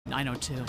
902.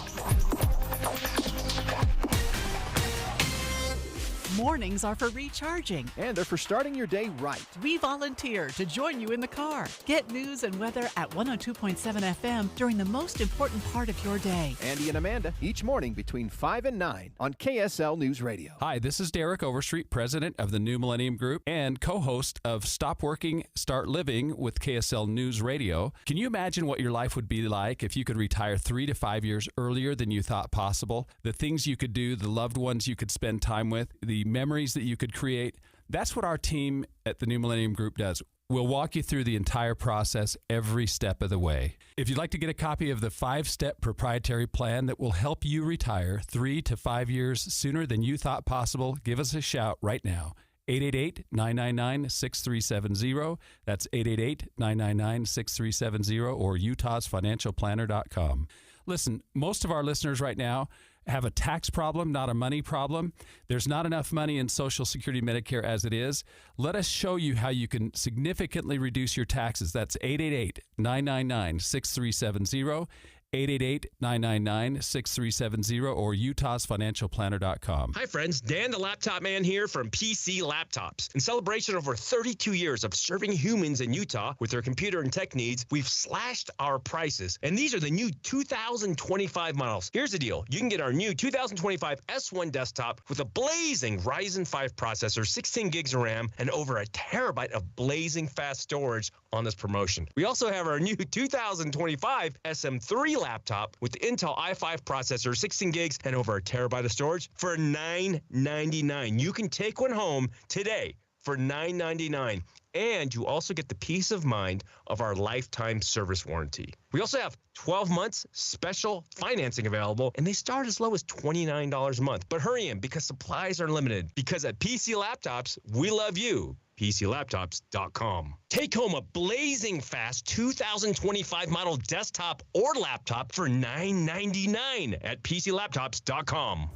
Mornings are for recharging. And they're for starting your day right. We volunteer to join you in the car. Get news and weather at 102.7 FM during the most important part of your day. Andy and Amanda, each morning between 5 and 9 on KSL News Radio. Hi, this is Derek Overstreet, president of the New Millennium Group and co-host of Stop Working, Start Living with KSL News Radio. Can you imagine what your life would be like if you could retire 3 to 5 years earlier than you thought possible? The things you could do, the loved ones you could spend time with, the memories that you could create. That's what our team at the New Millennium Group does. We'll walk you through the entire process every step of the way. If you'd like to get a copy of the 5-step proprietary plan that will help you retire 3 to 5 years sooner than you thought possible, give us a shout right now. 888-999-6370. That's 888-999-6370 or utahsfinancialplanner.com. Listen, most of our listeners right now have a tax problem, not a money problem. There's not enough money in Social Security Medicare as it is. Let us show you how you can significantly reduce your taxes. That's 888-999-6370. 888-999-6370 or utahsfinancialplanner.com. Hi friends, Dan the Laptop Man here from PC Laptops. In celebration of over 32 years of serving humans in Utah with their computer and tech needs, we've slashed our prices. And these are the new 2025 models. Here's the deal. You can get our new 2025 S1 desktop with a blazing Ryzen 5 processor, 16 gigs of RAM, and over a terabyte of blazing fast storage on this promotion. We also have our new 2025 SM3 laptop with the Intel i5 processor, 16 gigs, and over a terabyte of storage for $999. You can take one home today for $999. And you also get the peace of mind of our lifetime service warranty. We also have 12 months special financing available, and they start as low as $29 a month. But hurry in because supplies are limited. Because at PC Laptops, we love you. PCLaptops.com. Take home a blazing fast 2025 model desktop or laptop for $999 at PCLaptops.com.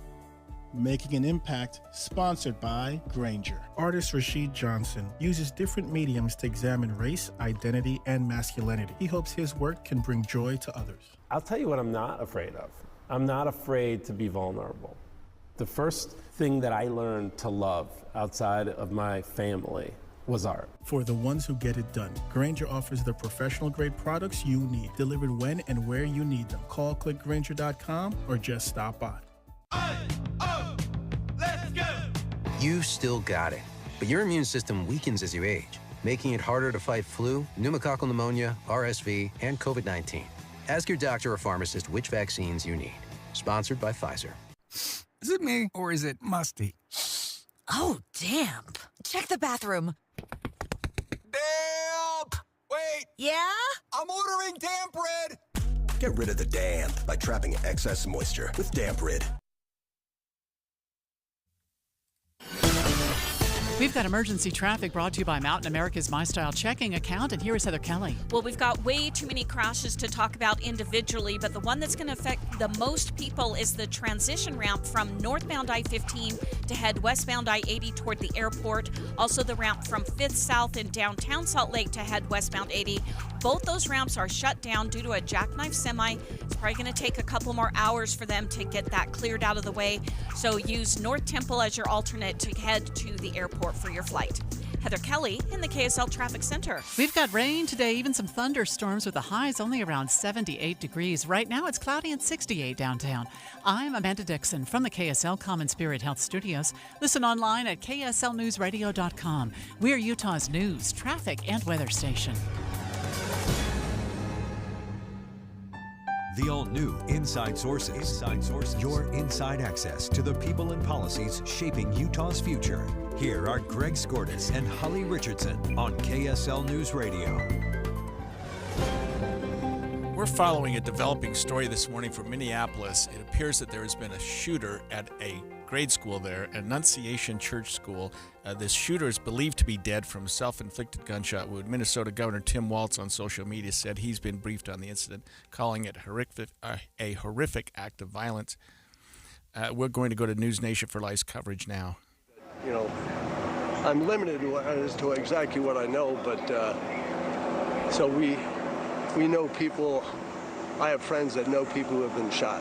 Making an Impact, sponsored by Grainger. Artist Rashid Johnson uses different mediums to examine race, identity, and masculinity. He hopes his work can bring joy to others. I'll tell you what I'm not afraid of. I'm not afraid to be vulnerable. The first thing that I learned to love outside of my family was art. For the ones who get it done, Grainger offers the professional-grade products you need, delivered when and where you need them. Call clickgrainger.com or just stop by. Let's go! You still got it, but your immune system weakens as you age, making it harder to fight flu, pneumococcal pneumonia, RSV, and COVID-19. Ask your doctor or pharmacist which vaccines you need. Sponsored by Pfizer. Is it me, or is it musty? Oh, damp. Check the bathroom. Damp! Wait! Yeah? I'm ordering Damp Rid! Get rid of the damp by trapping excess moisture with Damp Rid. We've got emergency traffic brought to you by Mountain America's My Style checking account, and here is Heather Kelly. Well, we've got way too many crashes to talk about individually, but the one that's going to affect the most people is the transition ramp from northbound I-15 to head westbound I-80 toward the airport. Also the ramp from 5th South in downtown Salt Lake to head westbound 80. Both those ramps are shut down due to a jackknife semi. It's probably going to take a couple more hours for them to get that cleared out of the way. So use North Temple as your alternate to head to the airport for your flight. Heather Kelly in the KSL Traffic Center. We've got rain today, even some thunderstorms with the highs only around 78 degrees. Right now it's cloudy and 68 downtown. I'm Amanda Dixon from the KSL Common Spirit Health Studios. Listen online at kslnewsradio.com. We're Utah's news, traffic, and weather station. The all-new Inside Sources. Your inside access to the people and policies shaping Utah's future. Here are Greg Skordas and Holly Richardson on KSL News Radio. We're following a developing story this morning from Minneapolis. It appears that there has been a shooter at a grade school there, Annunciation Church School. This shooter is believed to be dead from a self-inflicted gunshot wound. Minnesota Governor Tim Walz on social media said he's been briefed on the incident, calling it a horrific act of violence. We're going to go to News Nation for Life's coverage now. You know, I'm limited as to exactly what I know, but so we know people I have friends that know people who have been shot.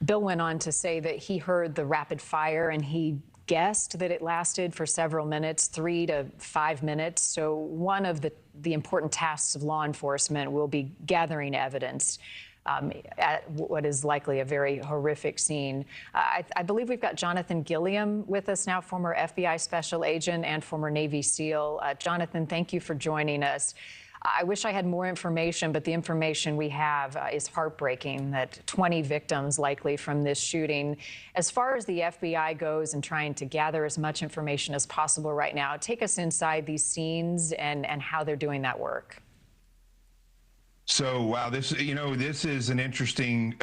Bill went on to say that he heard the rapid fire and he guessed that it lasted for several minutes, 3 to 5 minutes. So one of the important tasks of law enforcement will be gathering evidence at what is likely a very horrific scene. I believe we've got Jonathan Gilliam with us now, former FBI special agent and former Navy SEAL. Jonathan, thank you for joining us. I wish I had more information, but the information we have is heartbreaking, that 20 victims likely from this shooting. As far as the FBI goes and trying to gather as much information as possible right now, take us inside these scenes and how they're doing that work. So, wow, this is an interesting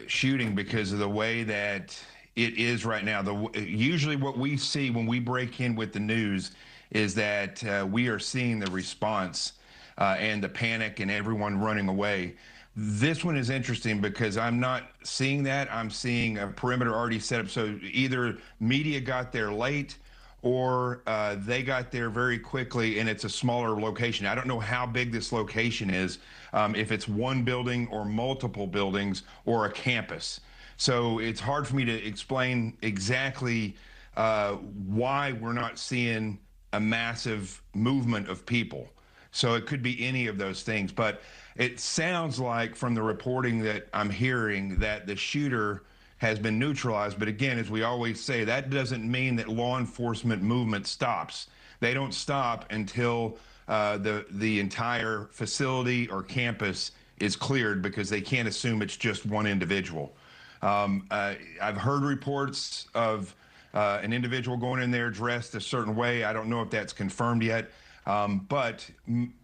shooting because of the way that it is right now. Usually what we see when we break in with the news is that we are seeing the response and the panic and everyone running away. This one is interesting because I'm not seeing that. I'm seeing a perimeter already set up. So either media got there late or they got there very quickly and it's a smaller location. I don't know how big this location is, if it's one building or multiple buildings or a campus. So it's hard for me to explain exactly why we're not seeing a massive movement of people. So it could be any of those things, but it sounds like from the reporting that I'm hearing that the shooter has been neutralized. But again, as we always say, that doesn't mean that law enforcement movement stops. They don't stop until the entire facility or campus is cleared, because they can't assume it's just one individual. I've heard reports of an individual going in there dressed a certain way. I don't know if that's confirmed yet, but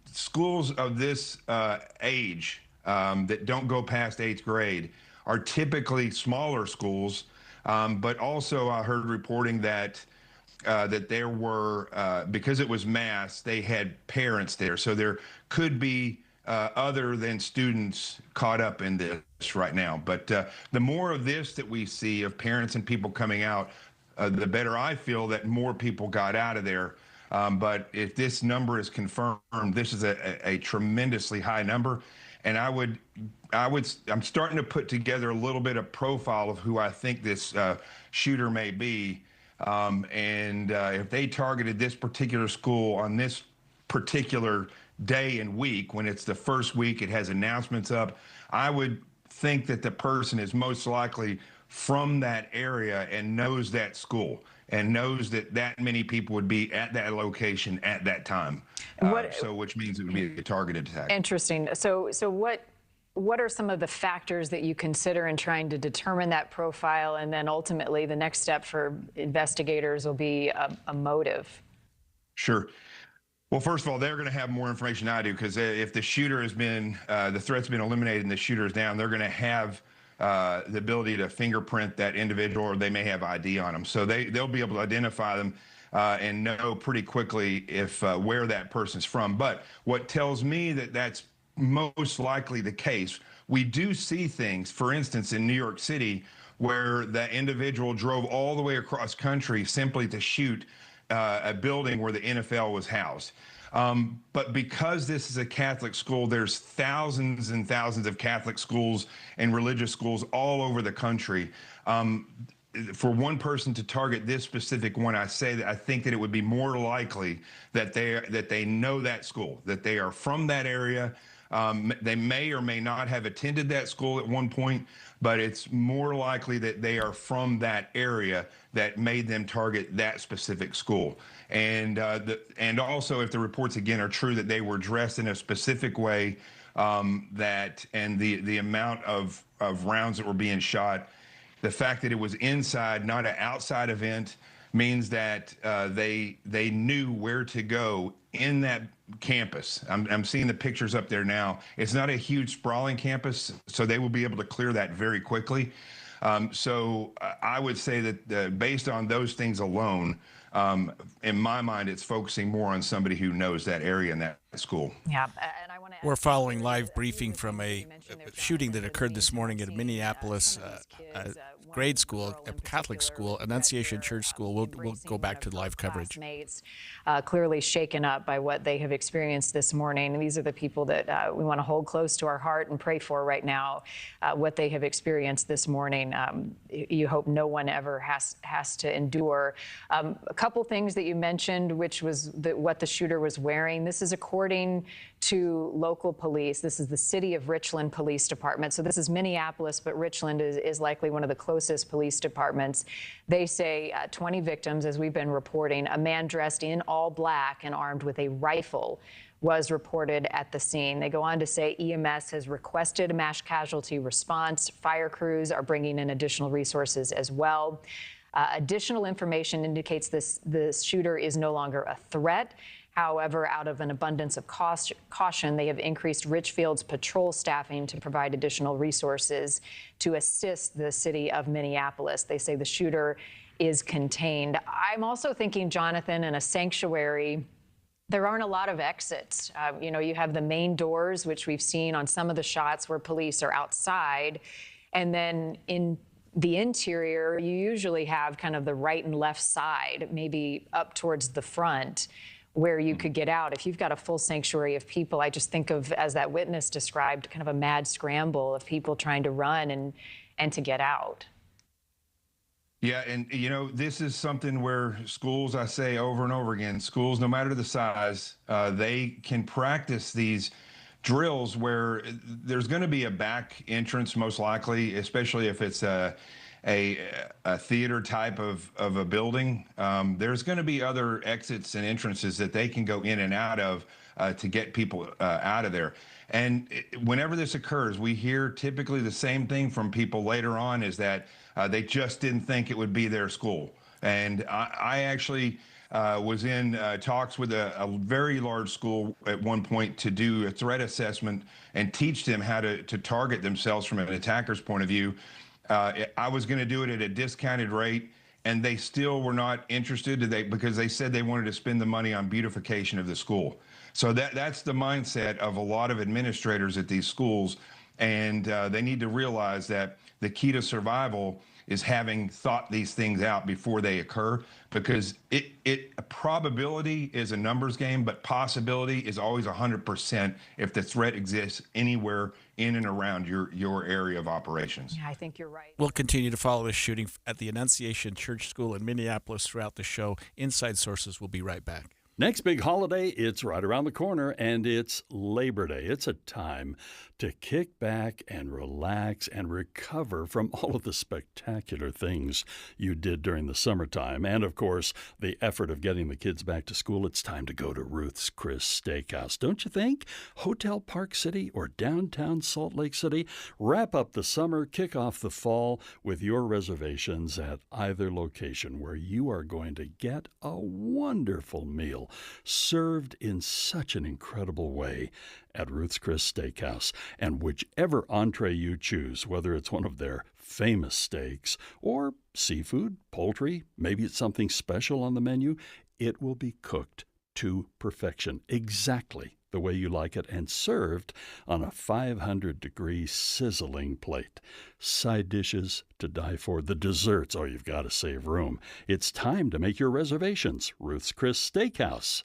schools of this age that don't go past 8th grade are typically smaller schools, but also I heard reporting that there were, because it was mass, they had parents there. So there could be other than students caught up in this right now. But the more of this that we see of parents and people coming out, the better I feel that more people got out of there. But if this number is confirmed, this is a tremendously high number. And I'm starting to put together a little bit of profile of who I think this shooter may be. If they targeted this particular school on this particular day and week, when it's the first week, it has announcements up, I would think that the person is most likely from that area and knows that school and knows that that many people would be at that location at that time. Which means it would be a targeted attack. Interesting. So what are some of the factors that you consider in trying to determine that profile? And then ultimately the next step for investigators will be a motive. Sure. Well, first of all, they're going to have more information than I do, because if the shooter has been, the threat's been eliminated and the shooter is down, they're going to have the ability to fingerprint that individual, or they may have ID on them. So they'll be able to identify them and know pretty quickly if where that person's from. But what tells me that that's most likely the case, we do see things, for instance, in New York City, where the individual drove all the way across country simply to shoot a building where the NFL was housed. But because this is a Catholic school, there's thousands and thousands of Catholic schools and religious schools all over the country. For one person to target this specific one, I say that I think that it would be more likely that they know that school, that they are from that area. They may or may not have attended that school at one point, but it's more likely that they are from that area that made them target that specific school. And also, if the reports again are true that they were dressed in a specific way, and the amount of rounds that were being shot, the fact that it was inside, not an outside event, means that they knew where to go in that campus. I'm seeing the pictures up there now. It's not a huge sprawling campus, so they will be able to clear that very quickly. So I would say that based on those things alone, in my mind, it's focusing more on somebody who knows that area and that school. Yeah, and I want to. We're following live briefing from a shooting that occurred this morning in Minneapolis. grade school, a Catholic school, Annunciation Church School, will go back to live coverage. Clearly shaken up by what they have experienced this morning. And these are the people that we want to hold close to our heart and pray for right now, what they have experienced this morning. You hope no one ever has to endure. A couple things that you mentioned, which was what the shooter was wearing. This is according to local police. This is the City of Richland Police Department. So this is Minneapolis, but Richland is likely one of the closest police departments. They say 20 victims, as we've been reporting. A man dressed in all black and armed with a rifle was reported at the scene. They go on to say EMS has requested a mass casualty response. Fire crews are bringing in additional resources as well. Additional information indicates the shooter is no longer a threat. However, out of an abundance of caution, they have increased Richfield's patrol staffing to provide additional resources to assist the city of Minneapolis. They say the shooter is contained. I'm also thinking, Jonathan, in a sanctuary, there aren't a lot of exits. You have the main doors, which we've seen on some of the shots where police are outside. And then in the interior, you usually have kind of the right and left side, maybe up towards the front, where you could get out. If you've got a full sanctuary of people, I just think of, as that witness described, kind of a mad scramble of people trying to run and to get out. Yeah, and this is something where schools, I say over and over again, schools, no matter the size, they can practice these drills where there's going to be a back entrance, most likely, especially if it's a theater type of a building. There's going to be other exits and entrances that they can go in and out of to get people out of there. And whenever this occurs, we hear typically the same thing from people later on, is that they just didn't think it would be their school. And I actually was in talks with a very large school at one point to do a threat assessment and teach them how to target themselves from an attacker's point of view. I was going to do it at a discounted rate, and they still were not interested because they said they wanted to spend the money on beautification of the school. So that's the mindset of a lot of administrators at these schools, and they need to realize that the key to survival is having thought these things out before they occur, because probability is a numbers game, but possibility is always 100% if the threat exists anywhere in and around your area of operations. Yeah, I think you're right. We'll continue to follow this shooting at the Annunciation Church School in Minneapolis throughout the show. Inside Sources will be right back. Next big holiday, it's right around the corner, and it's Labor Day. It's a time to kick back and relax and recover from all of the spectacular things you did during the summertime. And, of course, the effort of getting the kids back to school. It's time to go to Ruth's Chris Steakhouse, don't you think? Hotel Park City or downtown Salt Lake City. Wrap up the summer, kick off the fall with your reservations at either location, where you are going to get a wonderful meal served in such an incredible way at Ruth's Chris Steakhouse. And whichever entree you choose, whether it's one of their famous steaks or seafood, poultry, maybe it's something special on the menu, it will be cooked to perfection, exactly the way you like it, and served on a 500-degree sizzling plate. Side dishes to die for. The desserts, oh, you've got to save room. It's time to make your reservations. Ruth's Chris Steakhouse.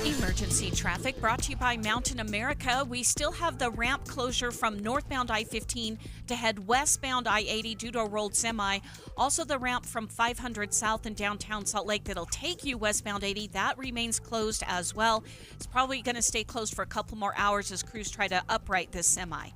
Emergency traffic brought to you by Mountain America. We still have the ramp closure from northbound I-15 to head westbound I-80 due to a rolled semi. Also the ramp from 500 South in downtown Salt Lake that'll take you westbound 80. That remains closed as well. It's probably going to stay closed for a couple more hours as crews try to upright this semi.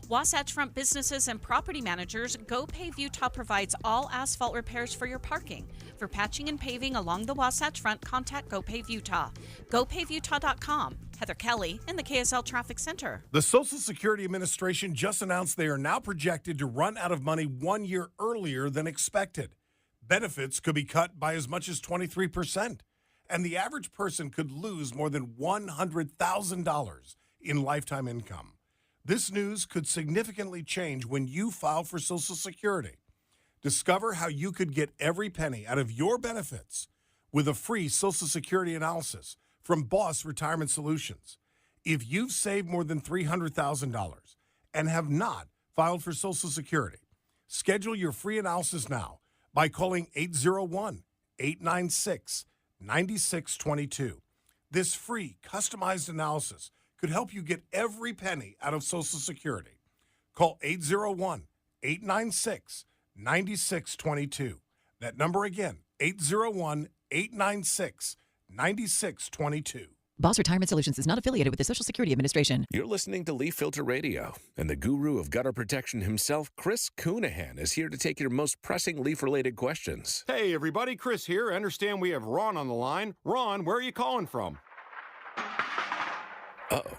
Wasatch Front businesses and property managers, GoPave Utah provides all asphalt repairs for your parking. For patching and paving along the Wasatch Front, contact GoPave Utah. GoPaveUtah.com. Heather Kelly in the KSL Traffic Center. The Social Security Administration just announced they are now projected to run out of money 1 year earlier than expected. Benefits could be cut by as much as 23%, and the average person could lose more than $100,000 in lifetime income. This news could significantly change when you file for Social Security. Discover how you could get every penny out of your benefits with a free Social Security analysis from Boss Retirement Solutions. If you've saved more than $300,000 and have not filed for Social Security, Schedule your free analysis now by calling 801-896-9622. This free, customized analysis could help you get every penny out of Social Security. Call 801-896-9622. That number again, 801-896-9622. Boss Retirement Solutions is not affiliated with the Social Security Administration. You're listening to Leaf Filter Radio, and the guru of gutter protection himself, Chris Coonahan, is here to take your most pressing leaf-related questions. Hey, everybody, Chris here. I understand we have Ron on the line. Ron, where are you calling from? Uh-oh.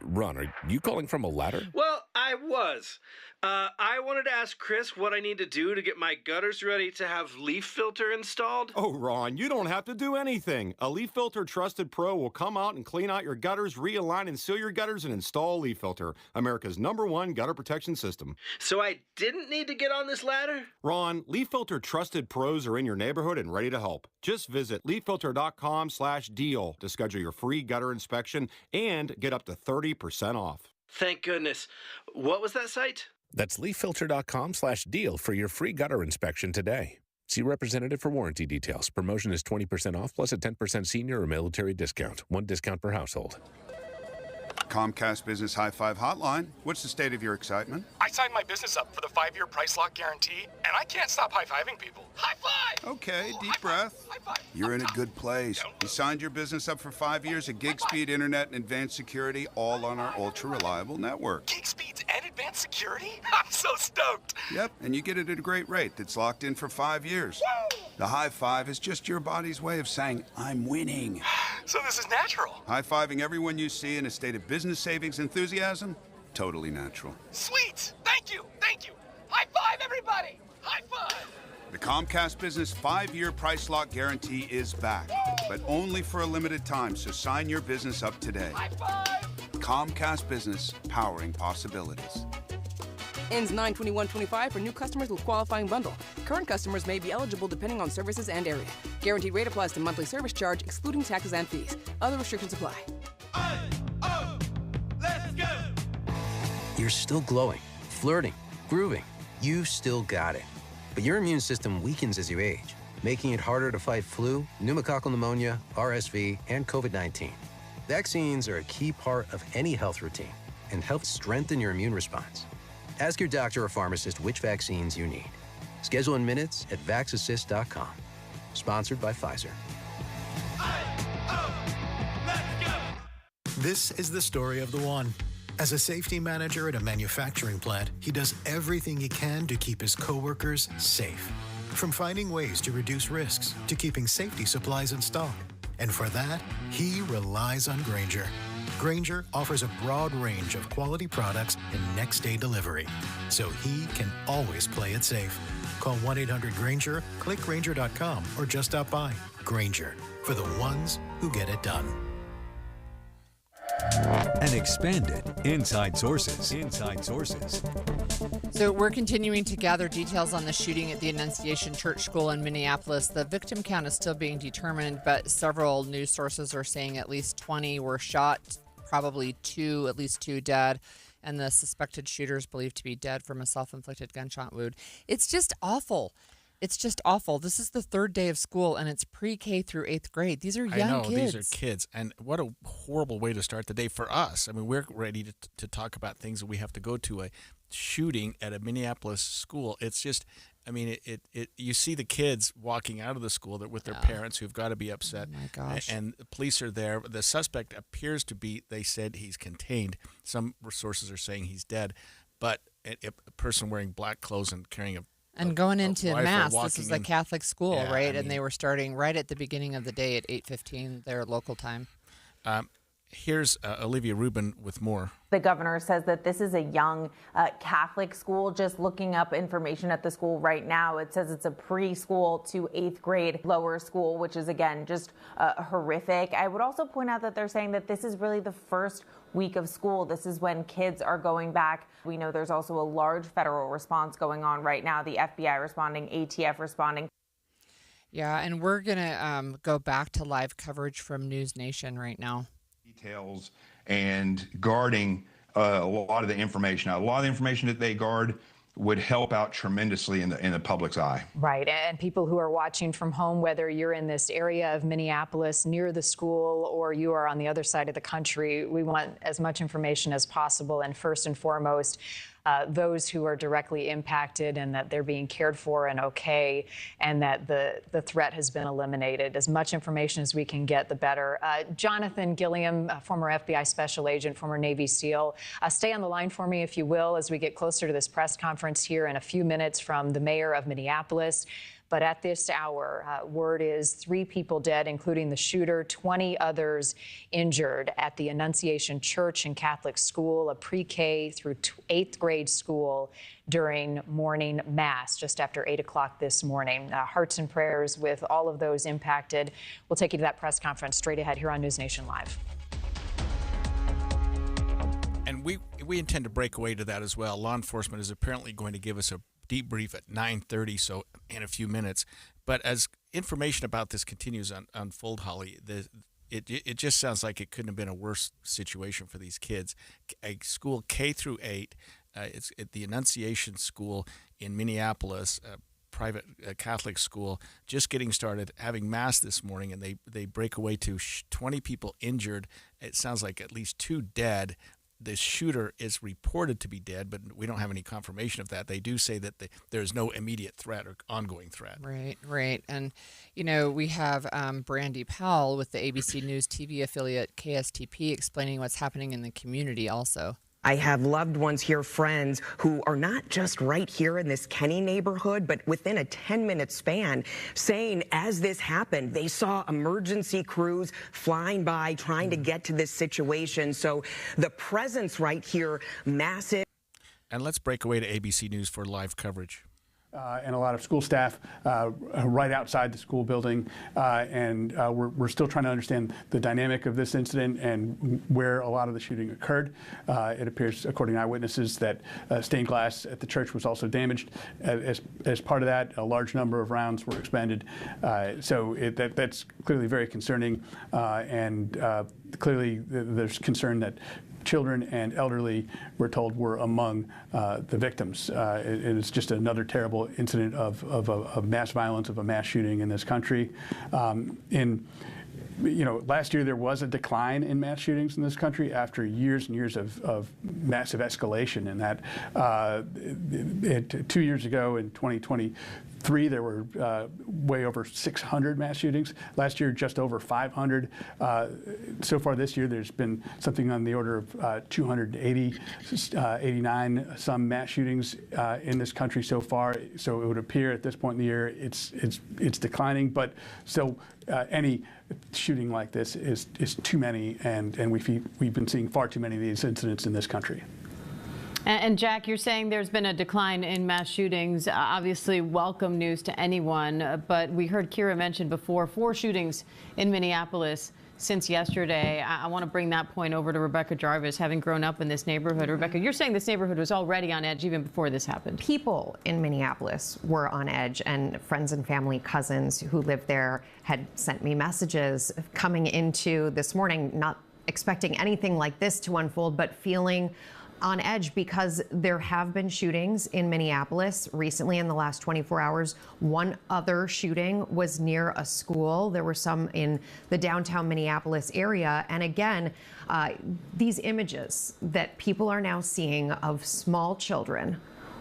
Ron, are you calling from a ladder? Well, I was. I wanted to ask Chris what I need to do to get my gutters ready to have Leaf Filter installed. Oh, Ron, you don't have to do anything. A Leaf Filter Trusted Pro will come out and clean out your gutters, realign and seal your gutters, and install a Leaf Filter, America's #1 gutter protection system. So I didn't need to get on this ladder? Ron, Leaf Filter Trusted Pros are in your neighborhood and ready to help. Just visit leaffilter.com/deal to schedule your free gutter inspection and get up to 30% off. Thank goodness. What was that site? That's leaffilter.com/deal for your free gutter inspection today. See representative for warranty details. Promotion is 20% off plus a 10% senior or military discount. One discount per household. Comcast Business High Five Hotline. What's the state of your excitement? I signed my business up for the 5-year price lock guarantee, and I can't stop high-fiving people. High five! Okay, deep breath. You're in a good place. You signed your business up for 5 years of gig speed internet and advanced security, all on our ultra-reliable network. Gig speeds and advanced security? I'm so stoked! Yep, and you get it at a great rate that's locked in for 5 years. Woo! The high five is just your body's way of saying, I'm winning. So this is natural. High-fiving everyone you see in a state of business savings enthusiasm? Totally natural. Sweet! Thank you! Thank you! High five, everybody! High five! The Comcast Business 5-year price lock guarantee is back, but only for a limited time, so sign your business up today. High five! Comcast Business, powering possibilities. Ends 9/21/25 for new customers with qualifying bundle. Current customers may be eligible depending on services and area. Guaranteed rate applies to monthly service charge, excluding taxes and fees. Other restrictions apply. Let's go! You're still glowing, flirting, grooving. You still got it. But your immune system weakens as you age, making it harder to fight flu, pneumococcal pneumonia, RSV, and COVID-19. Vaccines are a key part of any health routine and help strengthen your immune response. Ask your doctor or pharmacist which vaccines you need. Schedule in minutes at vaxassist.com. Sponsored by Pfizer. This is the story of the one. As a safety manager at a manufacturing plant, he does everything he can to keep his coworkers safe. From finding ways to reduce risks to keeping safety supplies in stock. And for that, he relies on Grainger. Grainger offers a broad range of quality products and next-day delivery, so he can always play it safe. Call 1-800-GRAINGER, click Grainger.com, or just stop by. Grainger, for the ones who get it done. And expanded Inside Sources. Inside Sources. So we're continuing to gather details on the shooting at the Annunciation Church School in Minneapolis. The victim count is still being determined, but several news sources are saying at least 20 were shot, probably at least two dead, and the suspected shooter is believed to be dead from a self-inflicted gunshot wound. It's just awful. It's just awful. This is the third day of school, and it's pre-K through 8th grade. These are young kids. These are kids, and what a horrible way to start the day for us. I mean, we're ready to talk about things that we have to go to. A shooting at a Minneapolis school. It's just, I mean, you see the kids walking out of the school with their parents who've got to be upset. Oh my gosh. And the police are there. The suspect appears to be, they said he's contained. Some sources are saying he's dead, but a person wearing black clothes and carrying and going into Mass, this is a in. Catholic school, Yeah, right? I mean, and they were starting right at the beginning of the day at 8:15, their local time. Here's Olivia Rubin with more. The governor says that this is a young Catholic school. Just looking up information at the school right now, it says it's a preschool to 8th grade lower school, which is, again, just horrific. I would also point out that they're saying that this is really the first week of school. This is when kids are going back. We know there's also a large federal response going on right now. The FBI responding, ATF responding. Yeah, and we're going to go back to live coverage from News Nation right now. Details and guarding a lot of the information. Now, a lot of the information that they guard would help out tremendously in the public's eye. Right. And people who are watching from home, whether you're in this area of Minneapolis near the school or you are on the other side of the country, we want as much information as possible. And first and foremost, those who are directly impacted and that they're being cared for and okay, and that the threat has been eliminated. As much information as we can get, the better. Jonathan Gilliam, former FBI special agent, former Navy SEAL, stay on the line for me, if you will, as we get closer to this press conference here in a few minutes from the mayor of Minneapolis. But at this hour, word is 3 people dead, including the shooter, 20 others injured at the Annunciation Church and Catholic School, a pre-K through 8th grade school during morning mass just after 8 o'clock this morning. Hearts and prayers with all of those impacted. We'll take you to that press conference straight ahead here on News Nation Live. And we intend to break away to that as well. Law enforcement is apparently going to give us a debrief at 9:30, so in a few minutes. But as information about this continues to unfold, Holly, it just sounds like it couldn't have been a worse situation for these kids. A school K through 8, it's at the Annunciation School in Minneapolis, a private Catholic school, just getting started, having mass this morning, and they break away to 20 people injured. It sounds like at least 2 dead. The shooter is reported to be dead, but we don't have any confirmation of that. They do say that there's no immediate threat or ongoing threat. Right. And, you know, we have Brandy Powell with the ABC News TV affiliate KSTP explaining what's happening in the community also. I have loved ones here, friends, who are not just right here in this Kenny neighborhood, but within a 10-minute span, saying as this happened, they saw emergency crews flying by, trying to get to this situation. So the presence right here, massive. And let's break away to ABC News for live coverage. And a lot of school staff right outside the school building. And we're still trying to understand the dynamic of this incident and where a lot of the shooting occurred. It appears, according to eyewitnesses, that stained glass at the church was also damaged. As part of that, a large number of rounds were expended. So that's clearly very concerning. And clearly there's concern that children and elderly, we're told, were among the victims. And it's just another terrible incident of mass violence, of a mass shooting in this country. Last year there was a decline in mass shootings in this country after years and years of massive escalation in that. 2 years ago in 2023, there were way over 600 mass shootings. Last year, just over 500. So far this year, there's been something on the order of 289 some mass shootings in this country so far. So it would appear at this point in the year it's declining, but still any shooting like this is too many, and we've been seeing far too many of these incidents in this country. And Jack, you're saying there's been a decline in mass shootings. Obviously, welcome news to anyone. But we heard Kira mention before 4 shootings in Minneapolis since yesterday. I want to bring that point over to Rebecca Jarvis, having grown up in this neighborhood. Rebecca, you're saying this neighborhood was already on edge even before this happened. People in Minneapolis were on edge, and friends and family, cousins who lived there had sent me messages coming into this morning, not expecting anything like this to unfold, but feeling on edge because there have been shootings in Minneapolis recently in the last 24 hours. One other shooting was near a school. There were some in the downtown Minneapolis area. And again, these images that people are now seeing of small children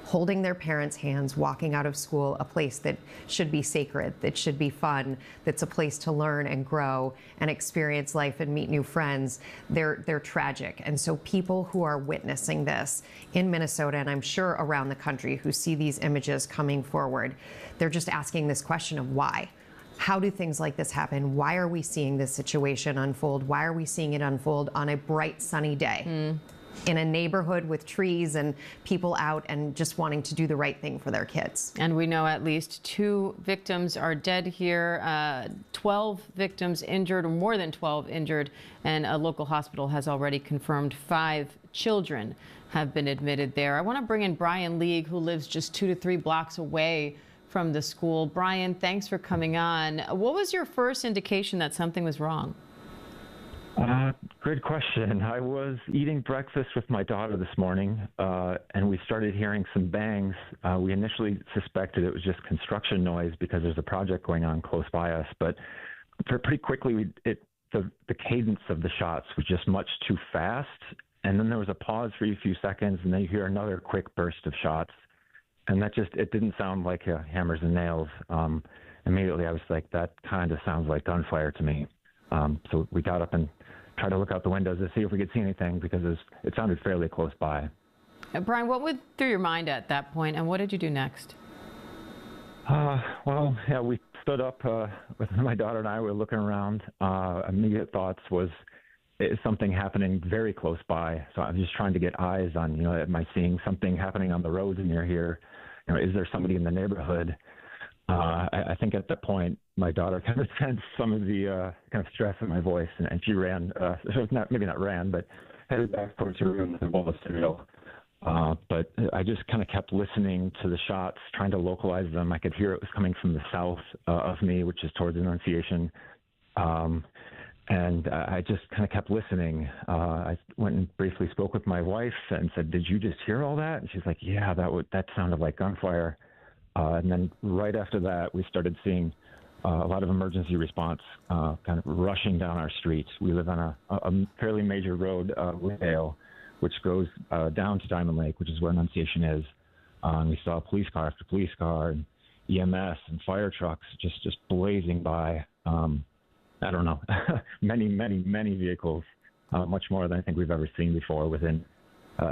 holding their parents' hands, walking out of school, a place that should be sacred, that should be fun, that's a place to learn and grow and experience life and meet new friends, they're tragic. And so people who are witnessing this in Minnesota, and I'm sure around the country, who see these images coming forward, they're just asking this question of why. How do things like this happen? Why are we seeing this situation unfold? Why are we seeing it unfold on a bright, sunny day? In a neighborhood with trees and people out and just wanting to do the right thing for their kids. And we know at least 2 victims are dead here, 12 victims injured, or more than 12 injured, and a local hospital has already confirmed 5 children have been admitted there. I want to bring in Brian League, who lives just 2 to 3 blocks away from the school. Brian, thanks for coming on. What was your first indication that something was wrong? Good question. I was eating breakfast with my daughter this morning, and we started hearing some bangs. We initially suspected it was just construction noise because there's a project going on close by us, but pretty quickly the cadence of the shots was just much too fast, and then there was a pause for a few seconds, and then you hear another quick burst of shots, and it didn't sound like hammers and nails. Immediately I was like, that kind of sounds like gunfire to me. So we got up and tried to look out the windows to see if we could see anything because it sounded fairly close by. Brian, what went through your mind at that point, and what did you do next? We stood up with my daughter and I. We were looking around. Immediate thoughts was, is something happening very close by? So I'm just trying to get eyes on, am I seeing something happening on the roads near here? Is there somebody in the neighborhood? I think at that point, my daughter kind of sensed some of the kind of stress in my voice, and she ran, maybe not ran, but headed back towards her room with a bowl of cereal. But I just kind of kept listening to the shots, trying to localize them. I could hear it was coming from the south of me, which is towards Annunciation. And I just kind of kept listening. I went and briefly spoke with my wife and said, "Did you just hear all that?" And she's like, "Yeah, that sounded like gunfire." And then right after that, we started seeing a lot of emergency response kind of rushing down our streets. We live on a fairly major road, Woodale, which goes down to Diamond Lake, which is where Annunciation is. And we saw police car after police car and EMS and fire trucks just blazing by. I don't know, many vehicles, much more than I think we've ever seen before.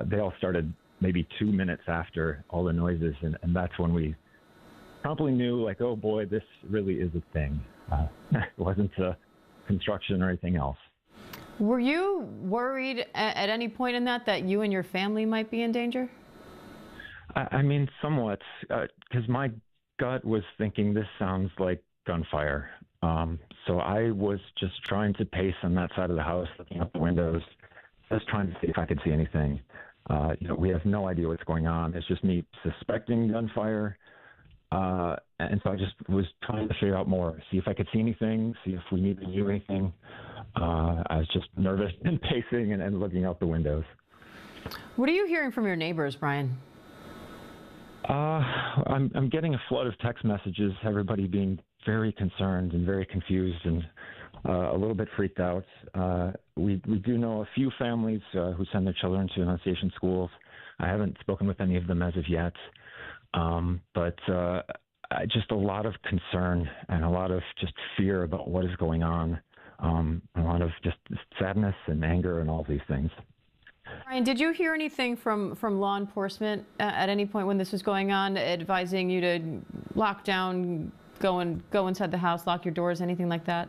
They all started maybe 2 minutes after all the noises, and that's when we promptly knew, like, oh boy, this really is a thing. It wasn't construction or anything else. Were you worried at any point in that you and your family might be in danger? I mean, somewhat, because my gut was thinking this sounds like gunfire. So I was just trying to pace on that side of the house, looking out the windows, just trying to see if I could see anything. We have no idea what's going on. It's just me suspecting gunfire. And so I just was trying to figure out more, see if I could see anything, see if we needed to do anything. I was just nervous and pacing and looking out the windows. What are you hearing from your neighbors, Brian? I'm getting a flood of text messages, everybody being very concerned and very confused and a little bit freaked out. We do know a few families who send their children to Annunciation schools. I haven't spoken with any of them as of yet, but just a lot of concern and a lot of just fear about what is going on, a lot of just sadness and anger and all these things. Brian, did you hear anything from law enforcement at any point when this was going on, advising you to lock down, go inside the house, lock your doors, anything like that?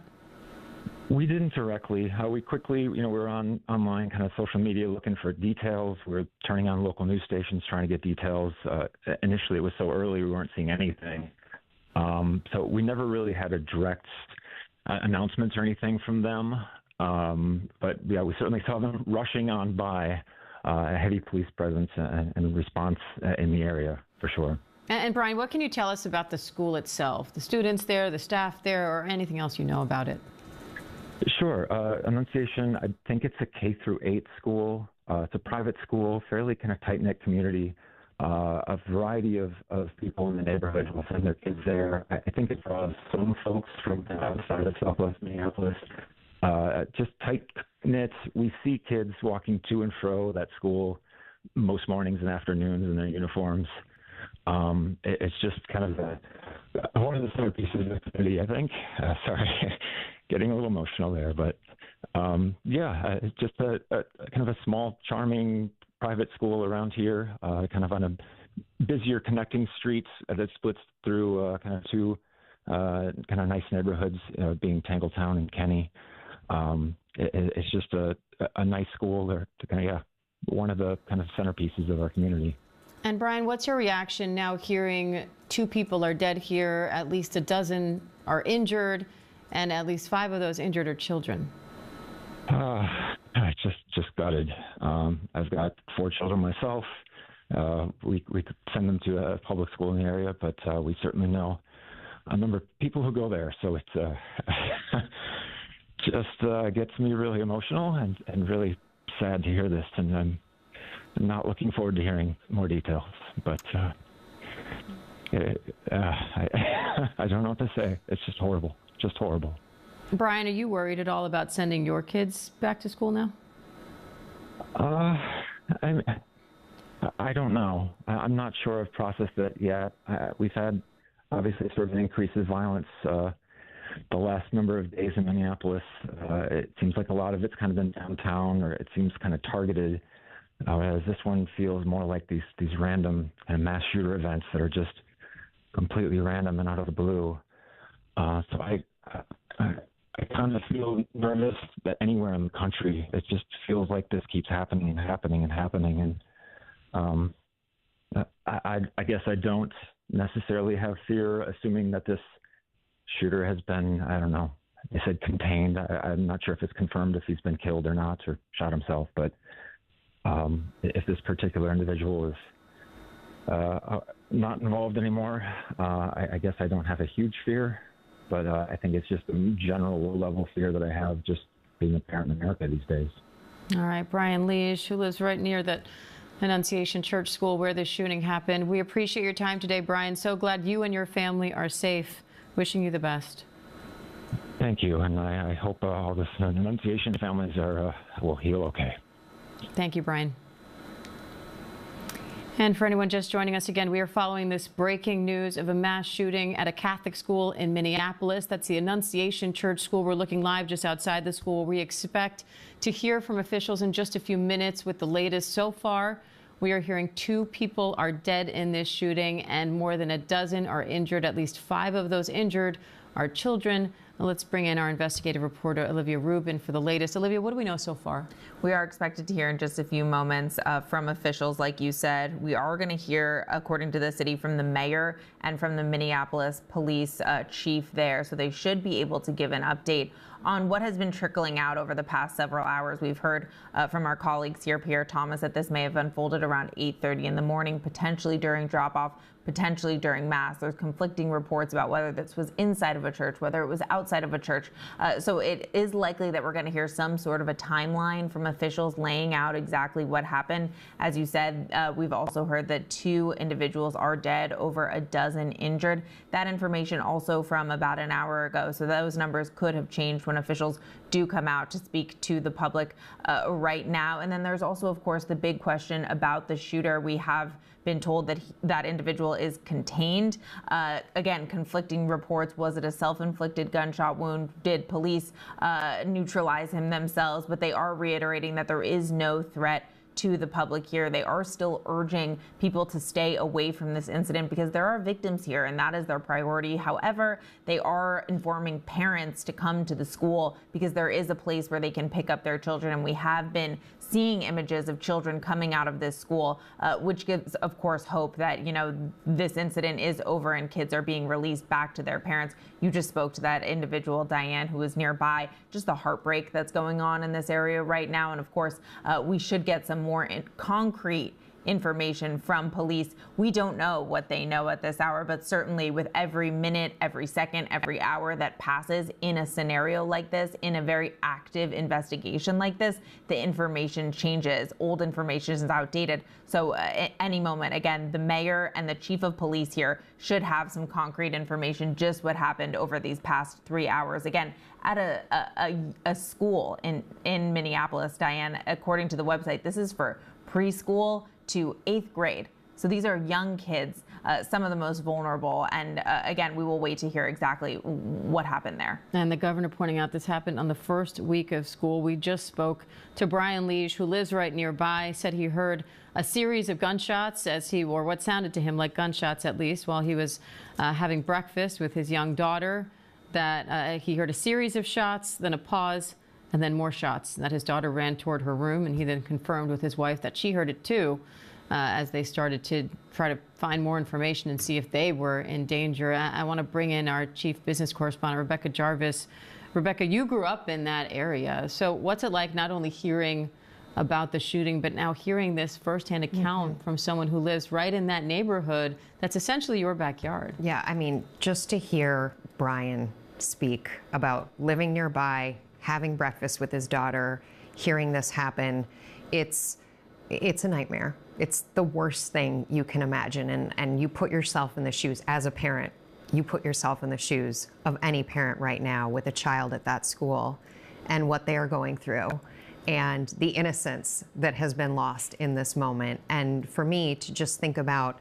We didn't directly. We quickly, we were online, kind of social media, looking for details. We were turning on local news stations, trying to get details. Initially, it was so early, we weren't seeing anything. So we never really had a direct announcements or anything from them. But yeah, we certainly saw them rushing on by, a heavy police presence and response in the area, for sure. And Brian, what can you tell us about the school itself, the students there, the staff there, or anything else you know about it? Sure. Annunciation, I think it's a K-8 school. It's a private school, fairly kind of tight-knit community. A variety of people in the neighborhood will send their kids there. I think it draws some folks from outside of Southwest Minneapolis. Just tight-knit. We see kids walking to and fro that school most mornings and afternoons in their uniforms. It's just kind of one of the centerpieces of the community, I think. Sorry, getting a little emotional there, but it's just a kind of a small, charming private school around here, kind of on a busier connecting streets that splits through kind of two kind of nice neighborhoods, being Tangletown and Kenny. It's just a nice school. They're kind of one of the kind of centerpieces of our community. And Brian, what's your reaction now hearing 2 people are dead here, at least a dozen are injured, and at least 5 of those injured are children? Just gutted. I've got 4 children myself. We could send them to a public school in the area, but we certainly know a number of people who go there. So it's just gets me really emotional and really sad to hear this, and I'm not looking forward to hearing more details. But I don't know what to say. It's just horrible. Just horrible. Brian, are you worried at all about sending your kids back to school now? I don't know. I'm not sure I've processed it yet. We've had, obviously, sort of an increase in violence the last number of days in Minneapolis. It seems like a lot of it's kind of been downtown, or it seems kind of targeted, whereas this one feels more like these random kind of mass shooter events that are just completely random and out of the blue. So I kind of feel nervous that anywhere in the country, it just feels like this keeps happening and happening and happening. And I guess I don't necessarily have fear, assuming that this shooter has been, I don't know, they said contained. I'm not sure if it's confirmed if he's been killed or not, or shot himself. But if this particular individual is not involved anymore, I guess I don't have a huge fear. But I think it's just a general low-level fear that I have just being a parent in America these days. All right, Brian Liesch, who lives right near that Annunciation Church School where this shooting happened. We appreciate your time today, Brian. So glad you and your family are safe. Wishing you the best. Thank you, and I hope all the Annunciation families will heal okay. Thank you, Brian. And for anyone just joining us again, we are following this breaking news of a mass shooting at a Catholic school in Minneapolis. That's the Annunciation Church School. We're looking live just outside the school. We expect to hear from officials in just a few minutes with the latest. So far, we are hearing 2 people are dead in this shooting and more than a dozen are injured. At least 5 of those injured are children. Let's bring in our investigative reporter, Olivia Rubin, for the latest. Olivia, what do we know so far? We are expected to hear in just a few moments from officials, like you said. We are going to hear, according to the city, from the mayor and from the Minneapolis police chief there. So they should be able to give an update on what has been trickling out over the past several hours. We've heard from our colleagues here, Pierre Thomas, that this may have unfolded around 8:30 in the morning, potentially during drop-off, potentially during Mass. There's conflicting reports about whether this was inside of a church, whether it was outside of a church. So it is likely that we're going to hear some sort of a timeline from officials laying out exactly what happened. As you said, we've also heard that 2 individuals are dead, over a dozen injured. That information also from about an hour ago. So those numbers could have changed when officials do come out to speak to the public right now. And then there's also, of course, the big question about the shooter. We have been told that that individual is contained. Again, conflicting reports. Was it a self-inflicted gunshot wound? Did police neutralize him themselves? But they are reiterating that there is no threat to the public here. They are still urging people to stay away from this incident because there are victims here and that is their priority. However, they are informing parents to come to the school because there is a place where they can pick up their children. And we have been seeing images of children coming out of this school, which gives, of course, hope that, you know, this incident is over and kids are being released back to their parents. You just spoke to that individual, Diane, who was nearby. Just the heartbreak that's going on in this area right now. And of course, we should get some more concrete information from police. We don't know what they know at this hour, but certainly with every minute, every second, every hour that passes in a scenario like this, in a very active investigation like this, the information changes. Old information is outdated. So at any moment, again, the mayor and the chief of police here should have some concrete information, just what happened over these past 3 hours. Again, at a school in Minneapolis, Diane, according to the website, this is for preschool to 8th grade. So these are young kids, some of the most vulnerable. And again, we will wait to hear exactly what happened there. And the governor pointing out this happened on the first week of school. We just spoke to Brian Liesch, who lives right nearby, said he heard a series of gunshots or what sounded to him like gunshots at least, while he was having breakfast with his young daughter, that he heard a series of shots, then a pause, and then more shots, and that his daughter ran toward her room, and he then confirmed with his wife that she heard it too, as they started to try to find more information and see if they were in danger. I want to bring in our chief business correspondent, Rebecca Jarvis. Rebecca, you grew up in that area, so what's it like not only hearing about the shooting, but now hearing this firsthand account from someone who lives right in that neighborhood that's essentially your backyard? Yeah, I mean, just to hear Brian speak about living nearby, having breakfast with his daughter, hearing this happen. It's a nightmare. It's the worst thing you can imagine. And you put yourself in the shoes as a parent. You put yourself in the shoes of any parent right now with a child at that school and what they are going through and the innocence that has been lost in this moment. And for me to just think about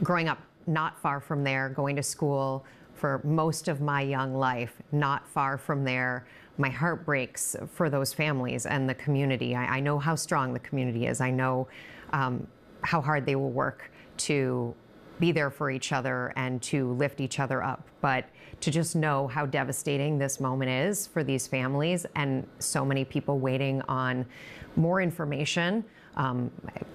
growing up not far from there, going to school for most of my young life, not far from there, my heart breaks for those families and the community. I know how strong the community is. I know how hard they will work to be there for each other and to lift each other up. But to just know how devastating this moment is for these families and so many people waiting on more information.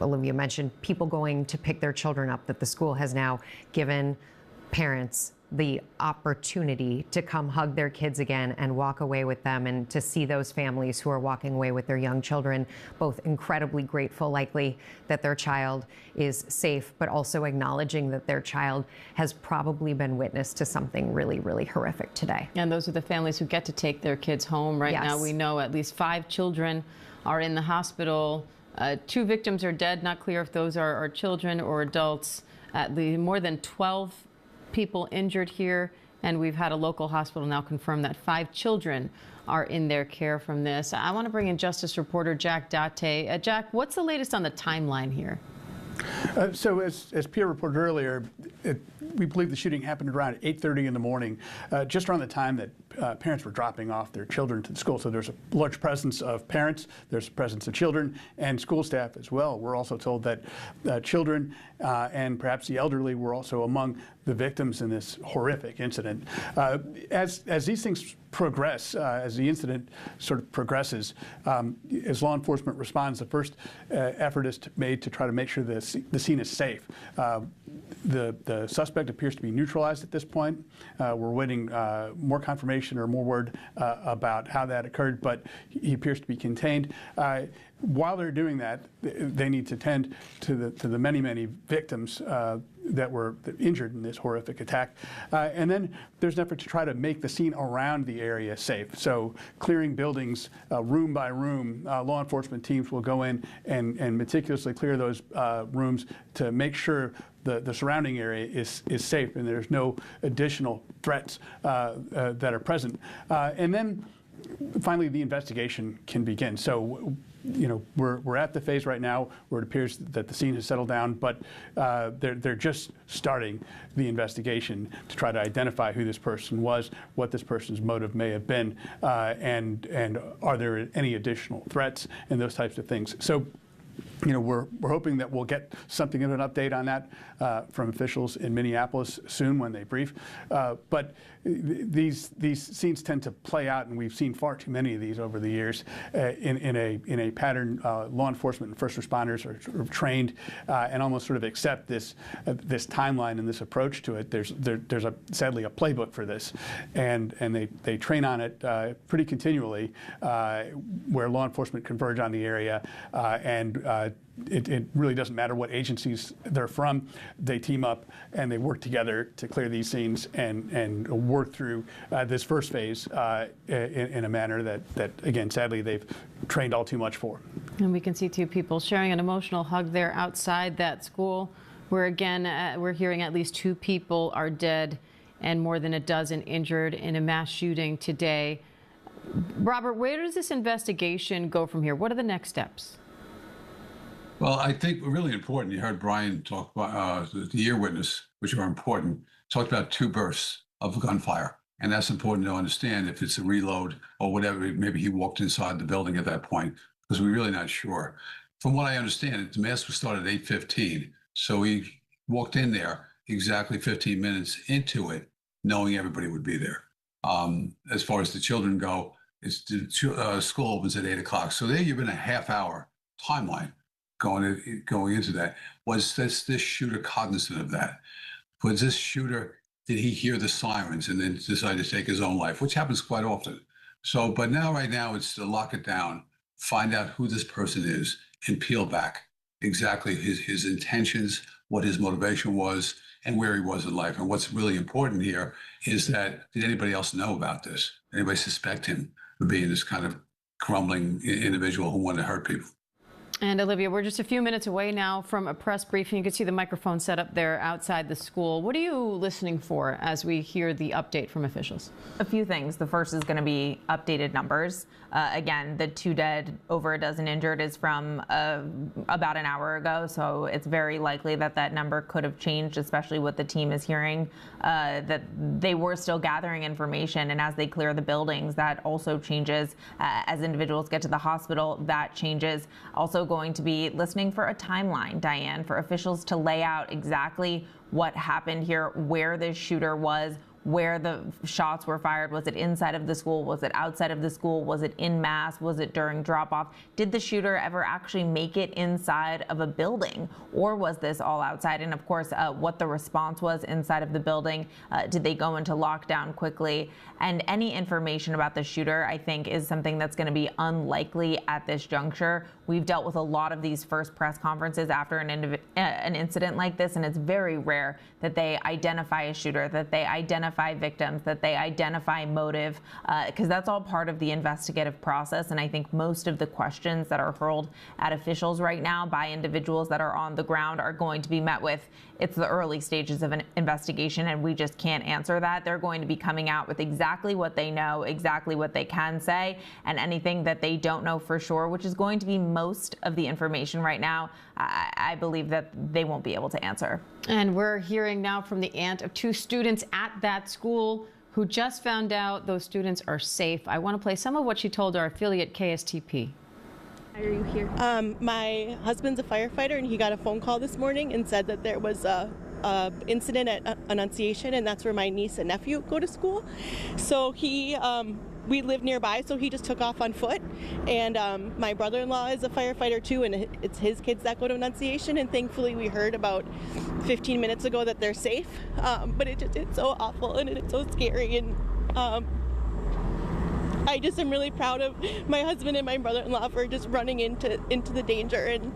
Olivia mentioned people going to pick their children up, that the school has now given parents the opportunity to come hug their kids again and walk away with them, and to see those families who are walking away with their young children, both incredibly grateful, likely that their child is safe, but also acknowledging that their child has probably been witness to something really, really horrific today. And those are the families who get to take their kids home. Right now we know at least 5 children are in the hospital. 2 victims are dead, not clear if those are children or adults. More than 12 people injured here, and we've had a local hospital now confirm that 5 children are in their care from this. I want to bring in Justice reporter Jack Date. Jack, what's the latest on the timeline here? So as Pierre reported earlier, we believe the shooting happened around 8:30 in the morning, just around the time that parents were dropping off their children to the school. So there's a large presence of parents, there's a presence of children and school staff as well. We're also told that children and perhaps the elderly were also among the victims in this horrific incident. As these things progress, as the incident sort of progresses, as law enforcement responds, the first effort is made to try to make sure the scene is safe. The suspect appears to be neutralized at this point. We're waiting more confirmation or more word about how that occurred, but he appears to be contained. While they're doing that, they need to tend to the many victims that were injured in this horrific attack. And then there's an effort to try to make the scene around the area safe. So clearing buildings room by room, law enforcement teams will go in and meticulously clear those rooms to make sure the surrounding area is safe and there's no additional threats that are present. And then finally, the investigation can begin. So, we're at the phase right now where it appears that the scene has settled down, but they're just starting the investigation to try to identify who this person was, what this person's motive may have been, and are there any additional threats and those types of things. So, we're hoping that we'll get something of an update on that from officials in Minneapolis soon when they brief. But these scenes tend to play out, and we've seen far too many of these over the years in a pattern. Law enforcement and first responders are sort of trained and almost sort of accept this timeline and this approach to it. There's sadly a playbook for this, and they train on it pretty continually, where law enforcement converge on the area and it really doesn't matter what agencies they're from. They team up and they work together to clear these scenes and work through this first phase in a manner that, again, sadly, they've trained all too much for. And we can see 2 people sharing an emotional hug there outside that school, where, again, we're hearing at least 2 people are dead and more than a dozen injured in a mass shooting today. Robert, where does this investigation go from here? What are the next steps? Well, I think really important, you heard Brian talk about the ear witness, which are important, talked about 2 bursts of gunfire. And that's important to understand if it's a reload or whatever. Maybe he walked inside the building at that point, because we're really not sure. From what I understand, the mass was started at 8:15. So he walked in there exactly 15 minutes into it, knowing everybody would be there. As far as the children go, the school opens at 8 o'clock. So there you've been a half-hour timeline going into that. Was this shooter cognizant of that? Was this shooter, did he hear the sirens and then decide to take his own life, which happens quite often? So, but right now it's to lock it down, find out who this person is, and peel back exactly his intentions, what his motivation was, and where he was in life. And what's really important here is that, did anybody else know about this? Anybody suspect him? for being this kind of crumbling individual who wanted to hurt people. And Olivia, we're just a few minutes away now from a press briefing. You can see the microphone set up there outside the school. What are you listening for as we hear the update from officials? A few things. The first is going to be updated numbers. Again, the 2 dead, over a dozen injured is from about an hour ago, so it's very likely that that number could have changed, especially what the team is hearing, that they were still gathering information, and as they clear the buildings, that also changes. As individuals get to the hospital, that changes. Also going to be listening for a timeline, Diane, for officials to lay out exactly what happened here, where this shooter was, where the shots were fired. Was it inside of the school? Was it outside of the school? Was it in mass? Was it during drop-off? Did the shooter ever actually make it inside of a building, or was this all outside? And of course, what the response was inside of the building. Did they go into lockdown quickly? And any information about the shooter, I think, is something that's going to be unlikely at this juncture. We've dealt with a lot of these first press conferences after an incident like this, and it's very rare that they identify a shooter, that they identify victims, that they identify motive, because that's all part of the investigative process. And I think most of the questions that are hurled at officials right now by individuals that are on the ground are going to be met with, it's the early stages of an investigation and we just can't answer that. They're going to be coming out with exactly what they know, exactly what they can say, and anything that they don't know for sure, which is going to be most of the information right now, I believe that they won't be able to answer. And we're hearing now from the aunt of 2 students at that school who just found out those students are safe. I want to play some of what she told our affiliate KSTP. Why are you here? My husband's a firefighter, and he got a phone call this morning and said that there was a incident at Annunciation, and that's where my niece and nephew go to school. So we live nearby, so he just took off on foot. And my brother-in-law is a firefighter too, and it's his kids that go to Annunciation. And thankfully, we heard about 15 minutes ago that they're safe. But it's so awful and it's so scary. And I just am really proud of my husband and my brother-in-law for just running into the danger. And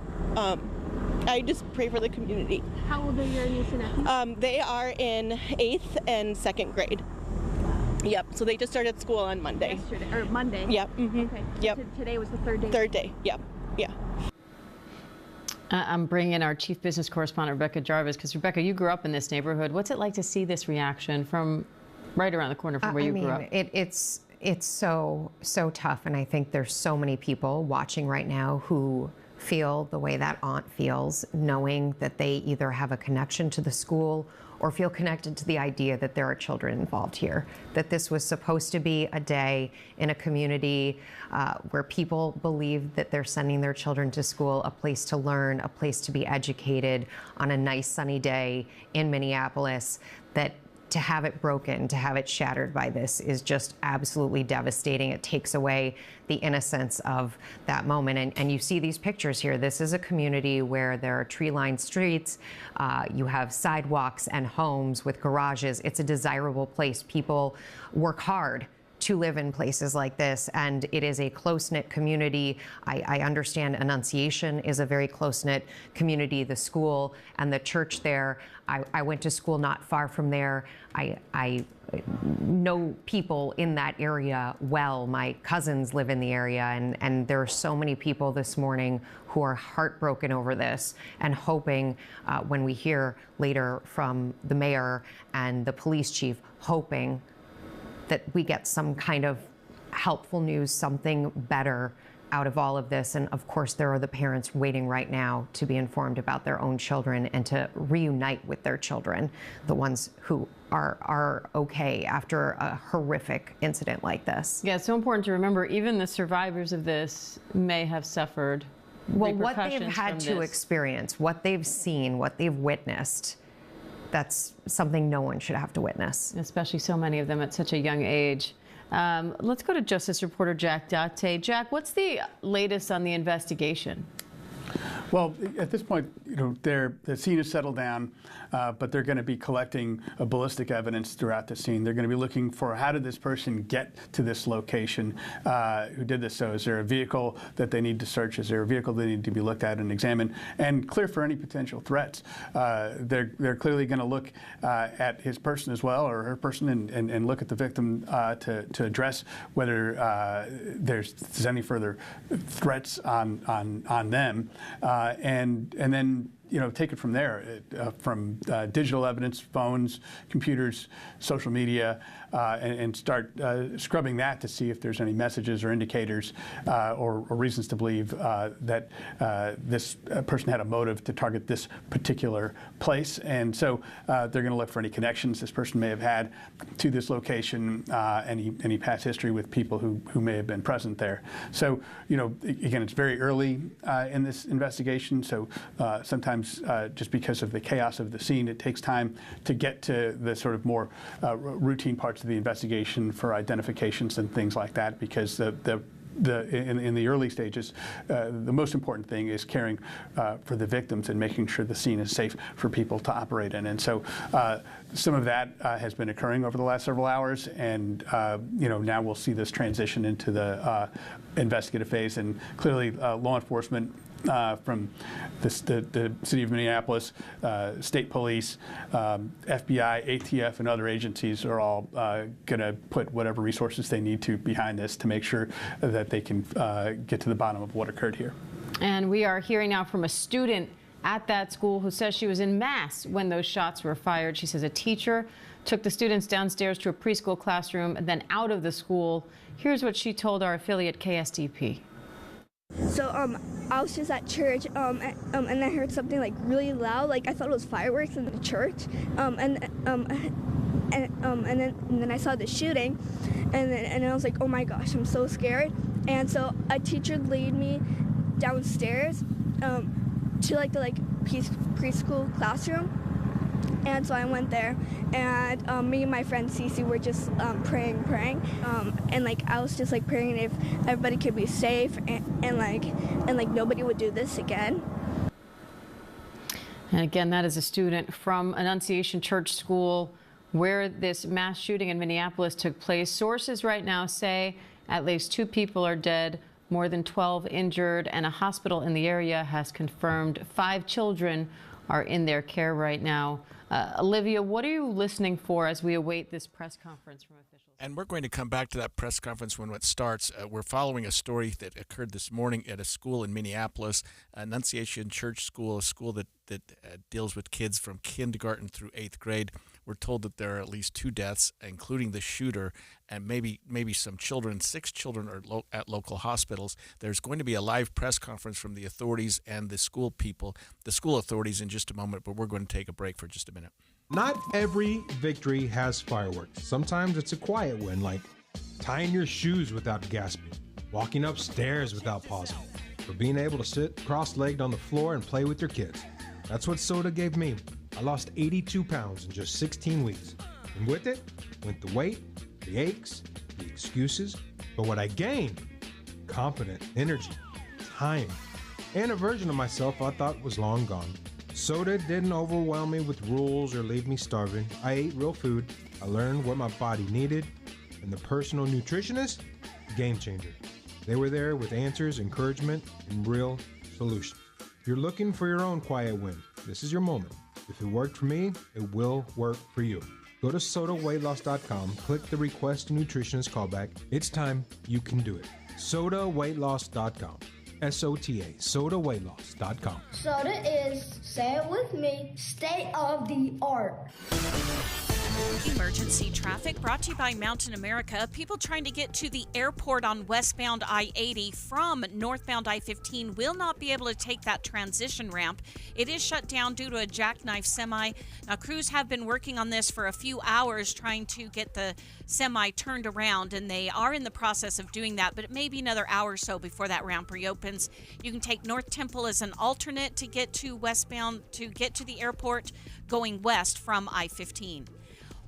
I just pray for the community. How old are your niece and nephew? They are in 8th and 2nd grade. Yep, so they just started school on Monday. Yesterday, or Monday? Yep. Mm-hmm. Okay. Yep. So today was the 3rd day? 3rd day, yep. Yeah. I'm bringing in our chief business correspondent, Rebecca Jarvis, because Rebecca, you grew up in this neighborhood. What's it like to see this reaction from right around the corner from where you grew up? It's so tough, and I think there's so many people watching right now who feel the way that aunt feels, knowing that they either have a connection to the school or feel connected to the idea that there are children involved here, that this was supposed to be a day in a community where people believe that they're sending their children to school, a place to learn, a place to be educated on a nice sunny day in Minneapolis, that to have it broken, to have it shattered by this is just absolutely devastating. It takes away the innocence of that moment. And you see these pictures here. This is a community where there are tree-lined streets. You have sidewalks and homes with garages. It's a desirable place. People work hard to live in places like this, and it is a close-knit community. I understand Annunciation is a very close-knit community, the school and the church there. I went to school not far from there. I know people in that area well. My cousins live in the area, and there are so many people this morning who are heartbroken over this and hoping, when we hear later from the mayor and the police chief, hoping that we get some kind of helpful news, something better out of all of this. And of course, there are the parents waiting right now to be informed about their own children and to reunite with their children, the ones who are okay after a horrific incident like this. Yeah, it's so important to remember, even the survivors of this may have suffered what they've had to this. experience, what they've seen, what they've witnessed. That's something no one should have to witness. Especially so many of them at such a young age. Let's go to Justice reporter Jack Date. Jack, what's the latest on the investigation? Well, at this point, the scene is settled down, but they're going to be collecting ballistic evidence throughout the scene. They're going to be looking for how did this person get to this location, who did this. So is there a vehicle that they need to search? Is there a vehicle they need to be looked at and examined and clear for any potential threats? They're clearly going to look at his person as well, or her person, and look at the victim to address whether there's any further threats on them, and then take it from there, from digital evidence, phones, computers, social media, and start scrubbing that to see if there's any messages or indicators or reasons to believe that this person had a motive to target this particular place. And so they're going to look for any connections this person may have had to this location, any past history with people who may have been present there. So, again, it's very early in this investigation, so sometimes just because of the chaos of the scene, it takes time to get to the sort of more routine parts of the investigation for identifications and things like that, because in the early stages, the most important thing is caring for the victims and making sure the scene is safe for people to operate in. And so some of that has been occurring over the last several hours, and now we'll see this transition into the investigative phase. And clearly, law enforcement from the city of Minneapolis, state police, FBI, ATF, and other agencies are all going to put whatever resources they need to behind this to make sure that they can get to the bottom of what occurred here. And we are hearing now from a student at that school who says she was in mass when those shots were fired. She says a teacher took the students downstairs to a preschool classroom and then out of the school. Here's what she told our affiliate KSTP. So I was just at church and I heard something like really loud, like I thought it was fireworks in the church, and then I saw the shooting, and I was like, oh my gosh, I'm so scared. And so a teacher led me downstairs to like the preschool classroom. And so I went there, and me and my friend Cece were just praying, and I was just praying if everybody could be safe, and nobody would do this again. And again, that is a student from Annunciation Church School where this mass shooting in Minneapolis took place. Sources right now say at least 2 people are dead, more than 12 injured, and a hospital in the area has confirmed 5 children are in their care right now. Olivia, what are you listening for as we await this press conference from officials? And we're going to come back to that press conference when it starts. We're following a story that occurred this morning at a school in Minneapolis, Annunciation Church School, a school that deals with kids from kindergarten through 8th grade. We're told that there are at least 2 deaths, including the shooter, and maybe some children. 6 children are at local hospitals. There's going to be a live press conference from the authorities and the school people, the school authorities, in just a moment, but we're going to take a break for just a minute. Not every victory has fireworks. Sometimes it's a quiet win, like tying your shoes without gasping, walking upstairs without pausing, or being able to sit cross-legged on the floor and play with your kids. That's what soda gave me. I lost 82 pounds in just 16 weeks. And with it went the weight, the aches, the excuses. But what I gained, confidence, energy, time, and a version of myself I thought was long gone. Soda didn't overwhelm me with rules or leave me starving. I ate real food. I learned what my body needed. And the personal nutritionist, game changer. They were there with answers, encouragement, and real solutions. If you're looking for your own quiet win, this is your moment. If it worked for me, it will work for you. Go to SodaWeightLoss.com, click the Request a Nutritionist callback. It's time. You can do it. SodaWeightLoss.com. SOTA, SodaWeightLoss.com. Soda is, say it with me, state of the art. Emergency traffic brought to you by Mountain America. People trying to get to the airport on westbound I-80 from northbound I-15 will not be able to take that transition ramp. It is shut down due to a jackknife semi. Now, crews have been working on this for a few hours trying to get the semi turned around, and they are in the process of doing that, but it may be another hour or so before that ramp reopens. You can take North Temple as an alternate to get to westbound, to get to the airport going west from I-15.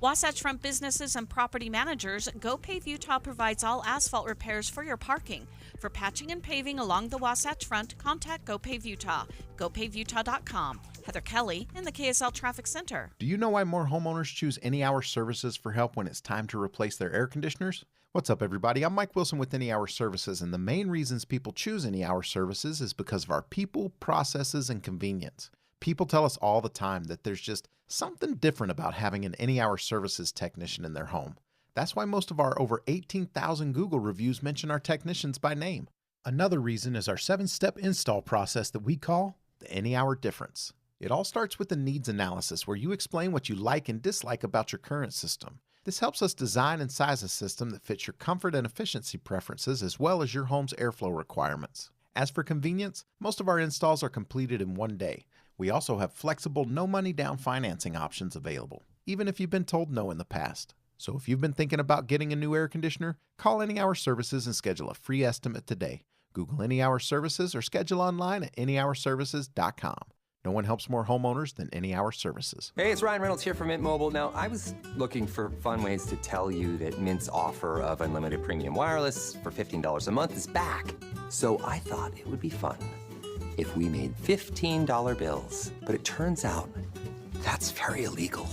Wasatch Front businesses and property managers, GoPave Utah provides all asphalt repairs for your parking. For patching and paving along the Wasatch Front, contact GoPave Utah. GoPaveUtah.com. Heather Kelly in the KSL Traffic Center. Do you know why more homeowners choose Any Hour Services for help when it's time to replace their air conditioners? What's up, everybody? I'm Mike Wilson with Any Hour Services, and the main reasons people choose Any Hour Services is because of our people, processes, and convenience. People tell us all the time that there's just something different about having an Any Hour Services technician in their home. That's why most of our over 18,000 Google reviews mention our technicians by name. Another reason is our 7-step install process that we call the Any Hour Difference. It all starts with the needs analysis, where you explain what you like and dislike about your current system. This helps us design and size a system that fits your comfort and efficiency preferences as well as your home's airflow requirements. As for convenience, most of our installs are completed in one day. We also have flexible, no-money-down financing options available, even if you've been told no in the past. So if you've been thinking about getting a new air conditioner, call Any Hour Services and schedule a free estimate today. Google Any Hour Services or schedule online at anyhourservices.com. No one helps more homeowners than Any Hour Services. Hey, it's Ryan Reynolds here from Mint Mobile. Now, I was looking for fun ways to tell you that Mint's offer of unlimited premium wireless for $15 a month is back. So I thought it would be fun if we made $15 bills. But it turns out that's very illegal.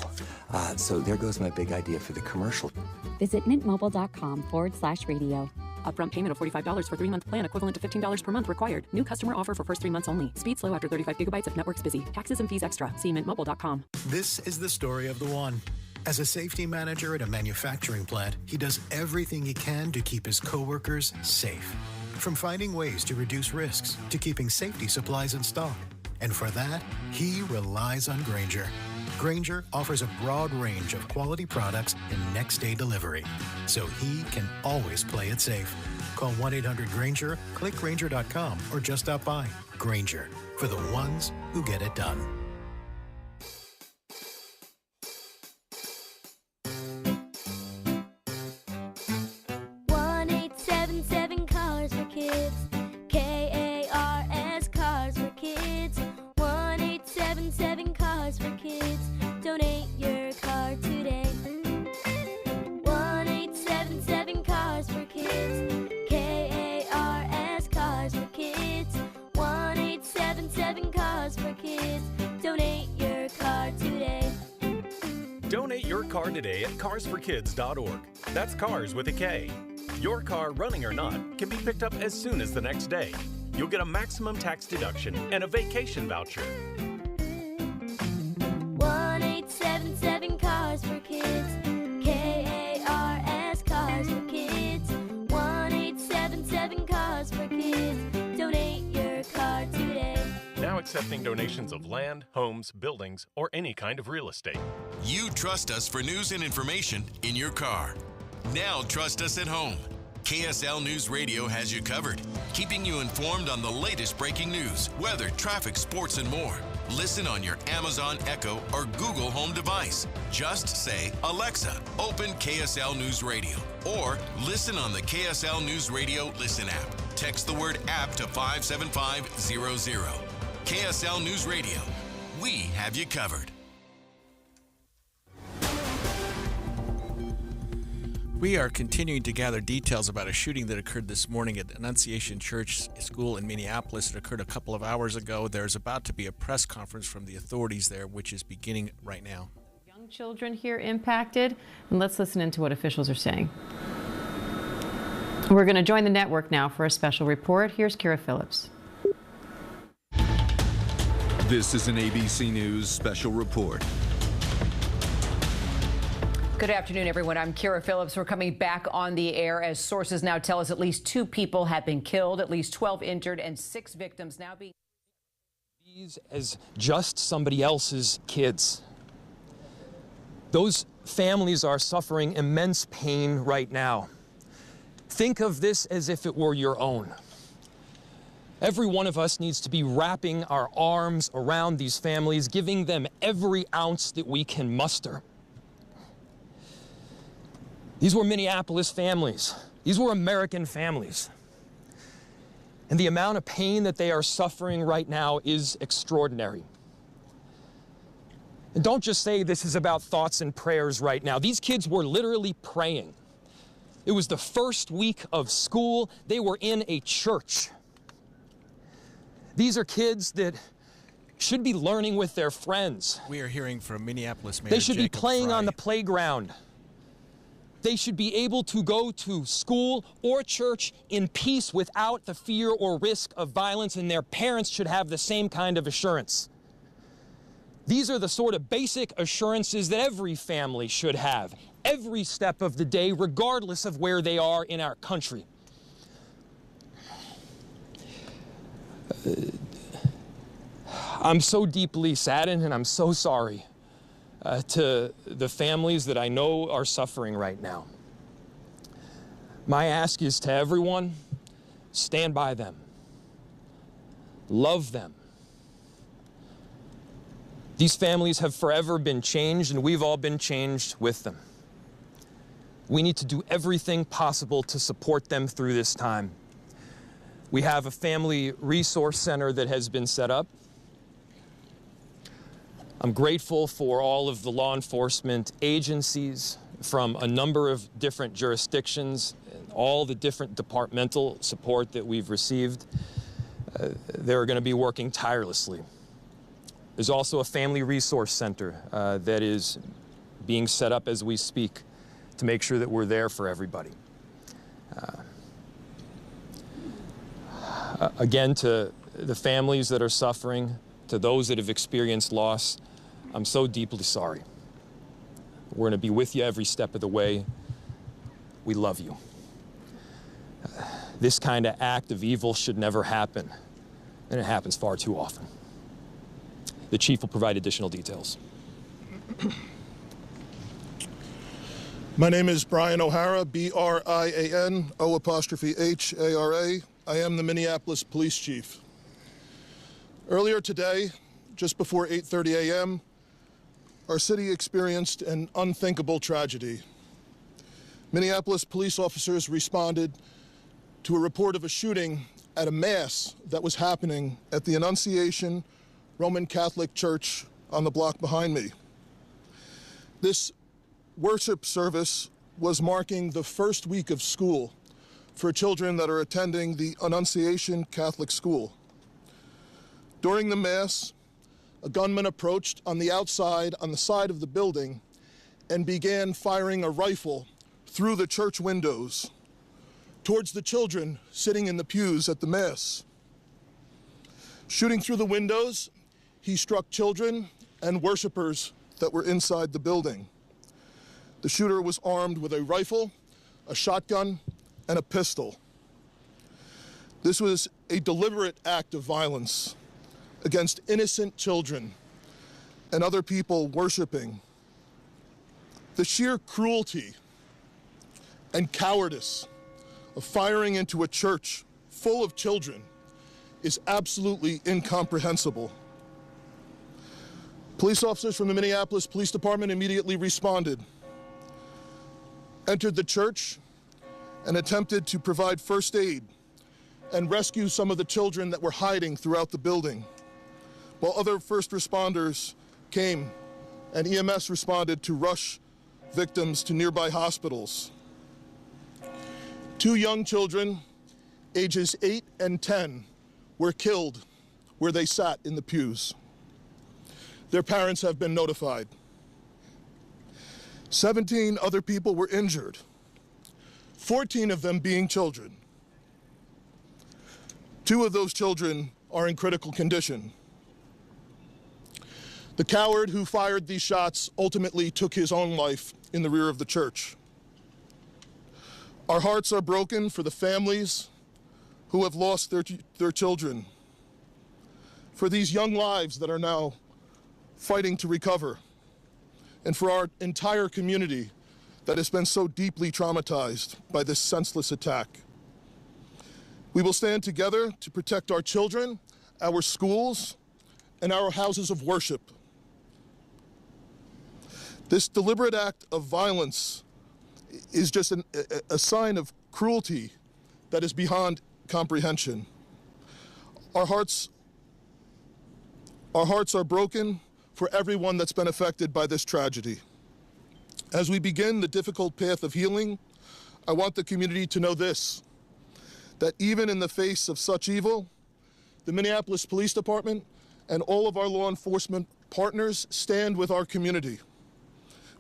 So there goes my big idea for the commercial. Visit mintmobile.com/radio. Upfront payment of $45 for 3-month plan equivalent to $15 per month required. New customer offer for first 3 months only. Speed slow after 35 gigabytes if network's busy. Taxes and fees extra. See mintmobile.com. This is the story of the one. As a safety manager at a manufacturing plant, he does everything he can to keep his coworkers safe. From finding ways to reduce risks to keeping safety supplies in stock. And for that, he relies on Grainger. Grainger offers a broad range of quality products and next-day delivery, so he can always play it safe. Call 1-800-GRAINGER, click Grainger.com, or just stop by. Grainger, for the ones who get it done. Cars for Kids. KARS Cars for Kids. 1-877 Cars for Kids. Donate your car today. 1-877 Cars for Kids. KARS Cars for Kids. 1-877 Cars for Kids. Donate your car today. Donate your car today at carsforkids.org. That's cars with a K. Your car, running or not, can be picked up as soon as the next day. You'll get a maximum tax deduction and a vacation voucher. 1-877 Cars for Kids. KARS Cars for Kids. 1-877 Cars for Kids. Donate your car today. Now accepting donations of land, homes, buildings, or any kind of real estate. You trust us for news and information in your car. Now trust us at home. KSL News Radio has you covered, keeping you informed on the latest breaking news, weather, traffic, sports, and more. Listen on your Amazon Echo or Google Home device. Just say, Alexa, open KSL News Radio. Or listen on the KSL News Radio Listen app. Text the word app to 57500. KSL News Radio. We have you covered. We are continuing to gather details about a shooting that occurred this morning at Annunciation Church School in Minneapolis. It occurred a couple of hours ago. There's about to be a press conference from the authorities there, which is beginning right now. Young children here impacted, and let's listen into what officials are saying. We're going to join the network now for a special report. Here's Kira Phillips. This is an ABC News special report. Good afternoon, everyone. I'm Kira Phillips. We're coming back on the air as sources now tell us at least 2 people have been killed, at least 12 injured, and 6 victims now being... These as just somebody else's kids. Those families are suffering immense pain right now. Think of this as if it were your own. Every one of us needs to be wrapping our arms around these families, giving them every ounce that we can muster. These were Minneapolis families. These were American families. And the amount of pain that they are suffering right now is extraordinary. And don't just say this is about thoughts and prayers right now. These kids were literally praying. It was the first week of school. They were in a church. These are kids that should be learning with their friends. We are hearing from Minneapolis Mayor They should be Jacob playing Frey. on the playground. They should be able to go to school or church in peace without the fear or risk of violence, and their parents should have the same kind of assurance. These are the sort of basic assurances that every family should have, every step of the day, regardless of where they are in our country. I'm so deeply saddened, and I'm so sorry to the families that I know are suffering right now. My ask is to everyone, stand by them, love them. These families have forever been changed, and we've all been changed with them. We need to do everything possible to support them through this time. We have a family resource center that has been set up. I'm grateful for all of the law enforcement agencies from a number of different jurisdictions, and all the different departmental support that we've received. They're going to be working tirelessly. There's also a family resource center that is being set up as we speak to make sure that we're there for everybody. Again, to the families that are suffering, to those that have experienced loss, I'm so deeply sorry. We're going to be with you every step of the way. We love you. This kind of act of evil should never happen, and it happens far too often. The chief will provide additional details. My name is Brian O'Hara, B-R-I-A-N, O''H-A-R-A. I am the Minneapolis Police Chief. Earlier today, just before 8:30 a.m., our city experienced an unthinkable tragedy. Minneapolis police officers responded to a report of a shooting at a mass that was happening at the Annunciation Roman Catholic Church on the block behind me. This worship service was marking the first week of school for children that are attending the Annunciation Catholic School. During the Mass, a gunman approached on the outside, on the side of the building, and began firing a rifle through the church windows towards the children sitting in the pews at the Mass. Shooting through the windows, he struck children and worshipers that were inside the building. The shooter was armed with a rifle, a shotgun, and a pistol. This was a deliberate act of violence against innocent children and other people worshiping. The sheer cruelty and cowardice of firing into a church full of children is absolutely incomprehensible. Police officers from the Minneapolis Police Department immediately responded, entered the church, and attempted to provide first aid and rescue some of the children that were hiding throughout the building, while other first responders came and EMS responded to rush victims to nearby hospitals. 2 young children, ages 8 and 10, were killed where they sat in the pews. Their parents have been notified. 17 other people were injured, 14 of them being children. 2 of those children are in critical condition. The coward who fired these shots ultimately took his own life in the rear of the church. Our hearts are broken for the families who have lost their children, for these young lives that are now fighting to recover, and for our entire community that has been so deeply traumatized by this senseless attack. We will stand together to protect our children, our schools, and our houses of worship. This deliberate act of violence is just a sign of cruelty that is beyond comprehension. Our hearts are broken for everyone that's been affected by this tragedy. As we begin the difficult path of healing, I want the community to know this, that even in the face of such evil, the Minneapolis Police Department and all of our law enforcement partners stand with our community.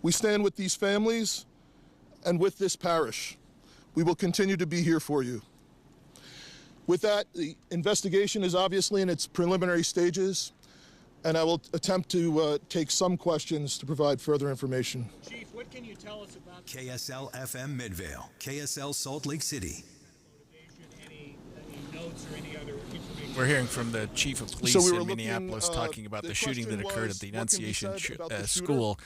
We stand with these families and with this parish. We will continue to be here for you. With that, the investigation is obviously in its preliminary stages, and I will attempt to take some questions to provide further information. Chief, what can you tell us about KSL FM Midvale, KSL Salt Lake City? Any notes or any other information? We're hearing from the chief of police in Minneapolis talking about the shooting that occurred at the Annunciation School.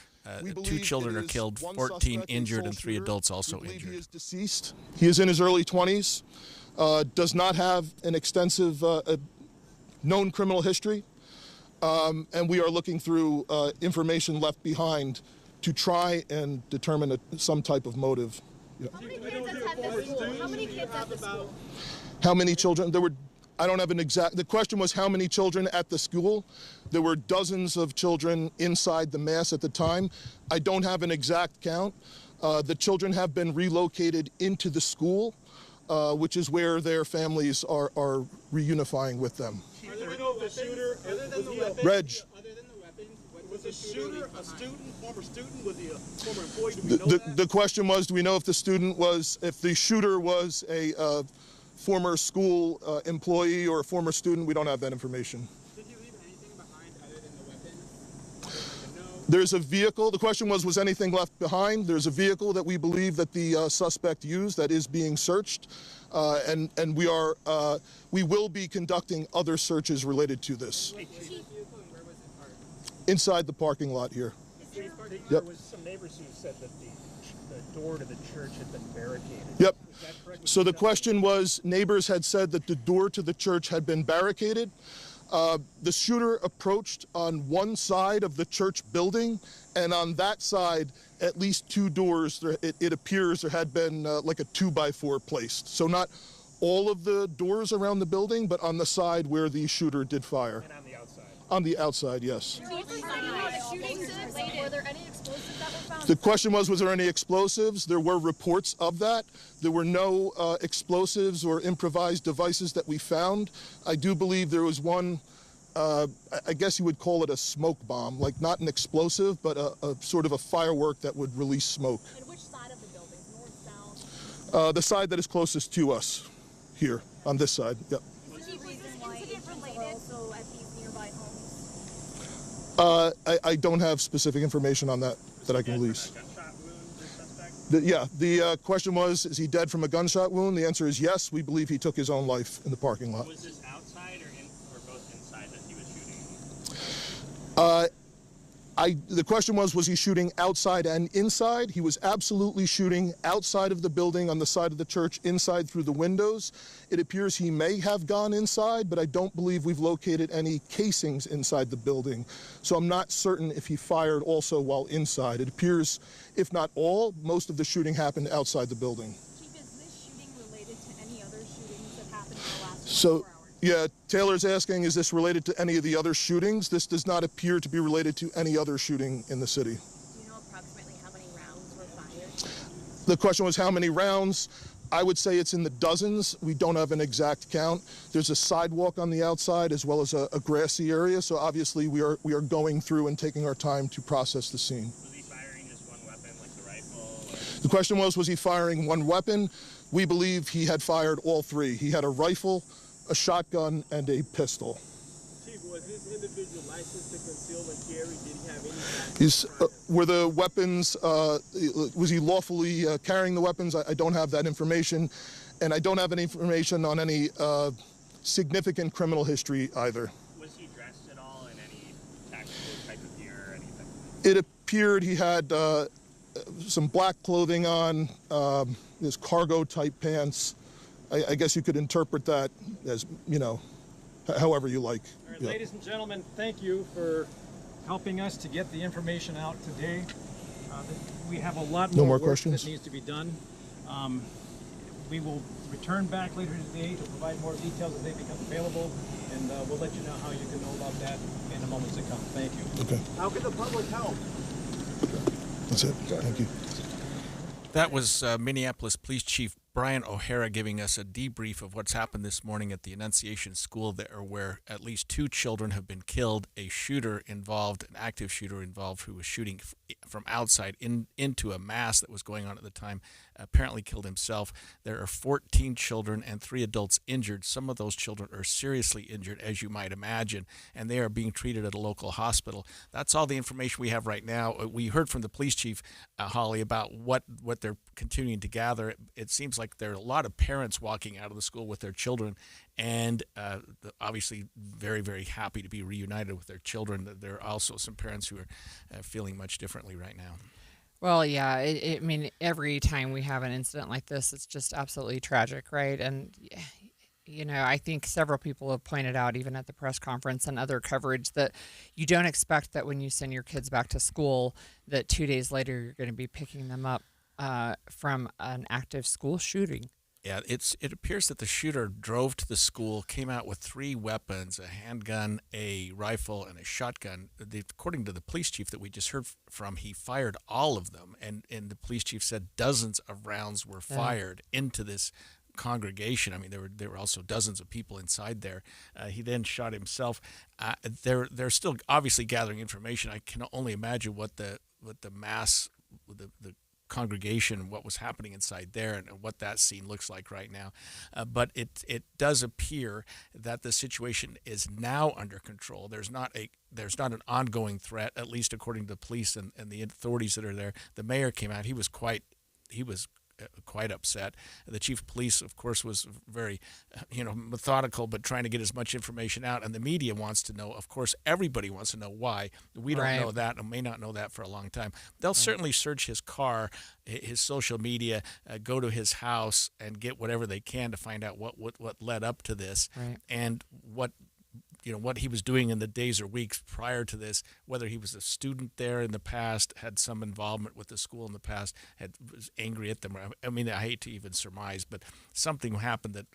2 children are killed, 14 injured, and 3 adults also injured. He is deceased. He is in his early 20s, does not have an extensive known criminal history, and we are looking through information left behind to try and determine some type of motive. Yeah. How many kids attend the school? How many kids at the school? How many children? There were, I don't have an exact, the question was how many children at the school. There were dozens of children inside the mass at the time. I don't have an exact count. The children have been relocated into the school, which is where their families are reunifying with them. Do we know if the shooter, other than the weapons, Reg. Other than the weapons, was the shooter a student, former student? Was he a former employee? Do we know that? The question was, do we know if the shooter was a former school employee or a former student? We don't have that information. Did he leave anything behind other than the weapons? There's a vehicle. The question was anything left behind? There's a vehicle that we believe that the suspect used that is being searched, and we will be conducting other searches related to this. Inside the parking lot here. There Yep. was some neighbors who said that the door to the church had been barricaded. Yep. So the question was, neighbors had said that the door to the church had been barricaded. The shooter approached on one side of the church building, and on that side, at least 2 doors, it appears there had been like a 2x4 placed. So not all of the doors around the building, but on the side where the shooter did fire. And on the outside? On the outside, yes. Were there any explosives that were found? The question was there any explosives? There were reports of that. There were no explosives or improvised devices that we found. I do believe there was one, I guess you would call it a smoke bomb, like not an explosive, but a sort of a firework that would release smoke. And which side of the building? North, south? The side that is closest to us, here, on this side, yep. Was this incident related also at these nearby homes? I don't have specific information on that I can release. The question was, is he dead from a gunshot wound? The answer is yes. We believe he took his own life in the parking lot. Was this outside or both inside that he was shooting? The question was he shooting outside and inside? He was absolutely shooting outside of the building on the side of the church, inside through the windows. It appears he may have gone inside, but I don't believe we've located any casings inside the building. So I'm not certain if he fired also while inside. It appears, if not all, most of the shooting happened outside the building. Chief, is this shooting related to any other shootings that happened in the last 24 hours? Yeah, Taylor's asking, is this related to any of the other shootings? This does not appear to be related to any other shooting in the city. Do you know approximately how many rounds were fired? The question was how many rounds? I would say it's in the dozens. We don't have an exact count. There's a sidewalk on the outside as well as a grassy area, so obviously we are going through and taking our time to process the scene. Was he firing just one weapon, like the rifle? The question was he firing one weapon? We believe he had fired all 3. He had a rifle, a shotgun, and a pistol. Chief, was this individual licensed to conceal and carry? Did he have any? Were the weapons, was he lawfully carrying the weapons? I don't have that information, and I don't have any information on any significant criminal history either. Was he dressed at all in any tactical type of gear or anything? It appeared he had some black clothing on, his cargo-type pants. I guess you could interpret that as, however you like. All right, ladies and gentlemen, thank you for helping us to get the information out today. We have a lot more work questions? that needs to be done. We will return back later today to provide more details as they become available, and we'll let you know how you can know about that in the moments to come. Thank you. Okay. How can the public help? That's it. Thank you. That was Minneapolis Police Chief Brian O'Hara giving us a debrief of what's happened this morning at the Annunciation School there, where at least 2 children have been killed. A shooter involved, an active shooter involved, who was shooting from outside into a mass that was going on at the time, apparently killed himself. There are 14 children and 3 adults injured. Some of those children are seriously injured, as you might imagine, and they are being treated at a local hospital. That's all the information we have right now. We heard from the police chief, Holly, about what they're continuing to gather. It seems like there are a lot of parents walking out of the school with their children, and obviously very, very happy to be reunited with their children. There are also some parents who are feeling much differently right now. Well, yeah, I mean, every time we have an incident like this, it's just absolutely tragic, right? And, you know, I think several people have pointed out, even at the press conference and other coverage, that you don't expect that when you send your kids back to school that 2 days later you're going to be picking them up from an active school shooting. Yeah, it appears that the shooter drove to the school, came out with 3 weapons, a handgun, a rifle, and a shotgun. According to the police chief that we just heard from, he fired all of them, and the police chief said dozens of rounds were fired into this congregation. I mean, there were also dozens of people inside there. He then shot himself. They're still obviously gathering information. I can only imagine what the mass, the congregation, what was happening inside there, and what that scene looks like right now. But it does appear that the situation is now under control. There's not an ongoing threat, at least according to the police and the authorities that are there. The mayor came out. He was quite upset. The chief of police, of course, was very, methodical, but trying to get as much information out. And the media wants to know. Of course, everybody wants to know why. We don't know that, and may not know that for a long time. They'll certainly search his car, his social media, go to his house, and get whatever they can to find out what led up to this, and what he was doing in the days or weeks prior to this, whether he was a student there in the past, had some involvement with the school in the past, was angry at them. I mean, I hate to even surmise, but something happened that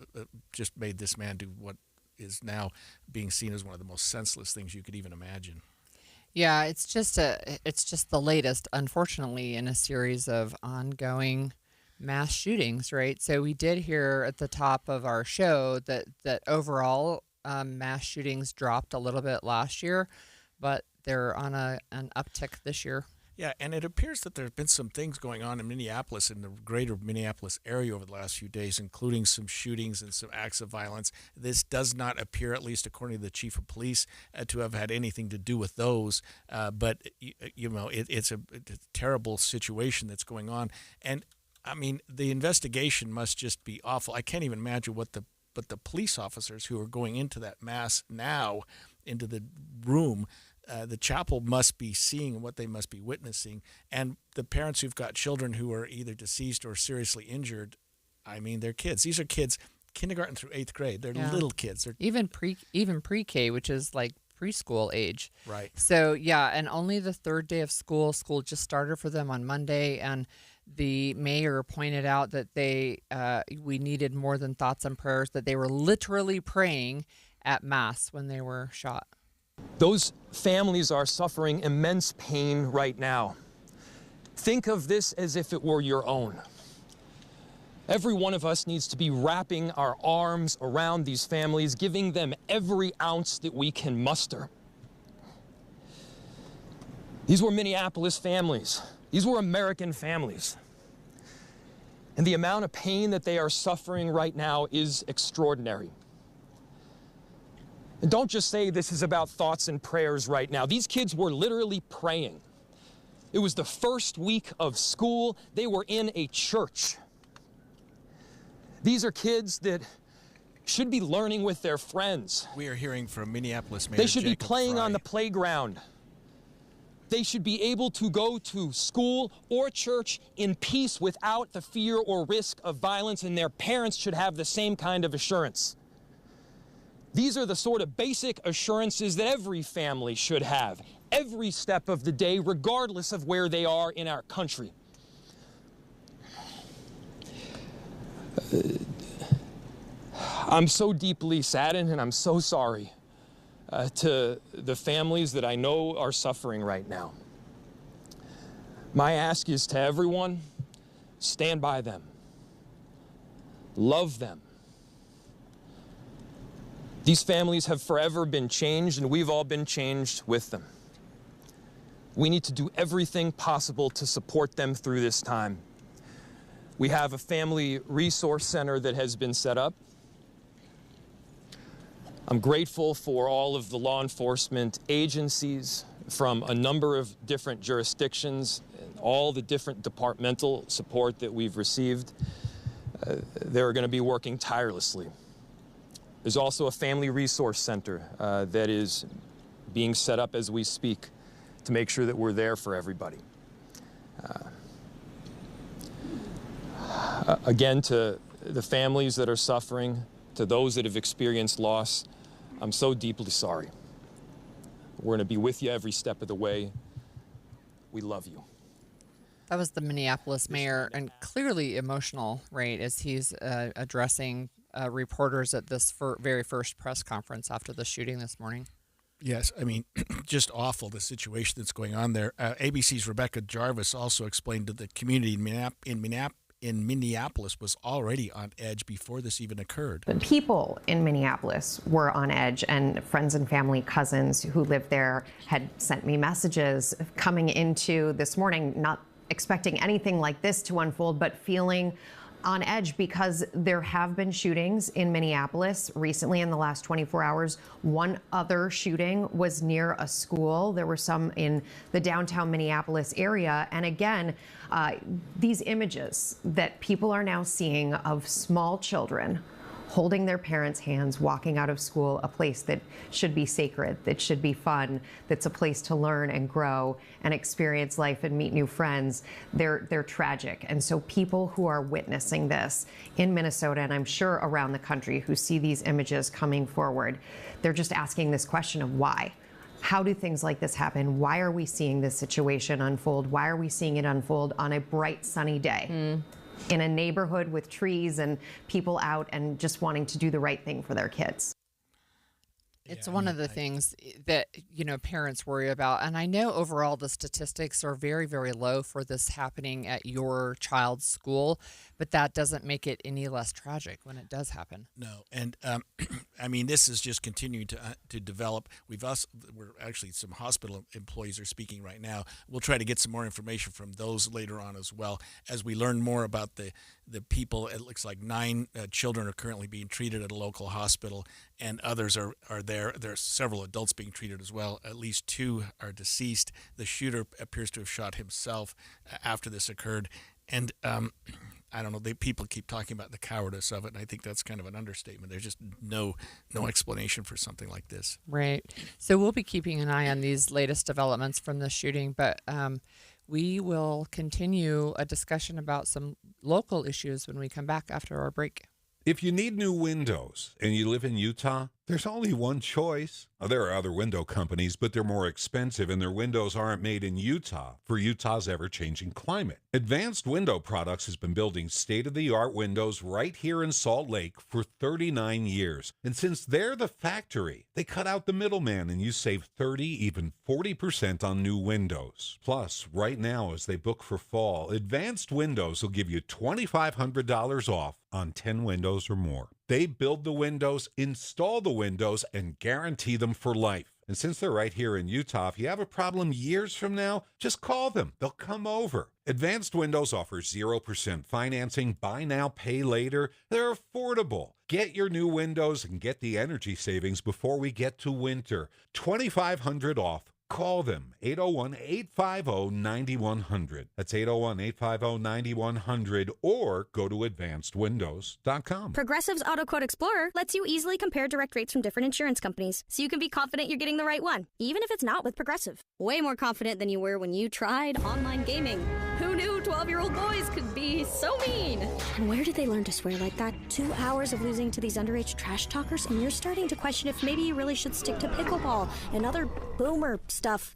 just made this man do what is now being seen as one of the most senseless things you could even imagine. Yeah, it's just the latest, unfortunately, in a series of ongoing mass shootings, right? So we did hear at the top of our show that overall mass shootings dropped a little bit last year, but they're on an uptick this year. Yeah, and it appears that there have been some things going on in Minneapolis, in the greater Minneapolis area over the last few days, including some shootings and some acts of violence. This does not appear, at least according to the chief of police, to have had anything to do with those. But, it's a terrible situation that's going on. And, I mean, the investigation must just be awful. I can't even imagine what the police officers who are going into that mass now, into the room, the chapel must be seeing and what they must be witnessing. And the parents who've got children who are either deceased or seriously injured, I mean, they're kids. These are kids, kindergarten through 8th grade. They're little kids. They're even pre-K, which is like preschool age. Right. So, yeah, and only the 3rd day of school just started for them on Monday, and the mayor pointed out that we needed more than thoughts and prayers, that they were literally praying at Mass when they were shot. Those families are suffering immense pain right now. Think of this as if it were your own. Every one of us needs to be wrapping our arms around these families, giving them every ounce that we can muster. These were Minneapolis families. These were American families. And the amount of pain that they are suffering right now is extraordinary. And don't just say this is about thoughts and prayers right now. These kids were literally praying. It was the first week of school. They were in a church. These are kids that should be learning with their friends. We are hearing from Minneapolis Mayor They should Jacob be playing Frey. on the playground. They should be able to go to school or church in peace without the fear or risk of violence, and their parents should have the same kind of assurance. These are the sort of basic assurances that every family should have, every step of the day, regardless of where they are in our country. I'm so deeply saddened, and I'm so sorry to the families that I know are suffering right now. My ask is to everyone, stand by them, love them. These families have forever been changed, and we've all been changed with them. We need to do everything possible to support them through this time. We have a family resource center that has been set up. I'm grateful for all of the law enforcement agencies from a number of different jurisdictions, and all the different departmental support that we've received. They're going to be working tirelessly. There's also a family resource center that is being set up as we speak to make sure that we're there for everybody. Again, to the families that are suffering, to those that have experienced loss, I'm so deeply sorry. We're going to be with you every step of the way. We love you. That was the Minneapolis mayor, and clearly emotional, right, as he's addressing reporters at this very first press conference after the shooting this morning. Yes, I mean, just awful, the situation that's going on there. ABC's Rebecca Jarvis also explained that the community in Minneapolis was already on edge before this even occurred. The people in Minneapolis were on edge, and friends and family, cousins who lived there had sent me messages coming into this morning, not expecting anything like this to unfold, but feeling on edge because there have been shootings in Minneapolis recently in the last 24 hours. One other shooting was near a school. There were some in the downtown Minneapolis area. And again, these images that people are now seeing of small children holding their parents' hands, walking out of school, a place that should be sacred, that should be fun, that's a place to learn and grow and experience life and meet new friends, they're tragic. And so people who are witnessing this in Minnesota, and I'm sure around the country, who see these images coming forward, they're just asking this question of why. How do things like this happen? Why are we seeing this situation unfold? Why are we seeing it unfold on a bright, sunny day? In a neighborhood with trees and people out and just wanting to do the right thing for their kids. It's one of the things that, parents worry about. And I know overall the statistics are very, very low for this happening at your child's school, but that doesn't make it any less tragic when it does happen. No. And I mean, this is just continuing to develop. We're actually, some hospital employees are speaking right now. We'll try to get some more information from those later on as well, as we learn more about the people. It looks like 9 children are currently being treated at a local hospital, and others are there. There are several adults being treated as well. At least 2 are deceased. The shooter appears to have shot himself after this occurred. And I don't know, people keep talking about the cowardice of it, and I think that's kind of an understatement. There's just no explanation for something like this. Right. So we'll be keeping an eye on these latest developments from the shooting, but we will continue a discussion about some local issues when we come back after our break. If you need new windows and you live in Utah, there's only one choice. There are other window companies, but they're more expensive, and their windows aren't made in Utah for Utah's ever-changing climate. Advanced Window Products has been building state-of-the-art windows right here in Salt Lake for 39 years. And since they're the factory, they cut out the middleman, and you save 30, even 40% on new windows. Plus, right now, as they book for fall, Advanced Windows will give you $2,500 off on 10 windows or more. They build the windows, install the windows, and guarantee them for life. And since they're right here in Utah, if you have a problem years from now, just call them. They'll come over. Advanced Windows offers 0% financing, buy now, pay later. They're affordable. Get your new windows and get the energy savings before we get to winter. $2,500 off. Call them, 801-850-9100. That's 801-850-9100, or go to advancedwindows.com. Progressive's Auto Quote Explorer lets you easily compare direct rates from different insurance companies, so you can be confident you're getting the right one, even if it's not with Progressive. Way more confident than you were when you tried online gaming. Who knew 12-year-old boys could be so mean? And where did they learn to swear like that? 2 hours of losing to these underage trash talkers, and you're starting to question if maybe you really should stick to pickleball and other boomer stuff.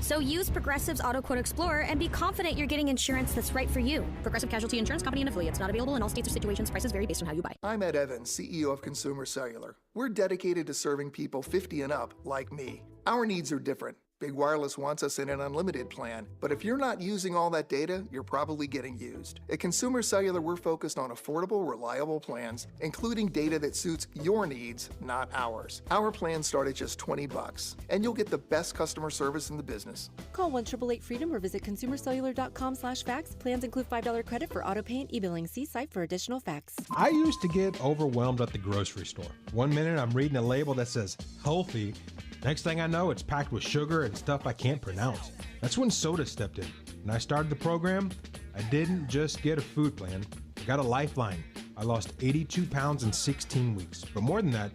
So use Progressive's Auto Quote Explorer and be confident you're getting insurance that's right for you. Progressive Casualty Insurance Company and affiliates. Not available in all states or situations. Prices vary based on how you buy. I'm Ed Evans, CEO of Consumer Cellular. We're dedicated to serving people 50 and up like me. Our needs are different. Big Wireless wants us in an unlimited plan, but if you're not using all that data, you're probably getting used. At Consumer Cellular, we're focused on affordable, reliable plans, including data that suits your needs, not ours. Our plans start at just $20, and you'll get the best customer service in the business. Call 1-888-FREEDOM or visit consumercellular.com/facts. Plans include $5 credit for auto pay and e-billing. See site for additional facts. I used to get overwhelmed at the grocery store. One minute I'm reading a label that says healthy. Next thing I know, it's packed with sugar and stuff I can't pronounce. That's when Soda stepped in. When I started the program, I didn't just get a food plan, I got a lifeline. I lost 82 pounds in 16 weeks. But more than that,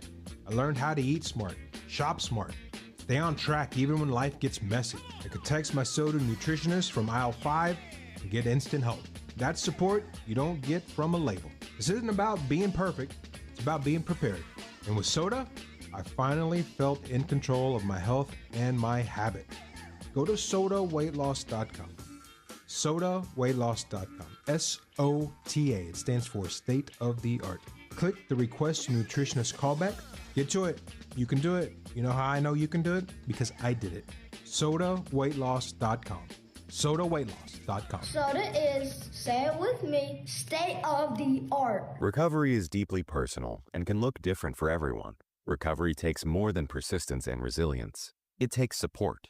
I learned how to eat smart, shop smart, stay on track even when life gets messy. I could text my Soda nutritionist from aisle 5 and get instant help. That's support you don't get from a label. This isn't about being perfect, it's about being prepared. And with Soda, I finally felt in control of my health and my habit. Go to SOTAweightloss.com. SOTAweightloss.com. SOTA. It stands for State of the Art. Click the Request Your Nutritionist callback. Get to it. You can do it. You know how I know you can do it? Because I did it. SOTAweightloss.com. SOTAweightloss.com. Soda is, say it with me, state of the art. Recovery is deeply personal and can look different for everyone. Recovery takes more than persistence and resilience. It takes support.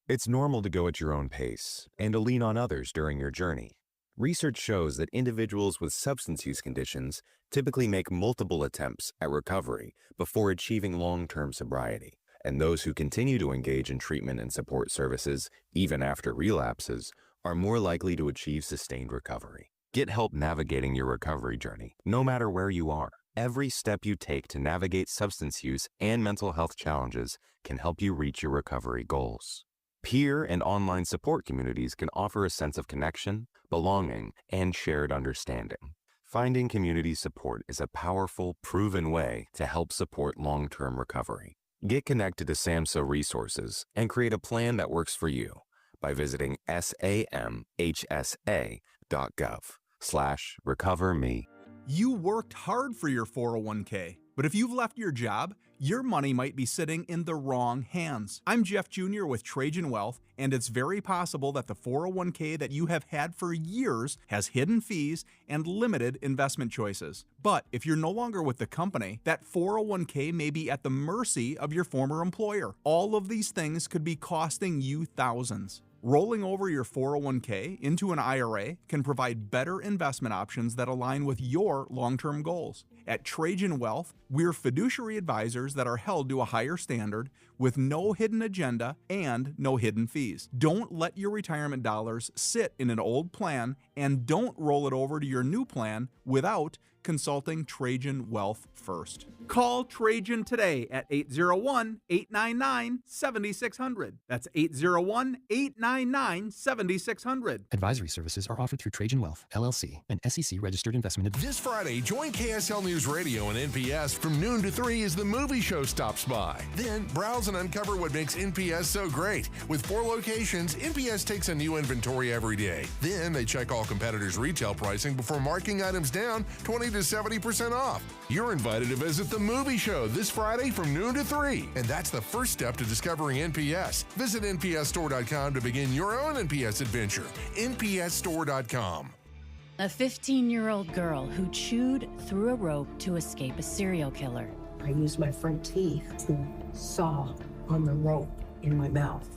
It's normal to go at your own pace and to lean on others during your journey. Research shows that individuals with substance use conditions typically make multiple attempts at recovery before achieving long-term sobriety, and those who continue to engage in treatment and support services, even after relapses, are more likely to achieve sustained recovery. Get help navigating your recovery journey, no matter where you are. Every step you take to navigate substance use and mental health challenges can help you reach your recovery goals. Peer and online support communities can offer a sense of connection, belonging, and shared understanding. Finding community support is a powerful, proven way to help support long-term recovery. Get connected to SAMHSA resources and create a plan that works for you by visiting samhsa.gov/recoverme. You worked hard for your 401k, but if you've left your job, your money might be sitting in the wrong hands. I'm Jeff Jr. with Trajan Wealth, and it's very possible that the 401k that you have had for years has hidden fees and limited investment choices. But if you're no longer with the company, that 401k may be at the mercy of your former employer. All of these things could be costing you thousands. Rolling over your 401k into an IRA can provide better investment options that align with your long-term goals. At Trajan Wealth, we're fiduciary advisors that are held to a higher standard with no hidden agenda and no hidden fees. Don't let your retirement dollars sit in an old plan, and don't roll it over to your new plan without consulting Trajan Wealth first. Call Trajan today at 801-899-7600. That's 801-899-7600. Advisory services are offered through Trajan Wealth, LLC, an SEC-registered investment advisor. This Friday, join KSL News Radio and NPS from noon to 3 as the movie show stops by. Then, browse and uncover what makes NPS so great. With 4 locations, NPS takes a new inventory every day. Then, they check all competitors' retail pricing before marking items down 20 to 70% off. You're invited to visit the movie show this Friday from noon to 3. And that's the first step to discovering NPS. Visit npsstore.com to begin your own NPS adventure. npsstore.com. A 15-year-old girl who chewed through a rope to escape a serial killer. I used my front teeth to saw on the rope in my mouth.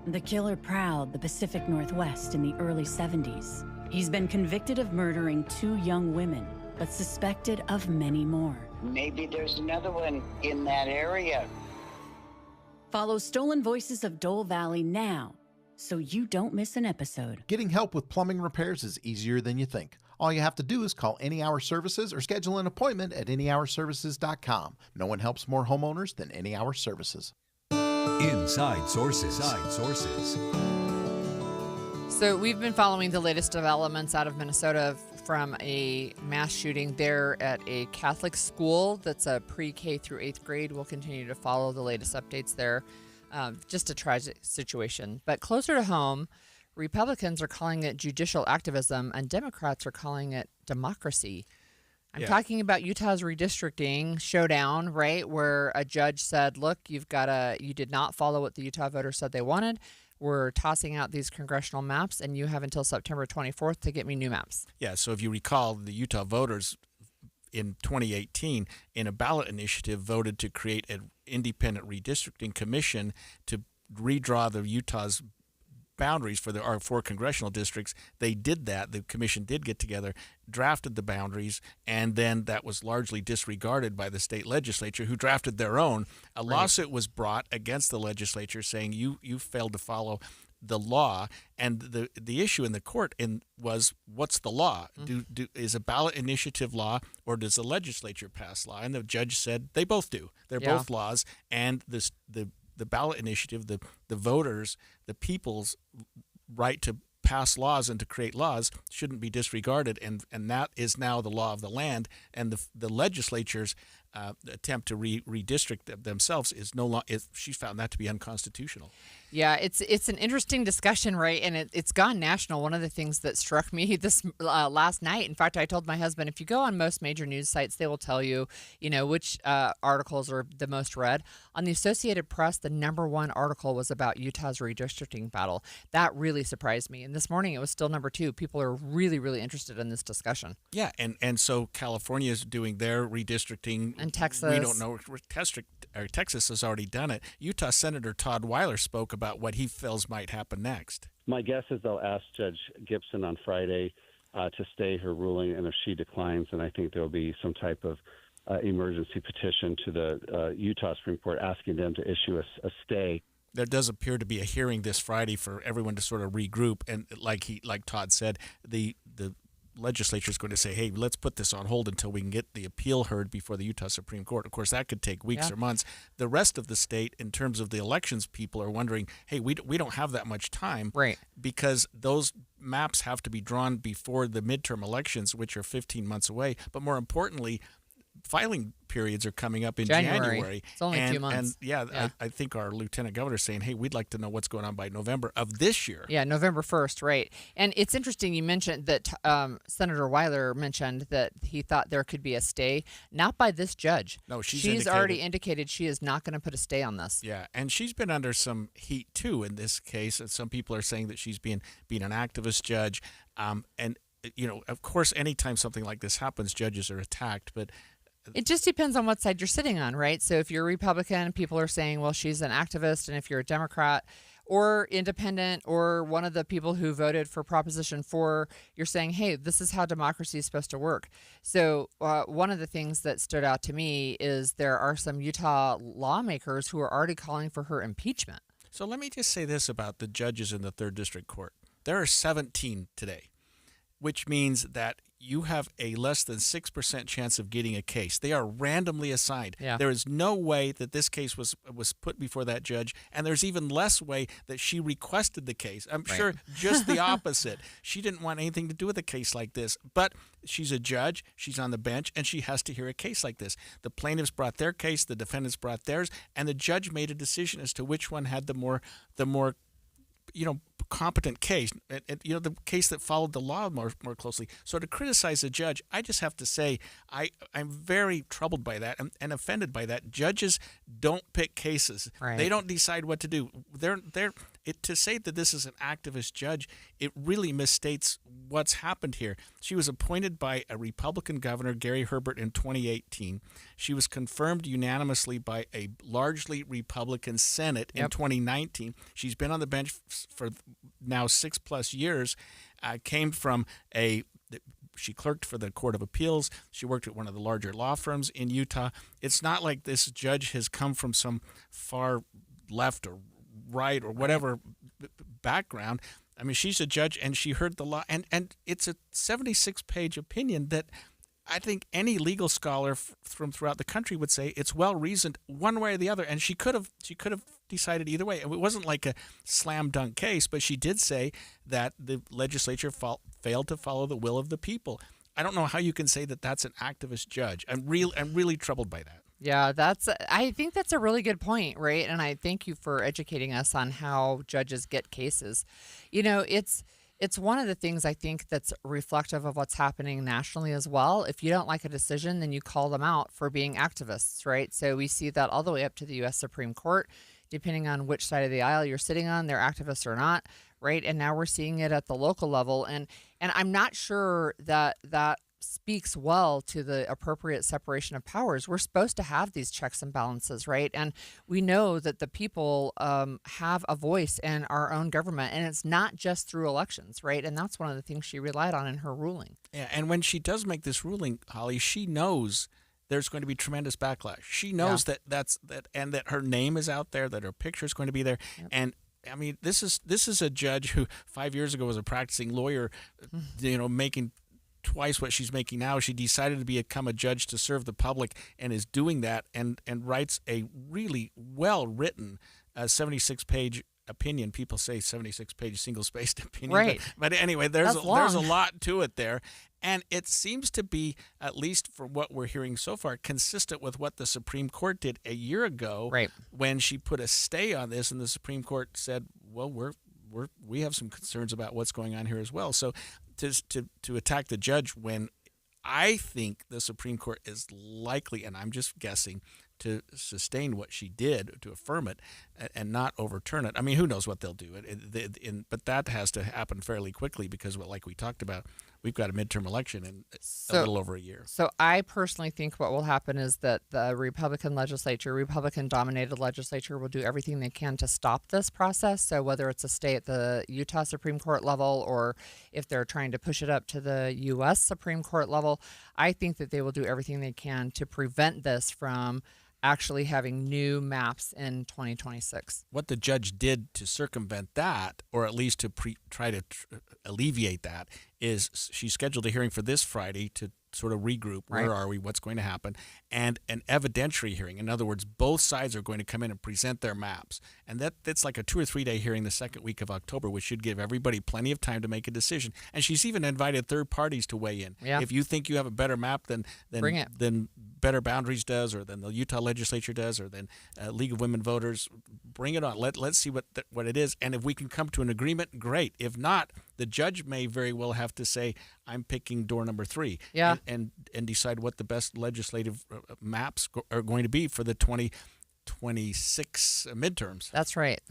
The killer prowled the Pacific Northwest in the early 70s. He's been convicted of murdering 2 young women, but suspected of many more. Maybe there's another one in that area. Follow Stolen Voices of Dole Valley now, so you don't miss an episode. Getting help with plumbing repairs is easier than you think. All you have to do is call Any Hour Services or schedule an appointment at anyhourservices.com. No one helps more homeowners than Any Hour Services. Inside Sources. So we've been following the latest developments out of Minnesota from a mass shooting there at a Catholic school that's a pre-K through 8th grade. We'll continue to follow the latest updates there. Just a tragic situation. But closer to home, Republicans are calling it judicial activism and Democrats are calling it democracy. I'm talking about Utah's redistricting showdown, right, where a judge said, look, you did not follow what the Utah voters said they wanted. We're tossing out these congressional maps, and you have until September 24th to get me new maps. Yeah, so if you recall, the Utah voters in 2018, in a ballot initiative, voted to create an independent redistricting commission to redraw the Utah's boundaries for our 4 congressional districts. They did that. The commission did get together, drafted the boundaries, and then that was largely disregarded by the state legislature, who drafted their own. A lawsuit was brought against the legislature saying you failed to follow the law, and the issue in the court was, what's the law? Is a ballot initiative law, or does the legislature pass law? And the judge said they both do. They're both laws, and the ballot initiative, the voters, the people's right to pass laws and to create laws shouldn't be disregarded, and that is now the law of the land. And the legislature's attempt to redistrict themselves is she found that to be unconstitutional. Yeah, it's an interesting discussion, right? And it's gone national. One of the things that struck me this last night, in fact, I told my husband, if you go on most major news sites, they will tell you, which articles are the most read. On the Associated Press, the #1 article was about Utah's redistricting battle. That really surprised me. And this morning, it was still #2. People are really, really interested in this discussion. Yeah, and so California is doing their redistricting. And Texas. We don't know. Texas has already done it. Utah Senator Todd Weiler spoke about what he feels might happen next. My guess is they'll ask Judge Gibson on Friday to stay her ruling, and if she declines, then I think there will be some type of emergency petition to the Utah Supreme Court asking them to issue a stay. There does appear to be a hearing this Friday for everyone to sort of regroup, and like Todd said, the legislature is going to say, hey, let's put this on hold until we can get the appeal heard before the Utah Supreme Court. Of course, that could take weeks or months. The rest of the state, in terms of the elections, people are wondering, hey, we don't have that much time, right? Because those maps have to be drawn before the midterm elections, which are 15 months away. But more importantly, filing periods are coming up in January. It's only a few months. And I think our lieutenant governor is saying, hey, we'd like to know what's going on by November of this year. Yeah, November 1st, right. And it's interesting you mentioned that Senator Weiler mentioned that he thought there could be a stay, not by this judge. No, she's already indicated she is not going to put a stay on this. Yeah, and she's been under some heat, too, in this case. And some people are saying that she's being an activist judge. And, of course, anytime something like this happens, judges are attacked, but it just depends on what side you're sitting on, right? So if you're a Republican, people are saying, well, she's an activist. And if you're a Democrat or independent or one of the people who voted for Proposition 4, you're saying, hey, this is how democracy is supposed to work. So one of the things that stood out to me is there are some Utah lawmakers who are already calling for her impeachment. So let me just say this about the judges in the 3rd District Court. There are 17 today, which means that you have a less than 6% chance of getting a case. They are randomly assigned. Yeah. There is no way that this case was put before that judge, and there's even less way that she requested the case. I'm sure just the opposite. She didn't want anything to do with a case like this, but she's a judge, she's on the bench, and she has to hear a case like this. The plaintiffs brought their case, the defendants brought theirs, and the judge made a decision as to which one had the more competent case, the case that followed the law more closely. So to criticize a judge, I just have to say I'm very troubled by that and offended by that. Judges don't pick cases. Right. They don't decide what to do. To say that this is an activist judge, it really misstates what's happened here. She was appointed by a Republican governor, Gary Herbert, in 2018. She was confirmed unanimously by a largely Republican Senate in 2019. She's been on the bench for now 6+ years. Came from she clerked for the Court of Appeals. She worked at one of the larger law firms in Utah. It's not like this judge has come from some far left or right or whatever background. I mean, she's a judge, and she heard the law, and it's a 76-page opinion that I think any legal scholar from throughout the country would say it's well reasoned one way or the other, and she could have decided either way. It wasn't like a slam dunk case, but she did say that the legislature failed to follow the will of the people. I don't know how you can say that that's an activist judge. I'm really troubled by that. Yeah, I think that's a really good point, right? And I thank you for educating us on how judges get cases. You know, it's one of the things I think that's reflective of what's happening nationally as well. If you don't like a decision, then you call them out for being activists, right? So we see that all the way up to the U.S. Supreme Court, depending on which side of the aisle you're sitting on, they're activists or not, right? And now we're seeing it at the local level. And I'm not sure that speaks well to the appropriate separation of powers. We're supposed to have these checks and balances, right? And we know that the people have a voice in our own government, and it's not just through elections, right? And that's one of the things she relied on in her ruling. Yeah, and when she does make this ruling, Holly, she knows there's going to be tremendous backlash. She knows that and that her name is out there, that her picture is going to be there, and I mean, this is a judge who 5 years ago was a practicing lawyer, making twice what she's making now. She decided to become a judge to serve the public and is doing that and writes a really well-written 76-page opinion. People say 76-page single-spaced opinion. Right. But anyway, there's a lot to it there. And it seems to be, at least from what we're hearing so far, consistent with what the Supreme Court did a year ago, right, when she put a stay on this, and the Supreme Court said, well, we have some concerns about what's going on here as well. So to attack the judge when I think the Supreme Court is likely, and I'm just guessing, to sustain what she did, to affirm it and not overturn it. I mean, who knows what they'll do. But that has to happen fairly quickly because, like we talked about, we've got a midterm election in a little over a year. So I personally think what will happen is that the Republican-dominated legislature will do everything they can to stop this process. So whether it's a stay at the Utah Supreme Court level or if they're trying to push it up to the U.S. Supreme Court level, I think that they will do everything they can to prevent this from actually having new maps in 2026. What the judge did to circumvent that, or at least to try to alleviate that, is she scheduled a hearing for this Friday to sort of regroup. Where are we? What's going to happen? And an evidentiary hearing. In other words, both sides are going to come in and present their maps. And that's like a 2 or 3 day hearing the second week of October, which should give everybody plenty of time to make a decision. And she's even invited third parties to weigh in. Yeah. If you think you have a better map than Better Boundaries does, or than the Utah legislature does, or than League of Women Voters, bring it on. Let's see what it is. And if we can come to an agreement, great. If not, the judge may very well have to say, I'm picking door number 3. Yeah. And decide what the best legislative maps are going to be for the 2026 midterms. That's right.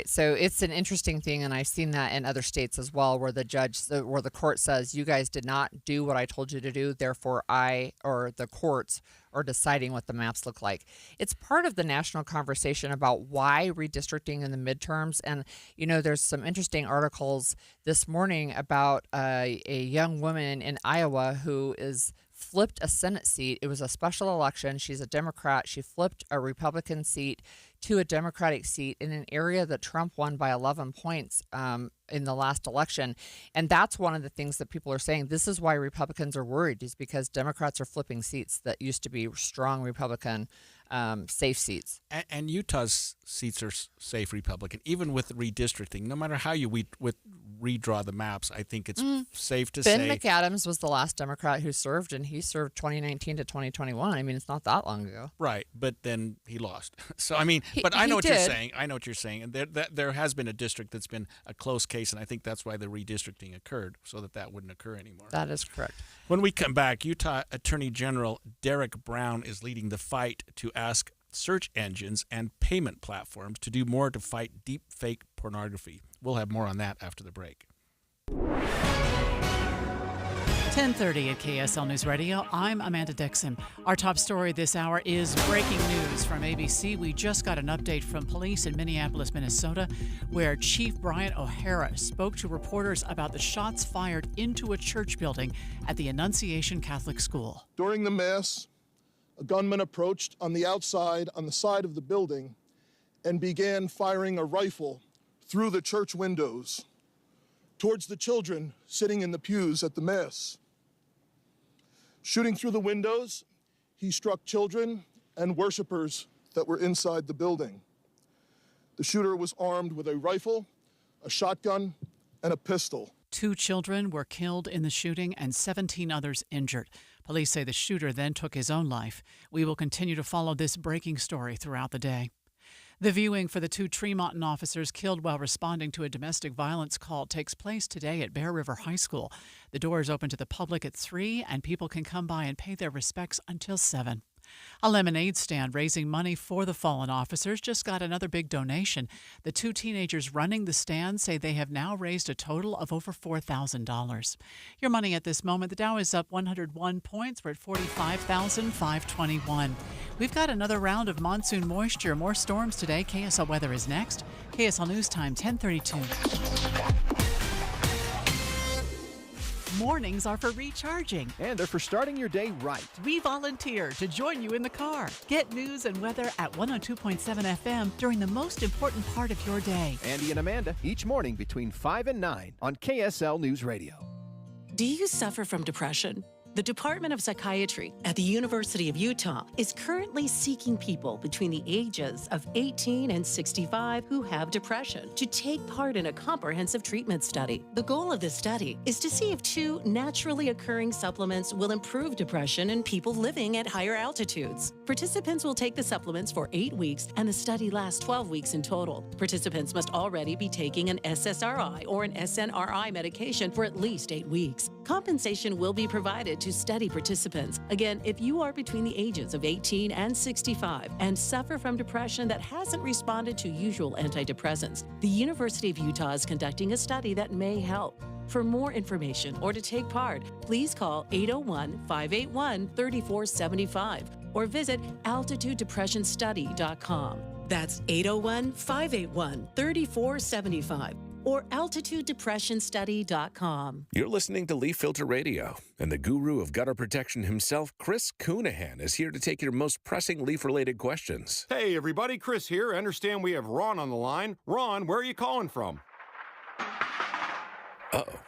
So it's an interesting thing, and I've seen that in other states as well, where the court says, you guys did not do what I told you to do, therefore the courts are deciding what the maps look like. It's part of the national conversation about why redistricting in the midterms. And, there's some interesting articles this morning about a young woman in Iowa who is flipped a Senate seat. It was a special election. She's a Democrat. She flipped a Republican seat to a Democratic seat in an area that Trump won by 11 points in the last election. And that's one of the things that people are saying. This is why Republicans are worried, is because Democrats are flipping seats that used to be strong Republican safe seats. And Utah's seats are safe Republican, even with redistricting. No matter how you redraw the maps, I think it's safe to say. Ben McAdams was the last Democrat who served, and he served 2019 to 2021. I mean, it's not that long ago. Right, but then he lost. So, I mean, I know what you're saying. I know what you're saying. And there has been a district that's been a close case, and I think that's why the redistricting occurred, so that wouldn't occur anymore. That is correct. When we come back, Utah Attorney General Derek Brown is leading the fight to ask search engines and payment platforms to do more to fight deep fake pornography. We'll have more on that after the break. 10:30 at KSL News Radio. I'm Amanda Dixon. Our top story this hour is breaking news from ABC. We just got an update from police in Minneapolis, Minnesota, where Chief Brian O'Hara spoke to reporters about the shots fired into a church building at the Annunciation Catholic School. During the Mass, a gunman approached on the outside, on the side of the building, and began firing a rifle through the church windows towards the children sitting in the pews at the Mass. Shooting through the windows, he struck children and worshipers that were inside the building. The shooter was armed with a rifle, a shotgun, and a pistol. 2 children were killed in the shooting and 17 others injured. Police say the shooter then took his own life. We will continue to follow this breaking story throughout the day. The viewing for the 2 Tremonton officers killed while responding to a domestic violence call takes place today at Bear River High School. The door is open to the public at 3, and people can come by and pay their respects until 7. A lemonade stand raising money for the fallen officers just got another big donation. The 2 teenagers running the stand say they have now raised a total of over $4,000. Your money at this moment, the Dow is up 101 points. We're at 45,521. We've got another round of monsoon moisture. More storms today. KSL weather is next. KSL News Time, 10:32. Mornings are for recharging. And they're for starting your day right. We volunteer to join you in the car. Get news and weather at 102.7 FM during the most important part of your day. Andy and Amanda, each morning between 5 and 9 on KSL News Radio. Do you suffer from depression? The Department of Psychiatry at the University of Utah is currently seeking people between the ages of 18 and 65 who have depression to take part in a comprehensive treatment study. The goal of this study is to see if 2 naturally occurring supplements will improve depression in people living at higher altitudes. Participants will take the supplements for 8 weeks, and the study lasts 12 weeks in total. Participants must already be taking an SSRI or an SNRI medication for at least 8 weeks. Compensation will be provided to study participants. Again, if you are between the ages of 18 and 65 and suffer from depression that hasn't responded to usual antidepressants, the University of Utah is conducting a study that may help. For more information or to take part, please call 801-581-3475 or visit altitudedepressionstudy.com. That's 801-581-3475. or altitudedepressionstudy.com. You're listening to Leaf Filter Radio, and the guru of gutter protection himself, Chris Coonahan, is here to take your most pressing leaf-related questions. Hey, everybody, Chris here. I understand we have Ron on the line. Ron, where are you calling from? Uh-oh.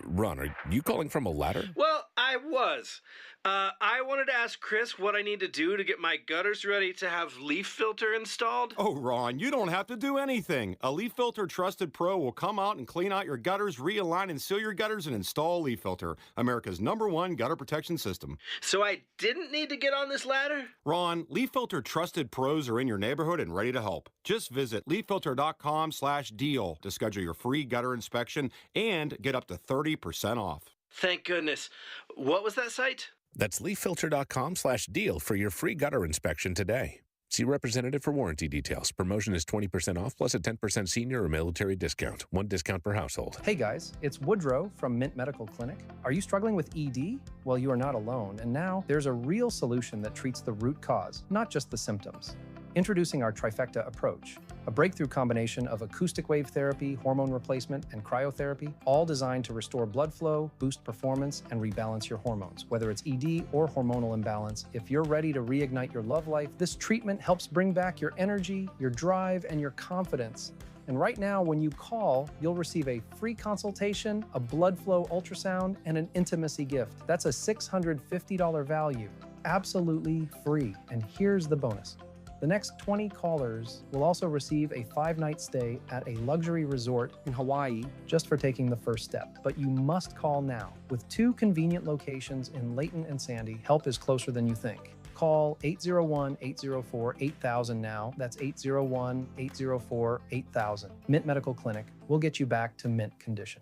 Ron, are you calling from a ladder? Well, I was. I wanted to ask Chris what I need to do to get my gutters ready to have Leaf Filter installed. Oh, Ron, you don't have to do anything. A Leaf Filter Trusted Pro will come out and clean out your gutters, realign and seal your gutters, and install Leaf Filter, America's #1 gutter protection system. So I didn't need to get on this ladder? Ron, Leaf Filter Trusted Pros are in your neighborhood and ready to help. Just visit leaffilter.com/deal to schedule your free gutter inspection and get up to 30% off. Thank goodness. What was that site? That's leaffilter.com/deal for your free gutter inspection today. See representative for warranty details. Promotion is 20% off plus a 10% senior or military discount. 1 discount per household. Hey guys, it's Woodrow from Mint Medical Clinic. Are you struggling with ED? Well, you are not alone. And now there's a real solution that treats the root cause, not just the symptoms. Introducing our Trifecta approach, a breakthrough combination of acoustic wave therapy, hormone replacement, and cryotherapy, all designed to restore blood flow, boost performance, and rebalance your hormones. Whether it's ED or hormonal imbalance, if you're ready to reignite your love life, this treatment helps bring back your energy, your drive, and your confidence. And right now, when you call, you'll receive a free consultation, a blood flow ultrasound, and an intimacy gift. That's a $650 value, absolutely free. And here's the bonus. The next 20 callers will also receive a 5-night stay at a luxury resort in Hawaii just for taking the first step. But you must call now. With 2 convenient locations in Layton and Sandy, help is closer than you think. Call 801-804-8000 now. That's 801-804-8000. Mint Medical Clinic. We'll get you back to mint condition.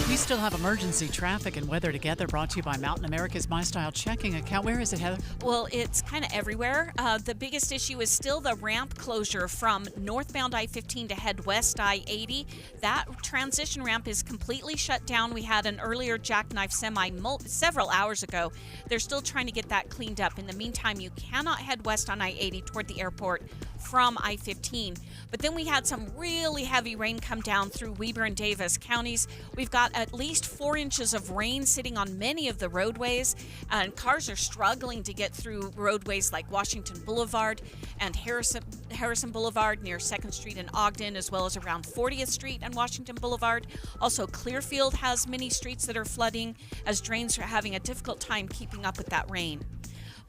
We still have emergency traffic and weather together, brought to you by Mountain America's My Style checking account. Where is it, Heather? Well, it's kind of everywhere. The biggest issue is still the ramp closure from northbound I-15 to head west I-80. That transition ramp is completely shut down. We had an earlier jackknife semi several hours ago. They're still trying to get that cleaned up. In the meantime, you cannot head west on I-80 toward the airport from I-15. But then we had some really heavy rain come down through Weber and Davis counties. We've got at least 4 inches of rain sitting on many of the roadways, and cars are struggling to get through roadways like Washington Boulevard and Harrison Boulevard near 2nd Street in Ogden, as well as around 40th Street and Washington Boulevard. Also, Clearfield has many streets that are flooding as drains are having a difficult time keeping up with that rain.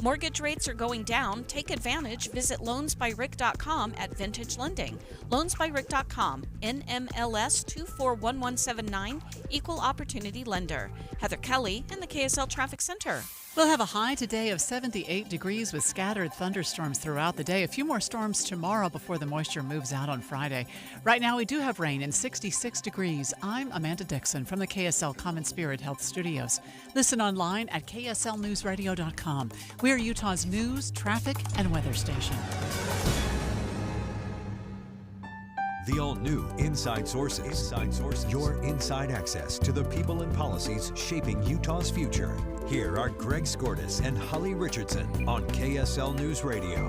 Mortgage rates are going down. Take advantage. Visit loansbyrick.com at Vintage Lending. Loansbyrick.com, NMLS 241179, Equal Opportunity Lender. Heather Kelly in the KSL Traffic Center. We'll have a high today of 78 degrees with scattered thunderstorms throughout the day. A few more storms tomorrow before the moisture moves out on Friday. Right now, we do have rain and 66 degrees. I'm Amanda Dixon from the KSL Common Spirit Health Studios. Listen online at kslnewsradio.com. We are Utah's news, traffic, and weather station. The all-new Inside Sources. Your inside access to the people and policies shaping Utah's future. Here are Greg Skordas and Holly Richardson on KSL News Radio.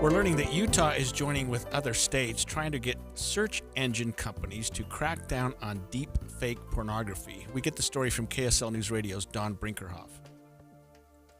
We're learning that Utah is joining with other states trying to get search engine companies to crack down on deep fake pornography. We get the story from KSL News Radio's Don Brinkerhoff.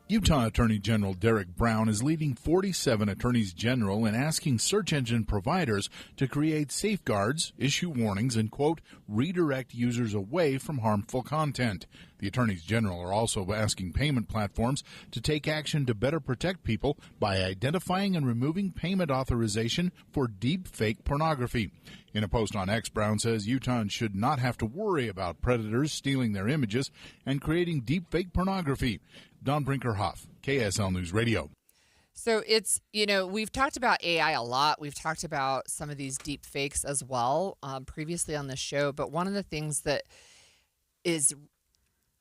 Utah Attorney General Derek Brown is leading 47 attorneys general in asking search engine providers to create safeguards, issue warnings, and, quote, redirect users away from harmful content. The attorneys general are also asking payment platforms to take action to better protect people by identifying and removing payment authorization for deep fake pornography. In a post on X, Brown says Utahns should not have to worry about predators stealing their images and creating deep fake pornography. Don Brinkerhoff, KSL News Radio. So it's, we've talked about AI a lot. We've talked about some of these deep fakes as well previously on the show. But one of the things that is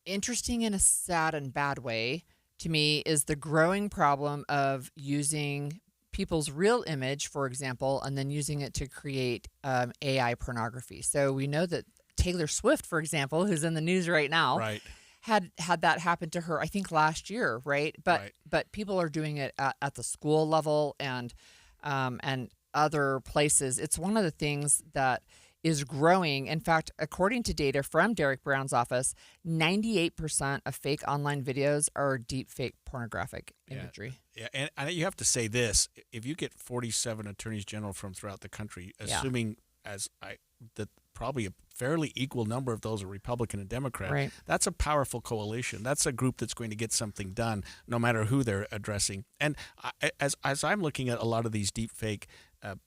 interesting in a sad and bad way to me is the growing problem of using people's real image, for example, and then using it to create AI pornography. So we know that Taylor Swift, for example, who's in the news right now, had that happen to her, I think, last year, right? But people are doing it at the school level and other places. It's one of the things that is growing. In fact, according to data from Derek Brown's office, 98% of fake online videos are deep fake pornographic imagery. Yeah, and you have to say this: if you get 47 attorneys general from throughout the country, assuming that probably a fairly equal number of those are Republican and Democrat, that's a powerful coalition. That's a group that's going to get something done, no matter who they're addressing. And as I'm looking at a lot of these deep fake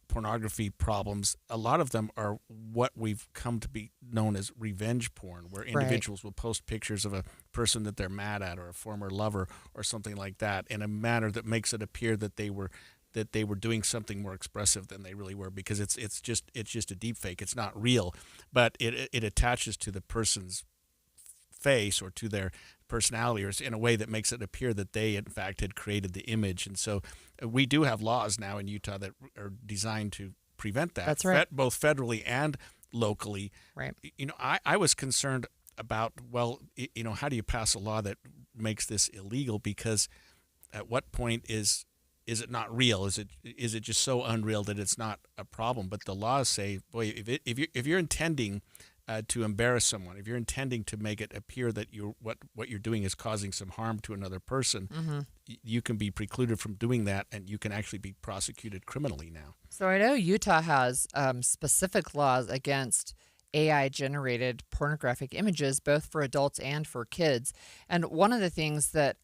pornography problems, a lot of them are what we've come to be known as revenge porn, where individuals will post pictures of a person that they're mad at or a former lover or something like that in a manner that makes it appear that they were doing something more expressive than they really were, because it's just a deep fake. It's not real, but it attaches to the person's face or to their personality or in a way that makes it appear that they in fact had created the image. And so we do have laws now in Utah that are designed to prevent that. That's right. Both federally and locally. Right. I was concerned about, how do you pass a law that makes this illegal? Because at what point is it not real? Is it just so unreal that it's not a problem? But the laws say, boy, if you're intending to embarrass someone, if you're intending to make it appear that what you're doing is causing some harm to another person, you can be precluded from doing that, and you can actually be prosecuted criminally now. So I know Utah has specific laws against AI-generated pornographic images, both for adults and for kids. And one of the things that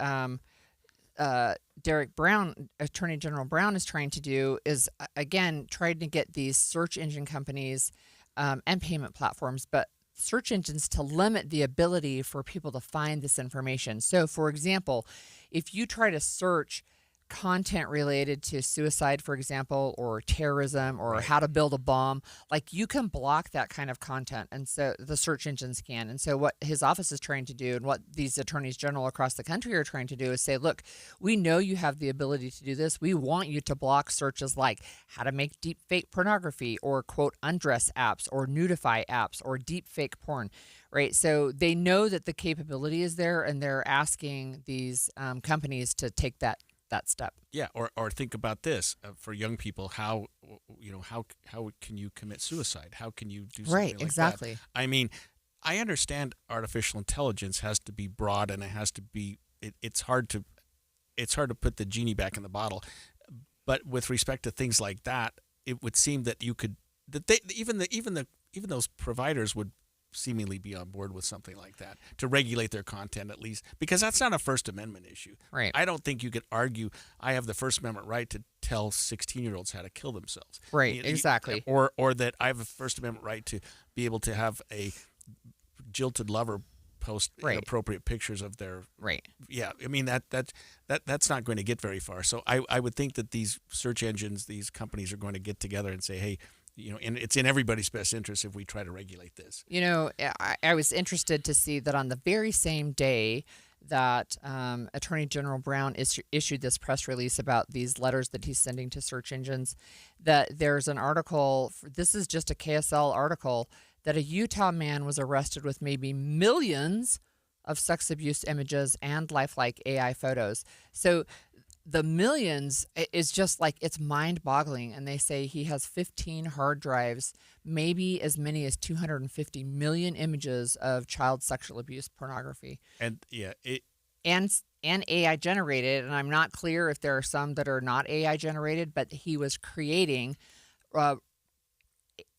Derek Brown, Attorney General Brown, is trying to do is, again, trying to get these search engine companies and payment platforms, but search engines to limit the ability for people to find this information. So, for example, if you try to search content related to suicide, for example, or terrorism, or how to build a bomb, like, you can block that kind of content. And so the search engines can. And so what his office is trying to do, and what these attorneys general across the country are trying to do, is say, look, we know you have the ability to do this. We want you to block searches like how to make deep fake pornography, or, quote, undress apps, or nudify apps, or deep fake porn. Right. So they know that the capability is there, and they're asking these companies to take that step. Yeah, or think about this for young people: how can you commit suicide? How can you do something like exactly. that? I mean, I understand artificial intelligence has to be broad, and it has to be. It's hard to put the genie back in the bottle. But with respect to things like that, it would seem that you could even those providers would seemingly be on board with something like that to regulate their content at least, because that's not a First Amendment issue. Right. I don't think you could argue I have the First Amendment right to tell 16-year-olds how to kill themselves. Right, exactly. Or that I have a First Amendment right to be able to have a jilted lover post inappropriate pictures of their Yeah, I mean that's not going to get very far. So I would think that these search engines, these companies are going to get together and say, hey, and it's in everybody's best interest if we try to regulate this. I was interested to see that on the very same day that Attorney General Brown issued this press release about these letters that he's sending to search engines, that there's an article, this is just a KSL article, that a Utah man was arrested with maybe millions of sex abuse images and lifelike AI photos. So the millions is just like, it's mind-boggling. And they say he has 15 hard drives, maybe as many as 250 million images of child sexual abuse pornography. And and AI generated. And I'm not clear if there are some that are not AI generated, but he was creating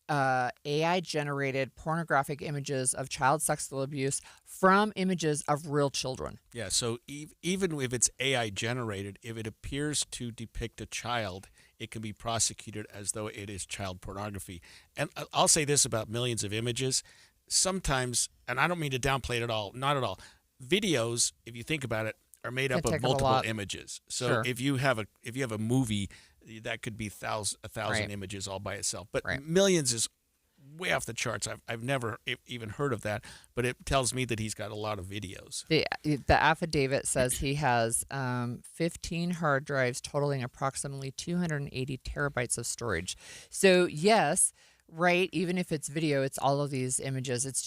AI generated pornographic images of child sexual abuse from images of real children. Yeah, so even if it's AI generated, if it appears to depict a child, it can be prosecuted as though it is child pornography. And I'll say this about millions of images. Sometimes, and I don't mean to downplay it at all, not at all, videos, if you think about it, are made up of multiple images. So if you have a movie, that could be a thousand images all by itself. But millions is way off the charts. I've never even heard of that, but it tells me that he's got a lot of videos. The affidavit says he has 15 hard drives totaling approximately 280 terabytes of storage. So yes, right, even if it's video, it's all of these images. It's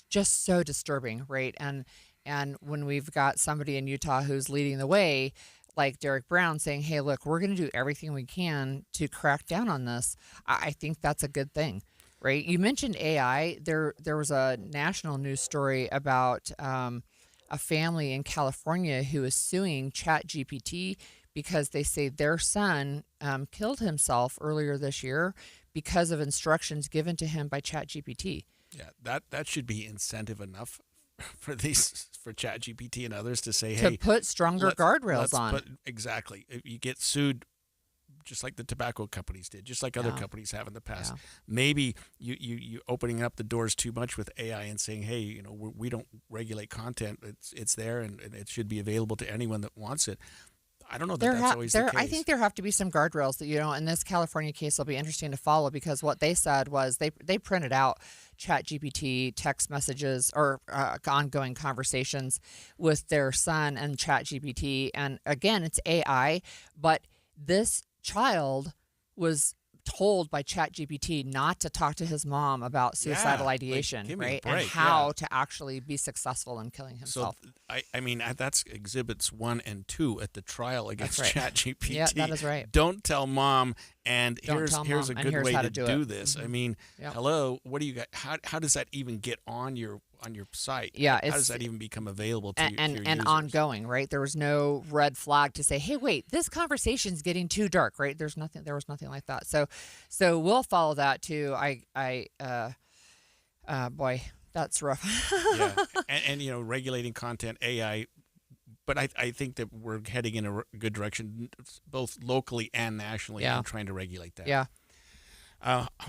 just so disturbing, right? And when we've got somebody in Utah who's leading the way, like Derek Brown, saying, hey, look, we're going to do everything we can to crack down on this, I think that's a good thing, right? You mentioned AI. There was a national news story about a family in California who is suing ChatGPT because they say their son killed himself earlier this year because of instructions given to him by ChatGPT. Yeah, that should be incentive enough for ChatGPT and others to say, hey, to put stronger guardrails on. Exactly. You get sued just like the tobacco companies did, just like other companies have in the past. Maybe you opening up the doors too much with AI and saying, hey, we don't regulate content. It's there and it should be available to anyone that wants it. I don't know that that's always the case. I think there have to be some guardrails that, in this California case will be interesting to follow, because what they said was they printed out ChatGPT text messages or ongoing conversations with their son and ChatGPT. And again, it's AI, but this child was told by ChatGPT not to talk to his mom about suicidal ideation, right? And how to actually be successful in killing himself. So, I mean, that's exhibits 1 and 2 at the trial against ChatGPT. Yeah, that is right. Don't tell mom, and here's a good way to do this. Mm-hmm. I mean, hello, what do you got? How does that even get on your site? Yeah, how does that even become available to your users? And ongoing, right? There was no red flag to say, hey, wait, this conversation's getting too dark, right? There was nothing like that. So we'll follow that too. Boy, that's rough. Yeah, and regulating content, AI. But I think that we're heading in a good direction, both locally and nationally, in trying to regulate that. Yeah.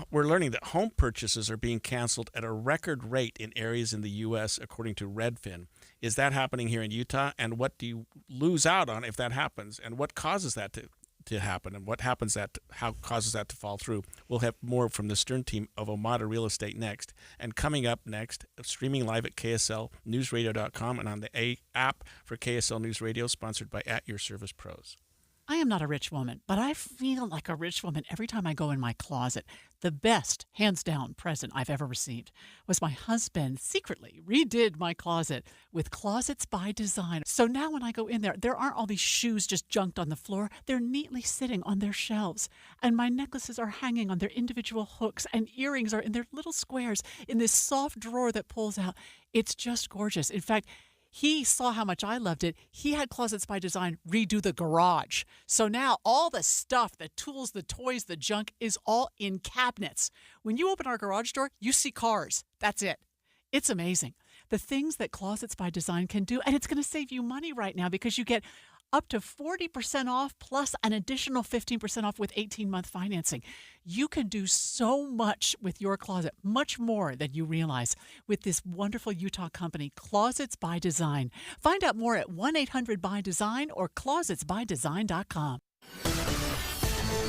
We're learning that home purchases are being canceled at a record rate in areas in the U.S., according to Redfin. Is that happening here in Utah? And what do you lose out on if that happens? And what causes that to happen? And how causes that to fall through? We'll have more from the Stern team of Omada Real Estate next. And coming up next, streaming live at KSLNewsRadio.com and on the app for KSL News Radio, sponsored by At Your Service Pros. I am not a rich woman, but I feel like a rich woman every time I go in my closet. The best, hands down, present I've ever received was my husband secretly redid my closet with Closets by Design. So now when I go in there aren't all these shoes just junked on the floor. They're neatly sitting on their shelves. And my necklaces are hanging on their individual hooks, and earrings are in their little squares in this soft drawer that pulls out. It's just gorgeous. In fact, he saw how much I loved it. He had Closets by Design redo the garage. So now all the stuff, the tools, the toys, the junk is all in cabinets. When you open our garage door, you see cars. That's it. It's amazing. The things that Closets by Design can do, and it's going to save you money right now because you get up to 40% off plus an additional 15% off with 18-month financing. You can do so much with your closet, much more than you realize, with this wonderful Utah company, Closets by Design. Find out more at 1-800-BY-DESIGN or closetsbydesign.com.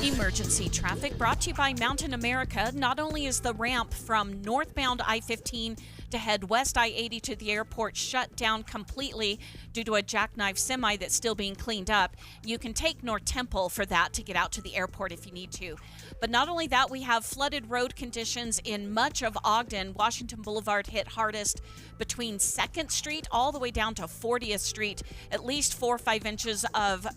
Emergency traffic brought to you by Mountain America. Not only is the ramp from northbound I-15 to head west I-80 to the airport shut down completely due to a jackknife semi that's still being cleaned up, you can take North Temple for that to get out to the airport if you need to. But not only that, we have flooded road conditions in much of Ogden. Washington Boulevard hit hardest between 2nd Street all the way down to 40th Street. At least 4 or 5 inches of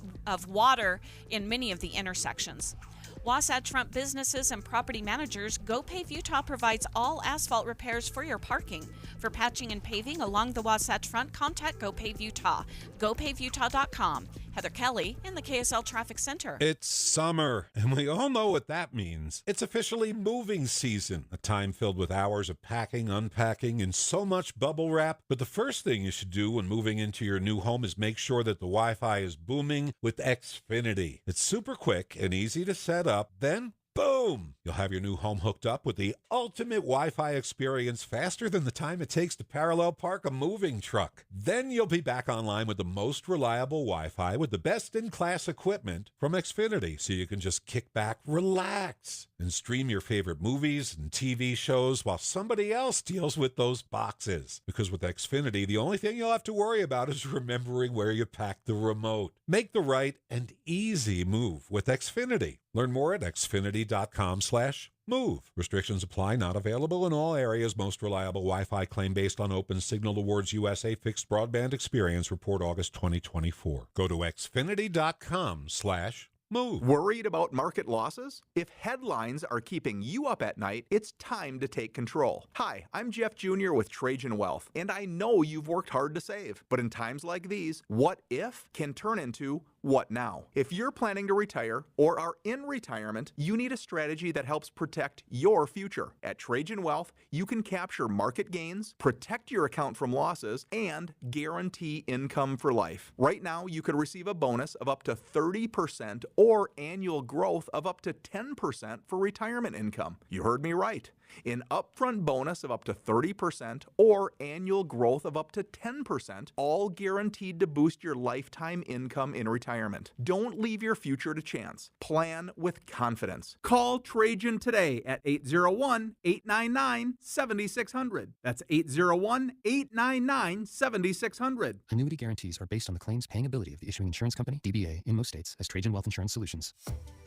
water in many of the intersections. Wasatch Front businesses and property managers, GoPave Utah provides all asphalt repairs for your parking. For patching and paving along the Wasatch Front, contact GoPave Utah. GoPaveUtah.com. Heather Kelly in the KSL Traffic Center. It's summer, and we all know what that means. It's officially moving season, a time filled with hours of packing, unpacking, and so much bubble wrap. But the first thing you should do when moving into your new home is make sure that the Wi-Fi is booming with Xfinity. It's super quick and easy to set up. Then, boom! You'll have your new home hooked up with the ultimate Wi-Fi experience faster than the time it takes to parallel park a moving truck. Then you'll be back online with the most reliable Wi-Fi with the best-in-class equipment from Xfinity, so you can just kick back, relax, and stream your favorite movies and TV shows while somebody else deals with those boxes. Because with Xfinity, the only thing you'll have to worry about is remembering where you packed the remote. Make the right and easy move with Xfinity. Learn more at xfinity.com/move. Restrictions apply. Not available in all areas. Most reliable Wi-Fi claim based on Open Signal Awards USA Fixed Broadband Experience Report August 2024. Go to xfinity.com/move. Worried about market losses? If headlines are keeping you up at night, it's time to take control. Hi, I'm Jeff Jr. with Trajan Wealth, and I know you've worked hard to save. But in times like these, what if can turn into what now? If you're planning to retire or are in retirement, you need a strategy that helps protect your future. At Trajan Wealth, you can capture market gains, protect your account from losses, and guarantee income for life. Right now, you could receive a bonus of up to 30% or annual growth of up to 10% for retirement income. You heard me right. An upfront bonus of up to 30% or annual growth of up to 10%, all guaranteed to boost your lifetime income in retirement. Don't leave your future to chance. Plan with confidence. Call Trajan today at 801-899-7600. That's 801-899-7600. Annuity guarantees are based on the claims paying ability of the issuing insurance company, DBA, in most states, as Trajan Wealth Insurance Solutions.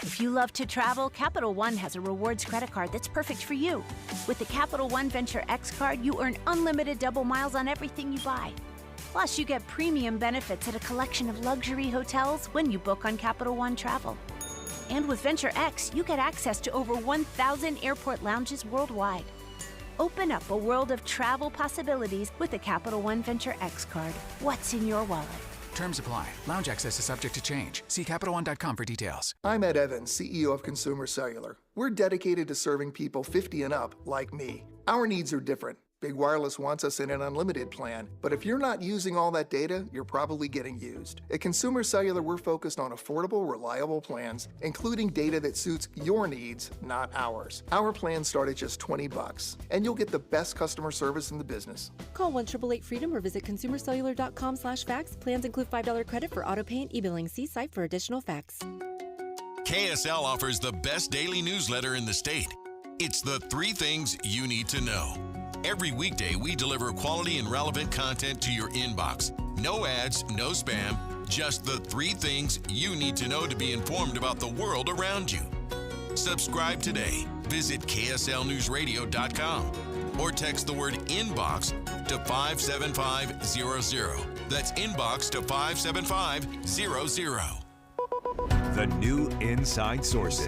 If you love to travel, Capital One has a rewards credit card that's perfect for you. With the Capital One Venture X card, you earn unlimited double miles on everything you buy. Plus, you get premium benefits at a collection of luxury hotels when you book on Capital One Travel. And with Venture X, you get access to over 1,000 airport lounges worldwide. Open up a world of travel possibilities with the Capital One Venture X card. What's in your wallet? Terms apply. Lounge access is subject to change. See CapitalOne.com for details. I'm Ed Evans, CEO of Consumer Cellular. We're dedicated to serving people 50 and up like me. Our needs are different. Big Wireless wants us in an unlimited plan, but if you're not using all that data, you're probably getting used. At Consumer Cellular, we're focused on affordable, reliable plans, including data that suits your needs, not ours. Our plans start at just $20, and you'll get the best customer service in the business. Call 1-888-FREEDOM or visit consumercellular.com/facts. Plans include $5 credit for auto pay and e-billing. See site for additional facts. KSL offers the best daily newsletter in the state. It's the 3 things you need to know. Every weekday, we deliver quality and relevant content to your inbox. No ads, no spam, just the 3 things you need to know to be informed about the world around you. Subscribe today. Visit KSLNewsRadio.com or text the word inbox to 57500. That's inbox to 57500. The new Inside Sources.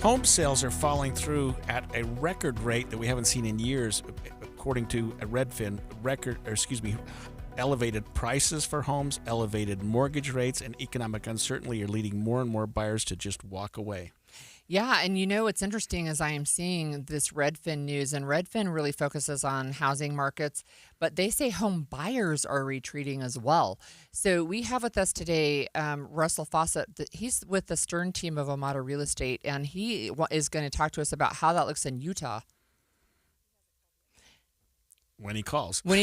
Home sales are falling through at a record rate that we haven't seen in years, according to Redfin. Elevated prices for homes, elevated mortgage rates, and economic uncertainty are leading more and more buyers to just walk away. Yeah, and what's interesting is I am seeing this Redfin news, and Redfin really focuses on housing markets, but they say home buyers are retreating as well. So we have with us today Russell Fawcett. He's with the Stern team of Amada Real Estate, and he is going to talk to us about how that looks in Utah. When he calls. But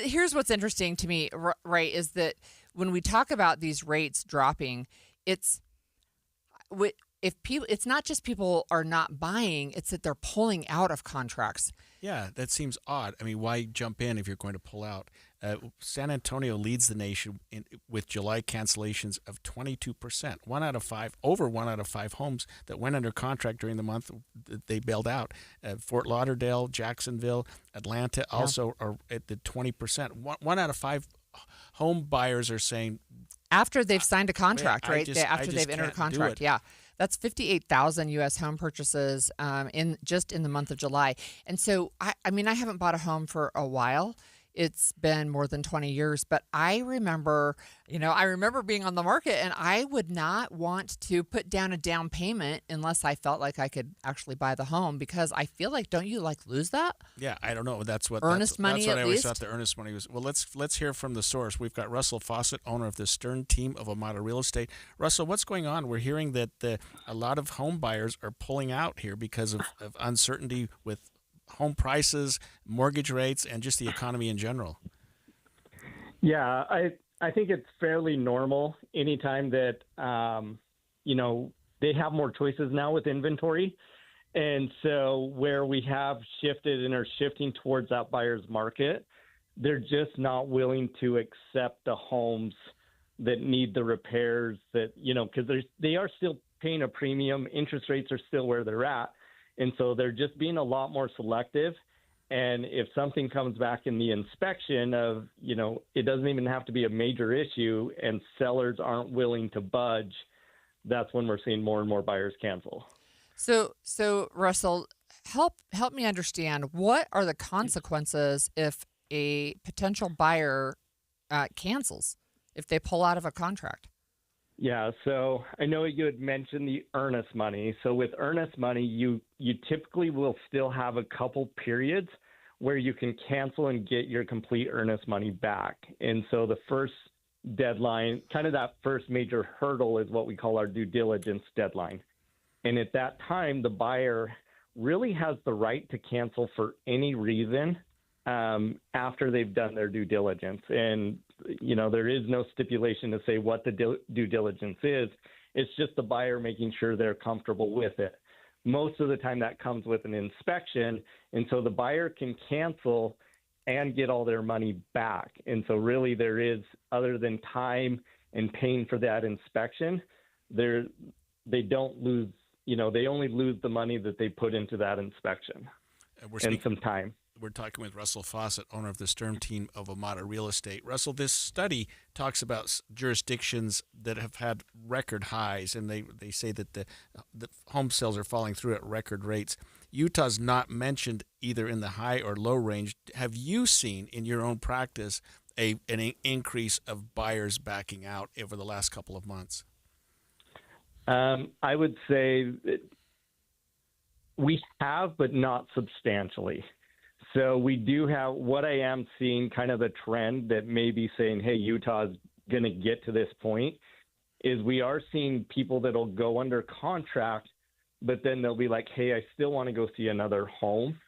here's what's interesting to me, right, is that when we talk about these rates dropping, it's not just people are not buying, it's that they're pulling out of contracts. Yeah, that seems odd. I mean, why jump in if you're going to pull out? San Antonio leads the nation with July cancellations of 22%. Over one out of five homes that went under contract during the month, they bailed out. Fort Lauderdale, Jacksonville, Atlanta also are at the 20%. One out of five home buyers are saying, after they've signed a contract, right? After they've entered a can't contract, do it. yeah. That's 58,000 U.S. home purchases in the month of July. And so, I mean, I haven't bought a home for a while. It's been more than 20 years, but I remember being on the market, and I would not want to put down a down payment unless I felt like I could actually buy the home, because I feel like, don't you lose that? Yeah, I don't know. That's what earnest money. That's what at I always least? thought the earnest money was. Well, let's hear from the source. We've got Russell Fawcett, owner of the Stern team of Amada Real Estate. Russell, what's going on? We're hearing that a lot of home buyers are pulling out here because of uncertainty with home prices, mortgage rates, and just the economy in general. Yeah, I think it's fairly normal anytime that, they have more choices now with inventory. And so where we have shifted and are shifting towards that buyer's market, they're just not willing to accept the homes that need the repairs that, because they are still paying a premium. Interest rates are still where they're at. And so they're just being a lot more selective. And if something comes back in the inspection of, it doesn't even have to be a major issue and sellers aren't willing to budge, that's when we're seeing more and more buyers cancel. So Russell, help me understand, what are the consequences if a potential buyer cancels, if they pull out of a contract? Yeah, so I know you had mentioned the earnest money. So with earnest money, you typically will still have a couple periods where you can cancel and get your complete earnest money back. And so the first deadline, kind of that first major hurdle, is what we call our due diligence deadline. And at that time, the buyer really has the right to cancel for any reason after they've done their due diligence. And there is no stipulation to say what the due diligence is. It's just the buyer making sure they're comfortable with it. Most of the time that comes with an inspection, and so the buyer can cancel and get all their money back. And so really there is, other than time and paying for that inspection, they don't lose, they only lose the money that they put into that inspection and some time. We're talking with Russell Fawcett, owner of the Stern team of Amada Real Estate. Russell, this study talks about jurisdictions that have had record highs, and they say that the home sales are falling through at record rates. Utah's not mentioned either in the high or low range. Have you seen in your own practice an increase of buyers backing out over the last couple of months? I would say that we have, but not substantially. So we do have, what I am seeing, kind of a trend that may be saying, hey, Utah is going to get to this point, is we are seeing people that will go under contract, but then they'll be like, hey, I still want to go see another home.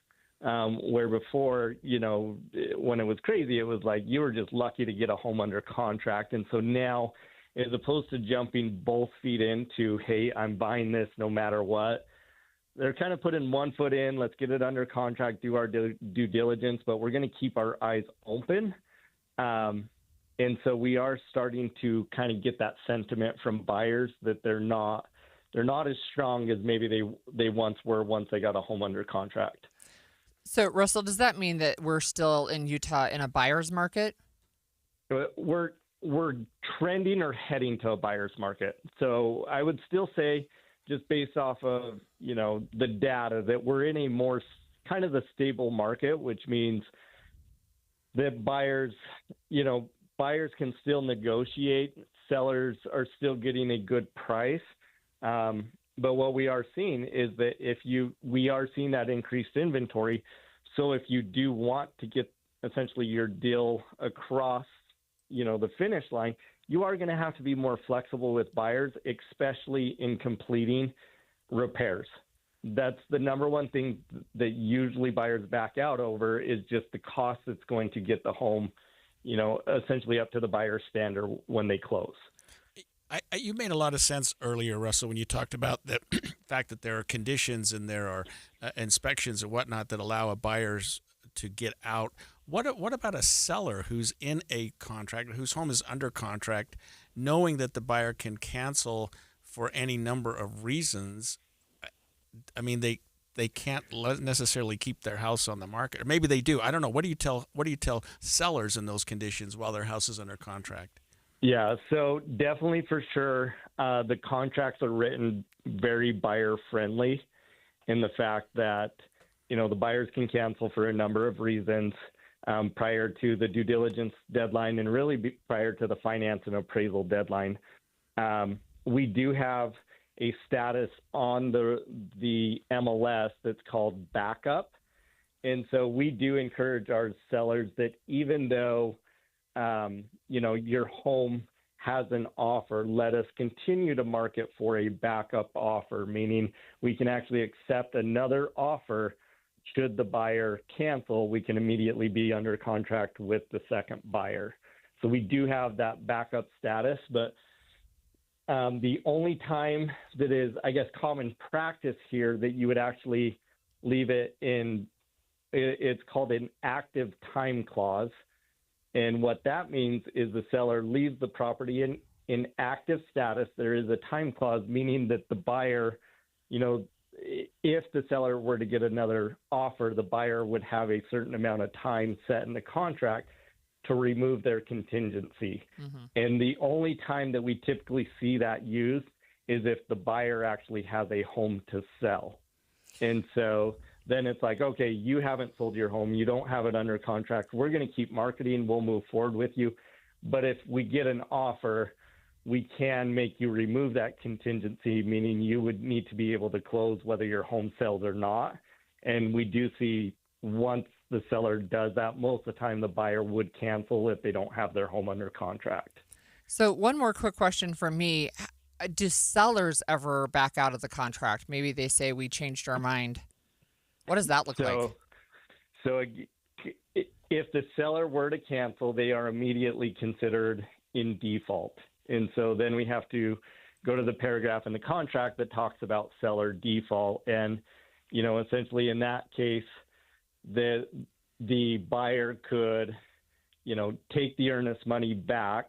Where before, when it was crazy, it was like you were just lucky to get a home under contract. And so now, as opposed to jumping both feet into, hey, I'm buying this no matter what, they're kind of putting one foot in, let's get it under contract, do our due diligence, but we're going to keep our eyes open. And so we are starting to kind of get that sentiment from buyers that they're not as strong as maybe they once were once they got a home under contract. So, Russell, does that mean that we're still in Utah in a buyer's market? We're trending or heading to a buyer's market. So I would still say, just based off of, the data, that we're in a more kind of a stable market, which means that buyers can still negotiate sellers are still getting a good price. But what we are seeing is that we are seeing that increased inventory. So if you do want to get essentially your deal across, the finish line, you are going to have to be more flexible with buyers, especially in completing repairs. That's the number one thing that usually buyers back out over is just the cost that's going to get the home, essentially up to the buyer's standard when they close. You made a lot of sense earlier, Russell, when you talked about the fact that there are conditions and there are inspections and whatnot that allow a buyer to get out. What about a seller who's in a contract, whose home is under contract, knowing that the buyer can cancel for any number of reasons? I mean, they can't necessarily keep their house on the market, or maybe they do. I don't know. What do you tell sellers in those conditions while their house is under contract? Yeah, so definitely for sure, the contracts are written very buyer friendly in the fact that, the buyers can cancel for a number of reasons prior to the due diligence deadline and really prior to the finance and appraisal deadline. We do have a status on the MLS that's called backup. And so we do encourage our sellers that even though your home has an offer, let us continue to market for a backup offer, meaning we can actually accept another offer. Should the buyer cancel, we can immediately be under contract with the second buyer. So we do have that backup status, but the only time that is, I guess, common practice here that you would actually leave it in, it's called an active time clause. And what that means is the seller leaves the property in active status. There is a time clause, meaning that the buyer, if the seller were to get another offer, the buyer would have a certain amount of time set in the contract to remove their contingency. Mm-hmm. And the only time that we typically see that used is if the buyer actually has a home to sell. And so then it's like, okay, you haven't sold your home. You don't have it under contract. We're going to keep marketing. We'll move forward with you. But if we get an offer, we can make you remove that contingency, meaning you would need to be able to close whether your home sells or not. And we do see once the seller does that, most of the time the buyer would cancel if they don't have their home under contract. So one more quick question from me. Do sellers ever back out of the contract? Maybe they say we changed our mind. What does that look like? So if the seller were to cancel, they are immediately considered in default. And so then we have to go to the paragraph in the contract that talks about seller default. And, essentially in that case, the buyer could, take the earnest money back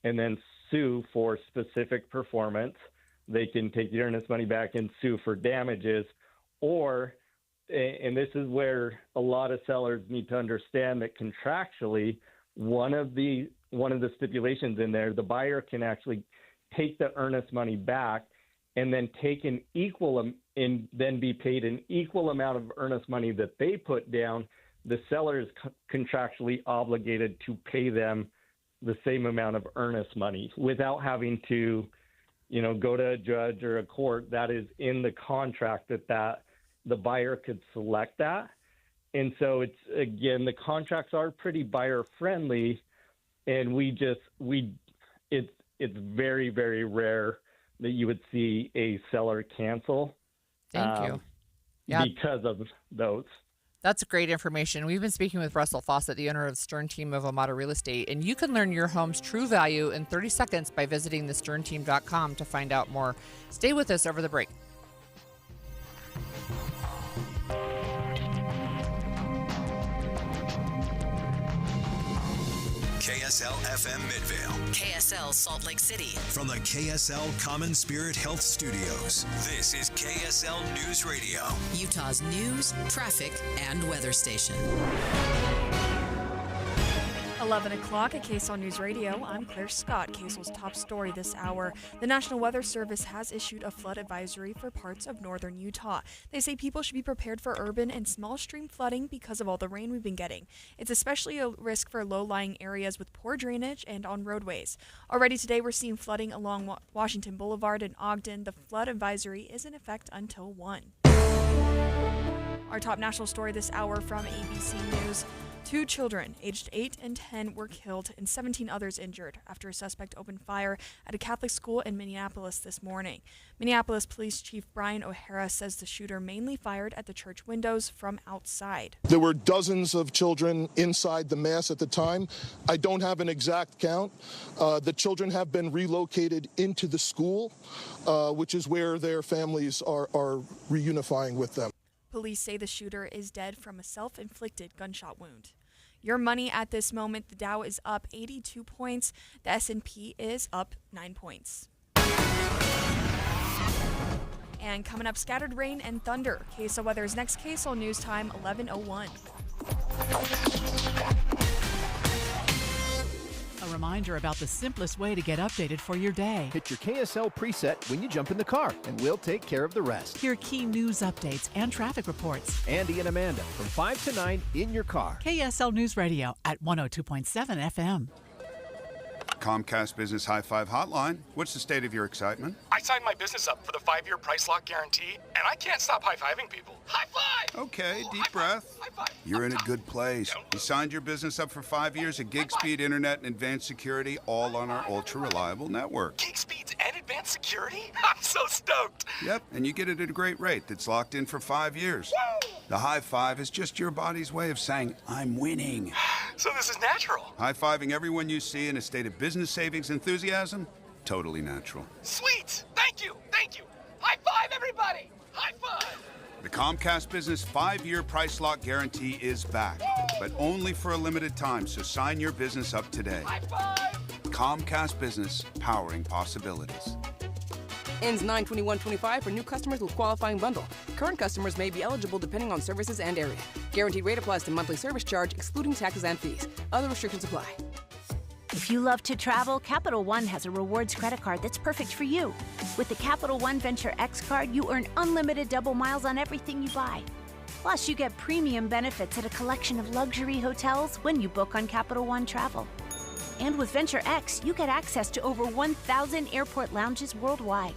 and then sue for specific performance. They can take the earnest money back and sue for damages, or, and this is where a lot of sellers need to understand that contractually, one of the stipulations in there, the buyer can actually take the earnest money back and then take an equal and then be paid an equal amount of earnest money that they put down. The seller is contractually obligated to pay them the same amount of earnest money without having to, go to a judge or a court. That is in the contract that the buyer could select that. And so the contracts are pretty buyer friendly, and it's very, very rare that you would see a seller cancel. Thank you. Yeah. Because of those. That's great information. We've been speaking with Russell Fawcett, the owner of Stern Team of Amada Real Estate, and you can learn your home's true value in 30 seconds by visiting thesternteam.com to find out more. Stay with us over the break. KSL FM Midvale. KSL Salt Lake City. From the KSL Common Spirit Health Studios, this is KSL News Radio. Utah's news, traffic, and weather station. A 11 o'clock at KSL News Radio. I'm Claire Scott. KSL's top story this hour. The National Weather Service has issued a flood advisory for parts of northern Utah. They say people should be prepared for urban and small stream flooding because of all the rain we've been getting. It's especially a risk for low-lying areas with poor drainage and on roadways. Already today, we're seeing flooding along Washington Boulevard in Ogden. The flood advisory is in effect until 1. Our top national story this hour from ABC News. 2 children, aged 8 and 10, were killed and 17 others injured after a suspect opened fire at a Catholic school in Minneapolis this morning. Minneapolis Police Chief Brian O'Hara says the shooter mainly fired at the church windows from outside. There were dozens of children inside the mass at the time. I don't have an exact count. The children have been relocated into the school, which is where their families are reunifying with them. Police say the shooter is dead from a self-inflicted gunshot wound. Your money at this moment, the Dow is up 82 points. The S&P is up 9 points. And coming up, scattered rain and thunder. KSL Weather's next KSL News Time, 11:01. A reminder about the simplest way to get updated for your day. Hit your KSL preset when you jump in the car, and we'll take care of the rest. Hear key news updates and traffic reports. Andy and Amanda from 5 to 9 in your car. KSL News Radio at 102.7 FM. Comcast Business High Five Hotline. What's the state of your excitement? I signed my business up for the 5-year price lock guarantee, and I can't stop high-fiving people. High five! Okay, deep breath. High five. You're in a good place. You signed your business up for 5 years of gig speed internet and advanced security, all on our ultra-reliable network. Gig speeds and advanced security? I'm so stoked. Yep, and you get it at a great rate that's locked in for 5 years. Woo! The high five is just your body's way of saying, I'm winning. So this is natural. High-fiving everyone you see in a state of business savings enthusiasm, totally natural. Sweet! Thank you! Thank you! High five, everybody! High five! The Comcast Business 5-year price lock guarantee is back, but only for a limited time, so sign your business up today. High five! Comcast Business, powering possibilities. Ends 9/21/25 for new customers with qualifying bundle. Current customers may be eligible depending on services and area. Guaranteed rate applies to monthly service charge, excluding taxes and fees. Other restrictions apply. If you love to travel, Capital One has a rewards credit card that's perfect for you. With the Capital One Venture X card, you earn unlimited double miles on everything you buy. Plus, you get premium benefits at a collection of luxury hotels when you book on Capital One Travel. And with Venture X, you get access to over 1,000 airport lounges worldwide.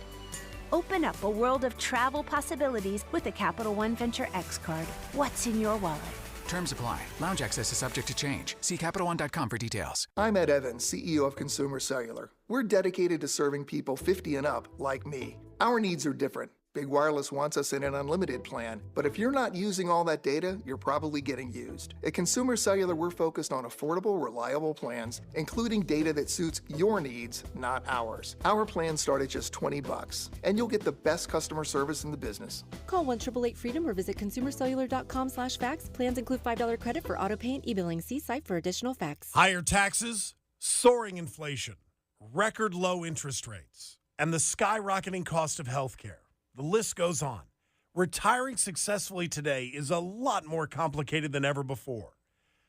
Open up a world of travel possibilities with the Capital One Venture X card. What's in your wallet? Terms apply. Lounge access is subject to change. See CapitalOne.com for details. I'm Ed Evans, CEO of Consumer Cellular. We're dedicated to serving people 50 and up like me. Our needs are different. Big Wireless wants us in an unlimited plan, but if you're not using all that data, you're probably getting used. At Consumer Cellular, we're focused on affordable, reliable plans, including data that suits your needs, not ours. Our plans start at just $20, and you'll get the best customer service in the business. Call 1-888-FREEDOM or visit consumercellular.com/facts. Plans include $5 credit for auto pay and e-billing. See site for additional facts. Higher taxes, soaring inflation, record low interest rates, and the skyrocketing cost of healthcare. The list goes on. Retiring successfully today is a lot more complicated than ever before.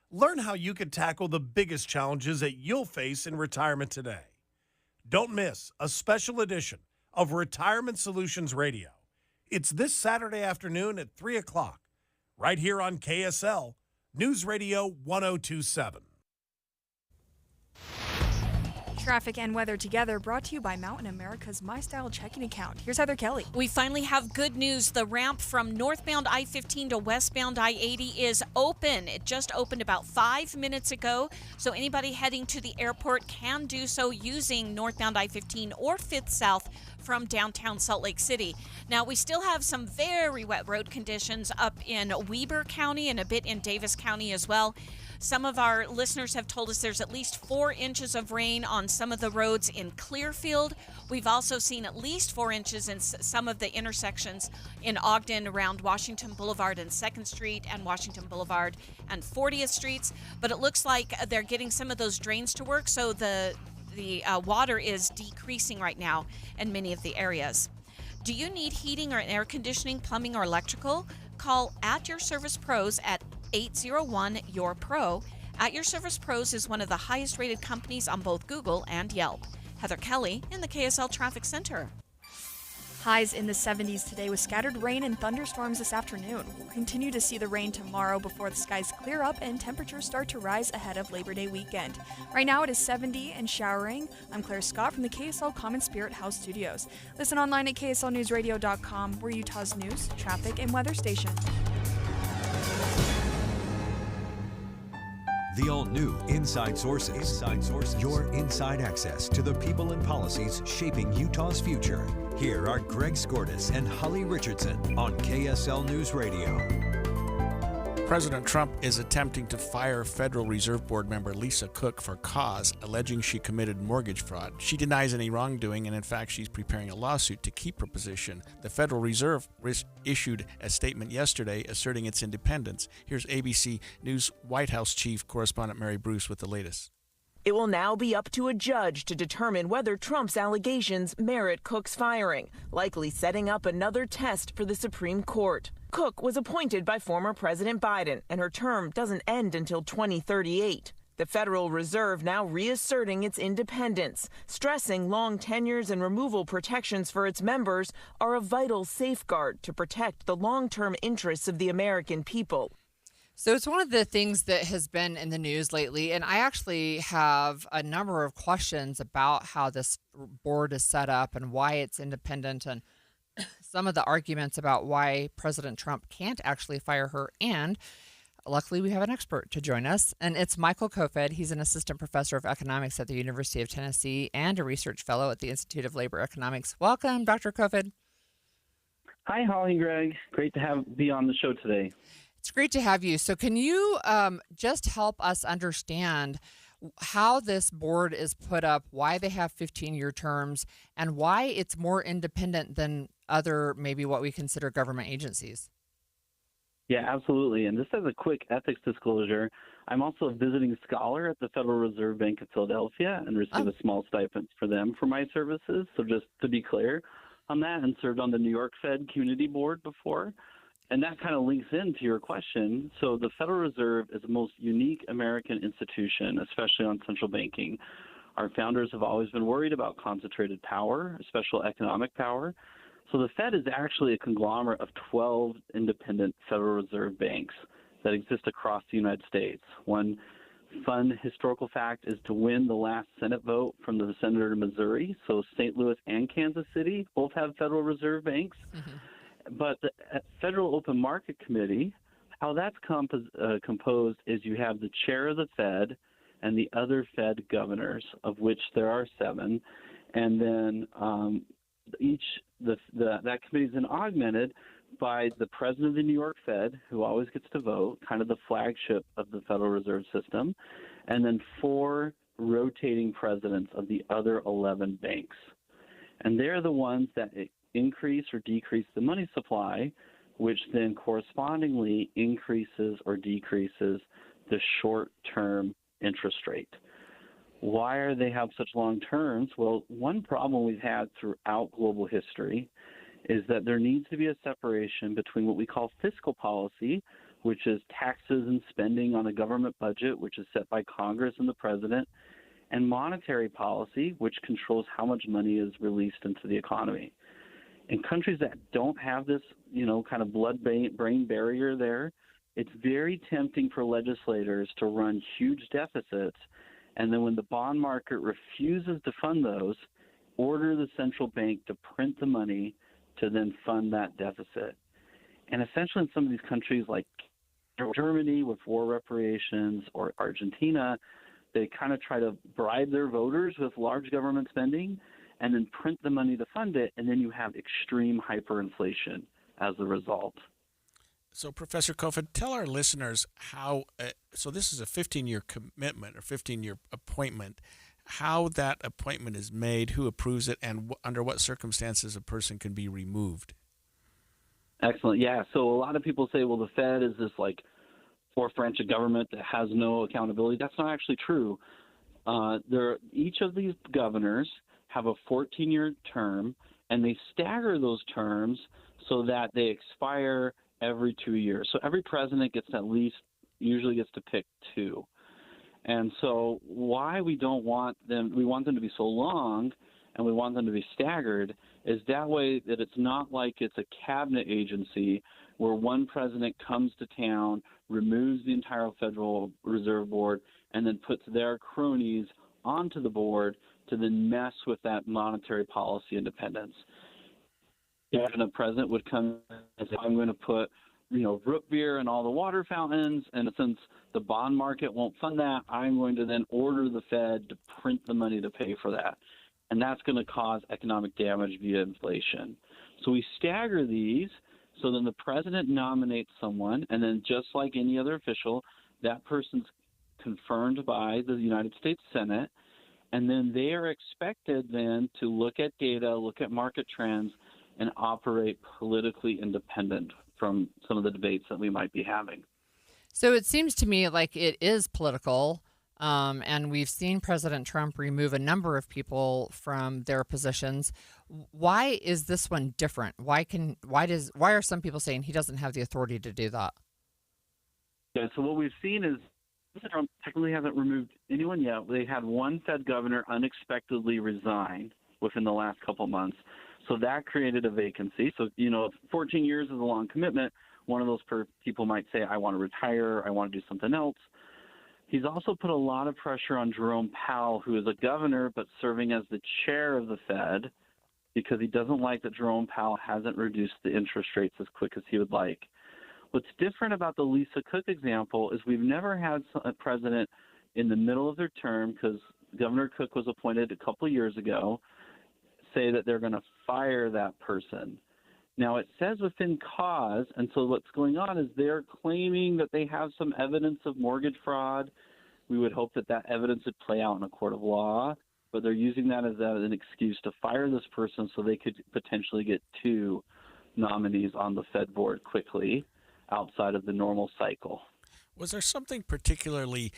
Learn how you can tackle the biggest challenges that you'll face in retirement today. Don't miss a special edition of Retirement Solutions Radio. It's this Saturday afternoon at 3 o'clock, right here on KSL, News Radio 1027. Traffic and weather together, brought to you by Mountain America's MyStyle checking account. Here's Heather Kelly. We finally have good news. The ramp from northbound I-15 to westbound I-80 is open. It just opened about 5 minutes ago, so anybody heading to the airport can do so using northbound I-15 or 5th South from downtown Salt Lake City. Now, we still have some very wet road conditions up in Weber County and a bit in Davis County as well. Some of our listeners have told us there's at least 4 inches of rain on some of the roads in Clearfield. We've also seen at least 4 inches in some of the intersections in Ogden around Washington Boulevard and 2nd Street and Washington Boulevard and 40th Streets. But it looks like they're getting some of those drains to work, so the water is decreasing right now in many of the areas. Do you need heating or air conditioning, plumbing, or electrical? Call At Your Service Pros at 801-YOUR-PRO. At Your Service Pros is one of the highest rated companies on both Google and Yelp. Heather Kelly in the KSL Traffic Center. Highs in the 70s today with scattered rain and thunderstorms this afternoon. We'll continue to see the rain tomorrow before the skies clear up and temperatures start to rise ahead of Labor Day weekend. Right now it is 70 and showering. I'm Claire Scott from the KSL Common Spirit House Studios. Listen online at kslnewsradio.com. We're Utah's news, traffic, and weather station. The all-new Inside Sources. Inside Sources. Your inside access to the people and policies shaping Utah's future. Here are Greg Skordas and Holly Richardson on KSL News Radio. President Trump is attempting to fire Federal Reserve Board member Lisa Cook for cause, alleging she committed mortgage fraud. She denies any wrongdoing, and in fact, she's preparing a lawsuit to keep her position. The Federal Reserve issued a statement yesterday asserting its independence. Here's ABC News White House Chief Correspondent Mary Bruce with the latest. It will now be up to a judge to determine whether Trump's allegations merit Cook's firing, likely setting up another test for the Supreme Court. Cook was appointed by former President Biden, and her term doesn't end until 2038. The Federal Reserve now reasserting its independence, stressing long tenures and removal protections for its members are a vital safeguard to protect the long-term interests of the American people. So it's one of the things that has been in the news lately, and I actually have a number of questions about how this board is set up and why it's independent and some of the arguments about why President Trump can't actually fire her. And luckily, we have an expert to join us, and it's Michael Kofed. He's an assistant professor of economics at the University of Tennessee and a research fellow at the Institute of Labor Economics. Welcome, Dr. Kofed. Hi, Holly and Greg. Great to be on the show today. It's great to have you. So can you just help us understand how this board is put up, why they have 15-year terms, and why it's more independent than other, maybe what we consider government agencies? Yeah, absolutely. And just as a quick ethics disclosure, I'm also a visiting scholar at the Federal Reserve Bank of Philadelphia and receive a small stipend for them for my services. So just to be clear on that, and served on the New York Fed Community Board before. And that kind of links into your question. So the Federal Reserve is the most unique American institution, especially on central banking. Our founders have always been worried about concentrated power, special economic power. So the Fed is actually a conglomerate of 12 independent Federal Reserve banks that exist across the United States. One fun historical fact is to win the last Senate vote from the senator in Missouri. So St. Louis and Kansas City both have Federal Reserve banks. Mm-hmm. But the Federal Open Market Committee, how that's composed is you have the chair of the Fed and the other Fed governors, of which there are 7, and then that committee is then augmented by the president of the New York Fed, who always gets to vote, kind of the flagship of the Federal Reserve System, and then 4 rotating presidents of the other 11 banks. And they're the ones that increase or decrease the money supply, which then correspondingly increases or decreases the short-term interest rate. Why do they have such long terms? Well, one problem we've had throughout global history is that there needs to be a separation between what we call fiscal policy, which is taxes and spending on a government budget, which is set by Congress and the president, and monetary policy, which controls how much money is released into the economy. In countries that don't have this, kind of blood-brain barrier there, it's very tempting for legislators to run huge deficits, and then when the bond market refuses to fund those, order the central bank to print the money to then fund that deficit. And essentially in some of these countries like Germany with war reparations or Argentina, they kind of try to bribe their voters with large government spending and then print the money to fund it, and then you have extreme hyperinflation as a result. So, Professor Kofed, tell our listeners how, so this is a 15-year commitment or 15-year appointment, how that appointment is made, who approves it, and under what circumstances a person can be removed. Excellent. Yeah, so a lot of people say, well, the Fed is this fourth branch of government that has no accountability. That's not actually true. Each of these governors have a 14-year term, and they stagger those terms so that they expire every 2 years. So every president usually gets to pick 2. so why we don't want them, we want them to be so long and we want them to be staggered, is that way that it's not like it's a cabinet agency where one president comes to town, removes the entire Federal Reserve Board, and then puts their cronies onto the board to then mess with that monetary policy independence. If a president would come and say, I'm going to put, root beer in all the water fountains, and since the bond market won't fund that, I'm going to then order the Fed to print the money to pay for that. And that's going to cause economic damage via inflation. So we stagger these, so then the president nominates someone, and then just like any other official, that person's confirmed by the United States Senate, and then they are expected then to look at data, look at market trends, and operate politically independent from some of the debates that we might be having. So it seems to me like it is political, and we've seen President Trump remove a number of people from their positions. Why is this one different? Why are some people saying he doesn't have the authority to do that? Yeah, so what we've seen is President Trump technically hasn't removed anyone yet. They had one Fed governor unexpectedly resign within the last couple months. So that created a vacancy. So, 14 years is a long commitment. One of those people might say, I want to retire, I want to do something else. He's also put a lot of pressure on Jerome Powell, who is a governor but serving as the chair of the Fed, because he doesn't like that Jerome Powell hasn't reduced the interest rates as quick as he would like. What's different about the Lisa Cook example is we've never had a president in the middle of their term, because Governor Cook was appointed a couple of years ago, say that they're going to fire that person. Now, it says within cause, and so what's going on is they're claiming that they have some evidence of mortgage fraud. We would hope that that evidence would play out in a court of law, but they're using that as an excuse to fire this person so they could potentially get 2 nominees on the Fed board quickly outside of the normal cycle. Was there something particularly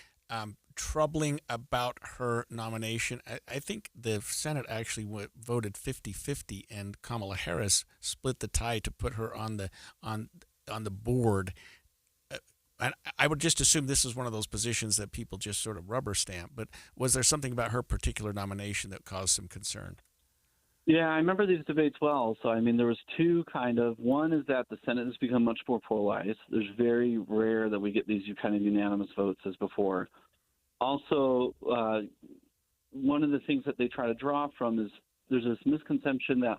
troubling about her nomination? I think the Senate actually voted 50-50, and Kamala Harris split the tie to put her on the board. And I would just assume this is one of those positions that people just sort of rubber stamp. But was there something about her particular nomination that caused some concern? Yeah, I remember these debates well. So, there was 2 kind of. One is that the Senate has become much more polarized. There's very rare that we get these kind of unanimous votes as before. Also, one of the things that they try to draw from is there's this misconception that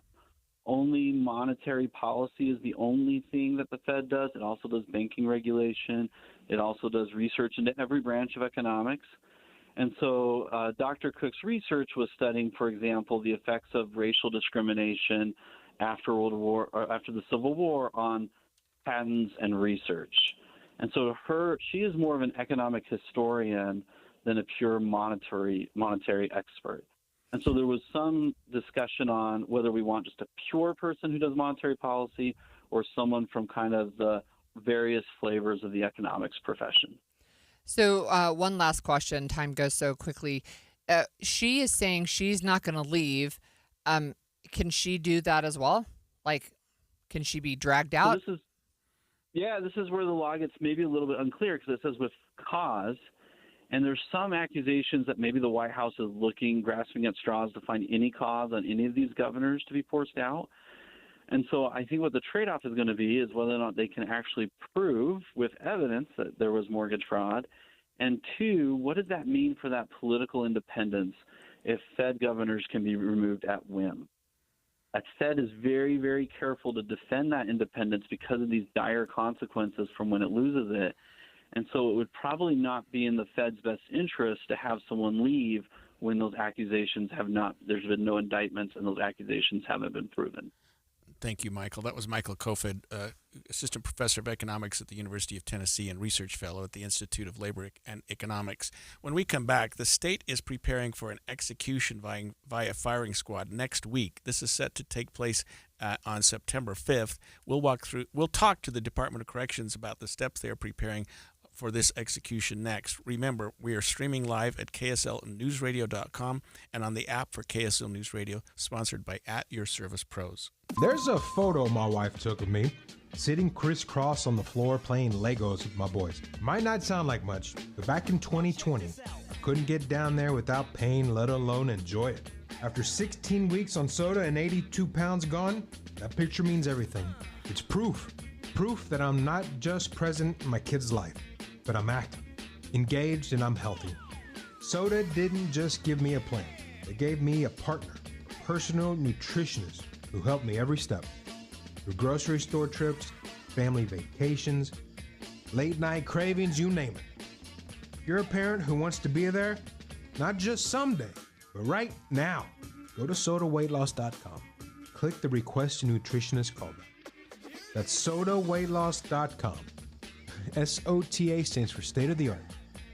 only monetary policy is the only thing that the Fed does. It also does banking regulation. It also does research into every branch of economics. And so Dr. Cook's research was studying, for example, the effects of racial discrimination after the Civil War on patents and research. And so she is more of an economic historian than a pure monetary expert. And so there was some discussion on whether we want just a pure person who does monetary policy or someone from kind of the various flavors of the economics profession. So one last question. Time goes so quickly. She is saying she's not going to leave. Can she do that as well? Like, can she be dragged out? So this is where the law gets maybe a little bit unclear, because it says with cause. And there's some accusations that maybe the White House is grasping at straws to find any cause on any of these governors to be forced out. And so I think what the trade-off is going to be is whether or not they can actually prove with evidence that there was mortgage fraud. And 2, what does that mean for that political independence if Fed governors can be removed at whim? A Fed is very, very careful to defend that independence because of these dire consequences from when it loses it. And so it would probably not be in the Fed's best interest to have someone leave when those accusations there's been no indictments and those accusations haven't been proven. Thank you, Michael. That was Michael Kofod, Assistant Professor of Economics at the University of Tennessee and Research Fellow at the Institute of Labor and Economics. When we come back, the state is preparing for an execution via firing squad next week. This is set to take place on September 5th. We'll talk to the Department of Corrections about the steps they are preparing for this execution next. Remember, we are streaming live at KSLNewsRadio.com and on the app for KSL News Radio, sponsored by At Your Service Pros. There's a photo my wife took of me, sitting crisscross on the floor playing Legos with my boys. Might not sound like much, but back in 2020, a Couldn't get down there without pain, let alone enjoy it. After 16 weeks on soda and 82 pounds gone, that picture means everything. It's proof that I'm not just present in my kid's life, but I'm active, engaged, and I'm healthy. Soda didn't just give me a plan. It gave me a partner, a personal nutritionist who helped me every step. Through grocery store trips, family vacations, late night cravings, you name it. If you're a parent who wants to be there, not just someday, but right now, go to sodaweightloss.com. Click the Request a Nutritionist callback. That's sodaweightloss.com. SOTA stands for state of the art.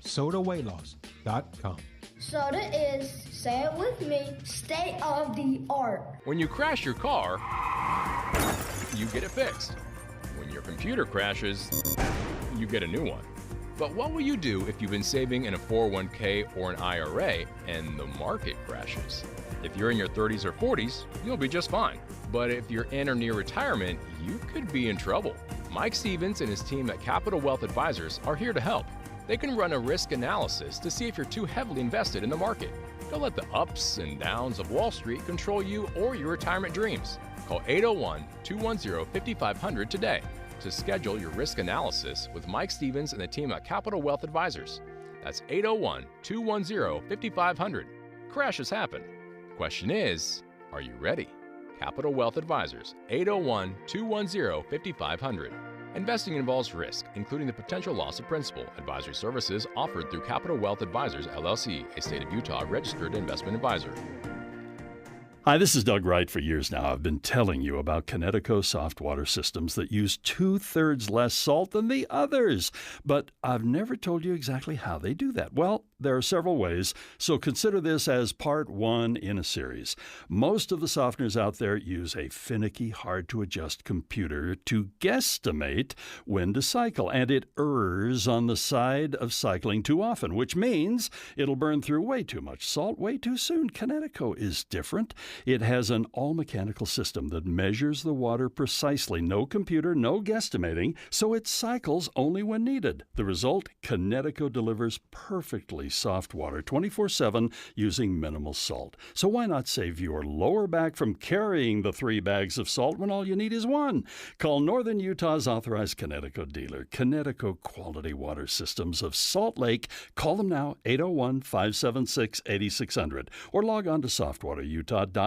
sodaweightloss.com. Soda is, say it with me, state of the art. When you crash your car, you get it fixed. When your computer crashes, you get a new one. But what will you do if you've been saving in a 401k or an IRA and the market crashes? If you're in your 30s or 40s, you'll be just fine. But if you're in or near retirement, you could be in trouble. Mike Stevens and his team at Capital Wealth Advisors are here to help. They can run a risk analysis to see if you're too heavily invested in the market. Don't let the ups and downs of Wall Street control you or your retirement dreams. Call 801-210-5500 today to schedule your risk analysis with Mike Stevens and the team at Capital Wealth Advisors. That's 801-210-5500. Crashes happen. Question is, are you ready? Capital Wealth Advisors, 801-210-5500. Investing involves risk, including the potential loss of principal. Advisory services offered through Capital Wealth Advisors, LLC, a state of Utah registered investment advisor. Hi, this is Doug Wright. For years now, I've been telling you about Connecticut soft water systems that use 2/3 less salt than the others. But I've never told you exactly how they do that. Well, there are several ways, so consider this as part one in a series. Most of the softeners out there use a finicky, hard-to-adjust computer to guesstimate when to cycle, and it errs on the side of cycling too often, which means it'll burn through way too much salt way too soon. Connecticut is different. It has an all-mechanical system that measures the water precisely. No computer, no guesstimating, so it cycles only when needed. The result? Connecticut delivers perfectly soft water 24/7 using minimal salt. So why not save your lower back from carrying the 3 bags of salt when all you need is 1? Call Northern Utah's authorized Connecticut dealer, Connecticut Quality Water Systems of Salt Lake. Call them now, 801-576-8600, or log on to softwaterutah.com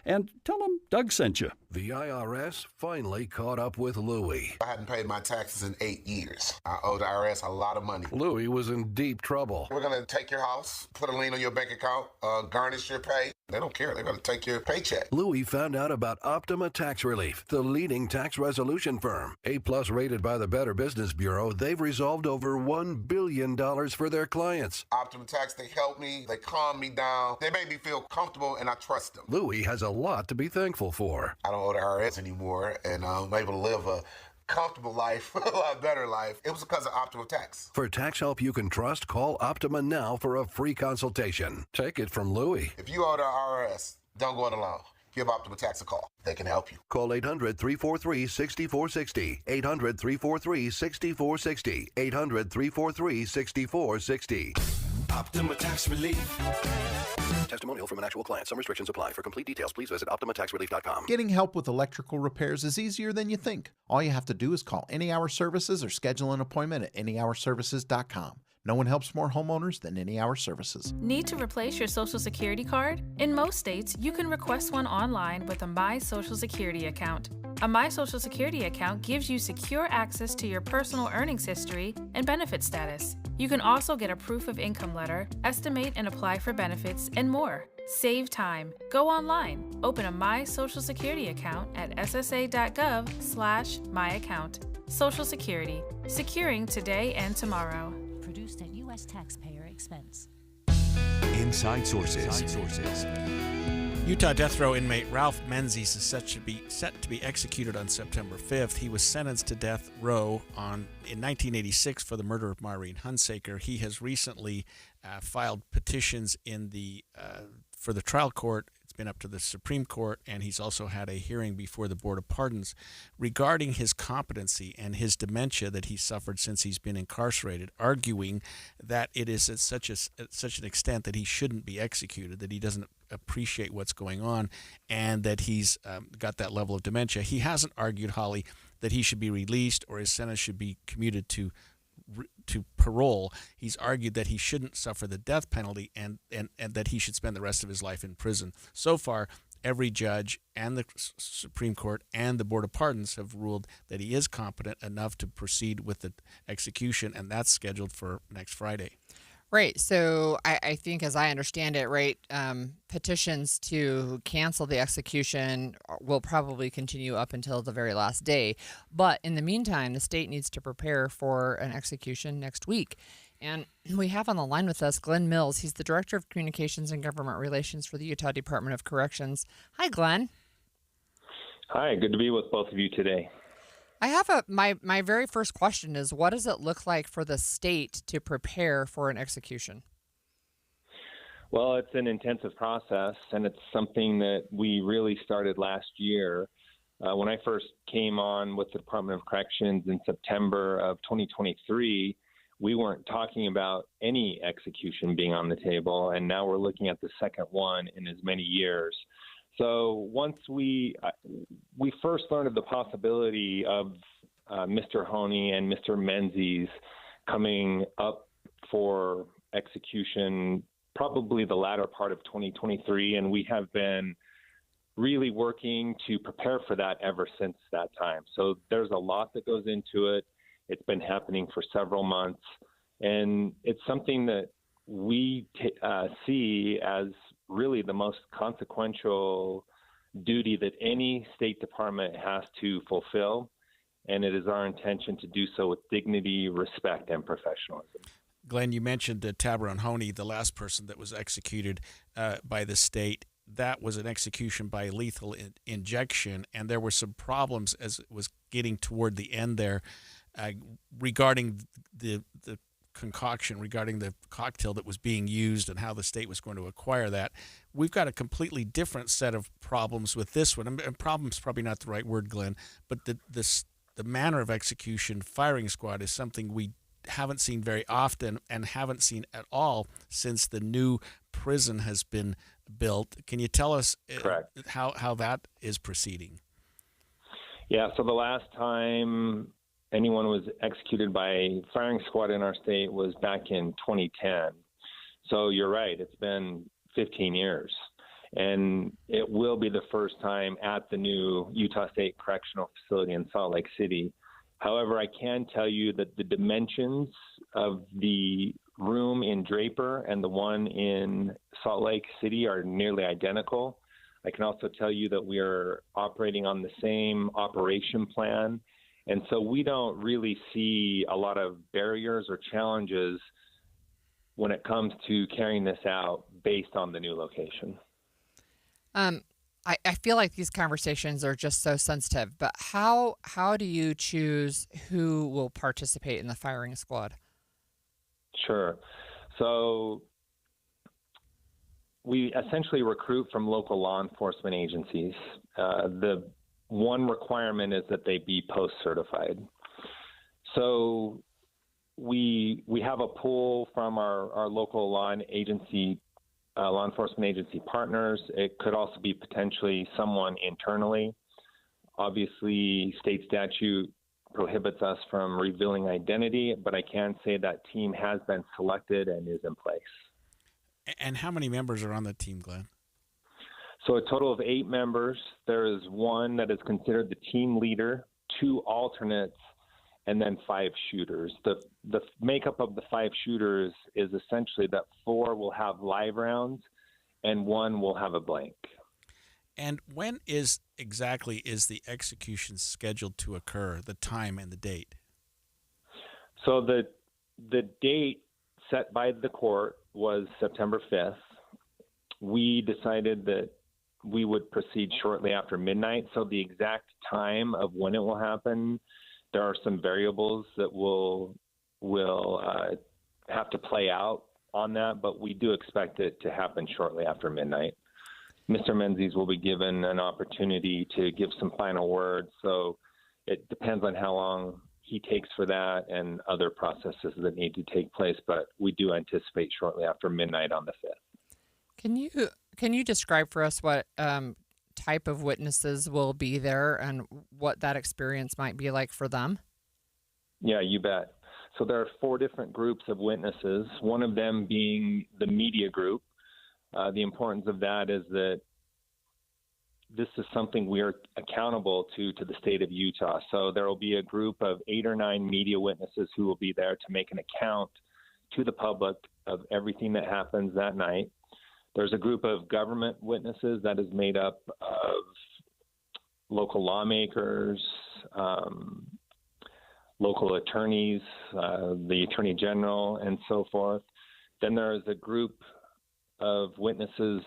and tell them Doug sent you. The IRS finally caught up with Louie. I hadn't paid my taxes in 8 years. I owe the IRS a lot of money. Louie was in deep trouble. We're going to take your house, put a lien on your bank account, garnish your pay. They don't care. They're going to take your paycheck. Louie found out about Optima Tax Relief, the leading tax resolution firm. A+ rated by the Better Business Bureau, they've resolved over $1 billion for their clients. Optima Tax, they helped me. They calmed me down. They made me feel comfortable, and I trust them. Louie has a lot to be thankful for. I don't owe the IRS anymore, and I'm able to live a comfortable life, a lot better life. It was because of Optima Tax. For tax help you can trust, call Optima now for a free consultation. Take it from Louie. If you owe the IRS, don't go it alone. Give Optima Tax a call. They can help you. Call 800-343-6460. 800-343-6460. 800-343-6460. Optima Tax Relief. Testimonial from an actual client. Some restrictions apply. For complete details, please visit OptimaTaxRelief.com. Getting help with electrical repairs is easier than you think. All you have to do is call Any Hour Services or schedule an appointment at anyhourservices.com. No one helps more homeowners than Any Hour Services. Need to replace your Social Security card? In most states, you can request one online with a My Social Security account. A My Social Security account gives you secure access to your personal earnings history and benefit status. You can also get a proof of income letter, estimate and apply for benefits, and more. Save time. Go online. Open a My Social Security account at ssa.gov/myaccount. Social Security. Securing today and tomorrow. Produced at U.S. taxpayer expense. Inside Sources. Utah death row inmate Ralph Menzies is set to be executed on September 5th. He was sentenced to death row in 1986 for the murder of Maureen Hunsaker. He has recently filed petitions for the trial court. It's been up to the Supreme Court, and he's also had a hearing before the Board of Pardons regarding his competency and his dementia that he suffered since he's been incarcerated, arguing that it is at such an extent that he shouldn't be executed, that he doesn't appreciate what's going on, and that he's got that level of dementia. He hasn't argued, Holly, that he should be released or his sentence should be commuted to parole. He's argued that he shouldn't suffer the death penalty and that he should spend the rest of his life in prison. So far, every judge and the Supreme Court and the Board of Pardons have ruled that he is competent enough to proceed with the execution, and that's scheduled for next Friday. Right. So I think, as I understand it, right, petitions to cancel the execution will probably continue up until the very last day. But in the meantime, the state needs to prepare for an execution next week. And we have on the line with us Glenn Mills. He's the Director of Communications and Government Relations for the Utah Department of Corrections. Hi, Glenn. Hi, good to be with both of you today. I have my very first question is, what does it look like for the state to prepare for an execution? Well, it's an intensive process, and it's something that we really started last year. When I first came on with the Department of Corrections in September of 2023, we weren't talking about any execution being on the table, and now we're looking at the second one in as many years. So once we first learned of the possibility of Mr. Honey and Mr. Menzies coming up for execution probably the latter part of 2023, and we have been really working to prepare for that ever since that time. So there's a lot that goes into it. It's been happening for several months, and it's something that we see as really the most consequential duty that any state department has to fulfill, and it is our intention to do so with dignity, respect, and professionalism. Glenn, you mentioned Tabaron Honey, the last person that was executed by the state. That was an execution by lethal injection, and there were some problems as it was getting toward the end there regarding the concoction, regarding the cocktail that was being used and how the state was going to acquire that. We've got a completely different set of problems with this one. And problem's probably not the right word, Glenn, but the manner of execution, firing squad, is something we haven't seen very often and haven't seen at all since the new prison has been built. Can you tell us how that is proceeding? Yeah, so the last time anyone was executed by firing squad in our state was back in 2010. So you're right, it's been 15 years. And it will be the first time at the new Utah State Correctional Facility in Salt Lake City. However, I can tell you that the dimensions of the room in Draper and the one in Salt Lake City are nearly identical. I can also tell you that we are operating on the same operation plan. And so we don't really see a lot of barriers or challenges when it comes to carrying this out based on the new location. I feel like these conversations are just so sensitive, but how do you choose who will participate in the firing squad? Sure. So we essentially recruit from local law enforcement agencies. The one requirement is that they be post-certified. So we have a pool from our local law enforcement agency partners. It could also be potentially someone internally. Obviously, state statute prohibits us from revealing identity, but I can say that team has been selected and is in place. And how many members are on the team, Glenn? So a total of 8 members. There is one that is considered the team leader, 2 alternates, and then 5 shooters. The makeup of the 5 shooters is essentially that 4 will have live rounds and 1 will have a blank. And when exactly is the execution scheduled to occur, the time and the date? So the date set by the court was September 5th. We decided that we would proceed shortly after midnight. So the exact time of when it will happen, there are some variables that will have to play out on that, but we do expect it to happen shortly after midnight. Mr. Menzies will be given an opportunity to give some final words. So it depends on how long he takes for that and other processes that need to take place. But we do anticipate shortly after midnight on the 5th. Can you describe for us what type of witnesses will be there and what that experience might be like for them? Yeah, you bet. So there are 4 different groups of witnesses, one of them being the media group. The importance of that is that this is something we are accountable to the state of Utah. So there will be a group of 8 or 9 media witnesses who will be there to make an account to the public of everything that happens that night. There's a group of government witnesses that is made up of local lawmakers, local attorneys, the Attorney General, and so forth. Then there is a group of witnesses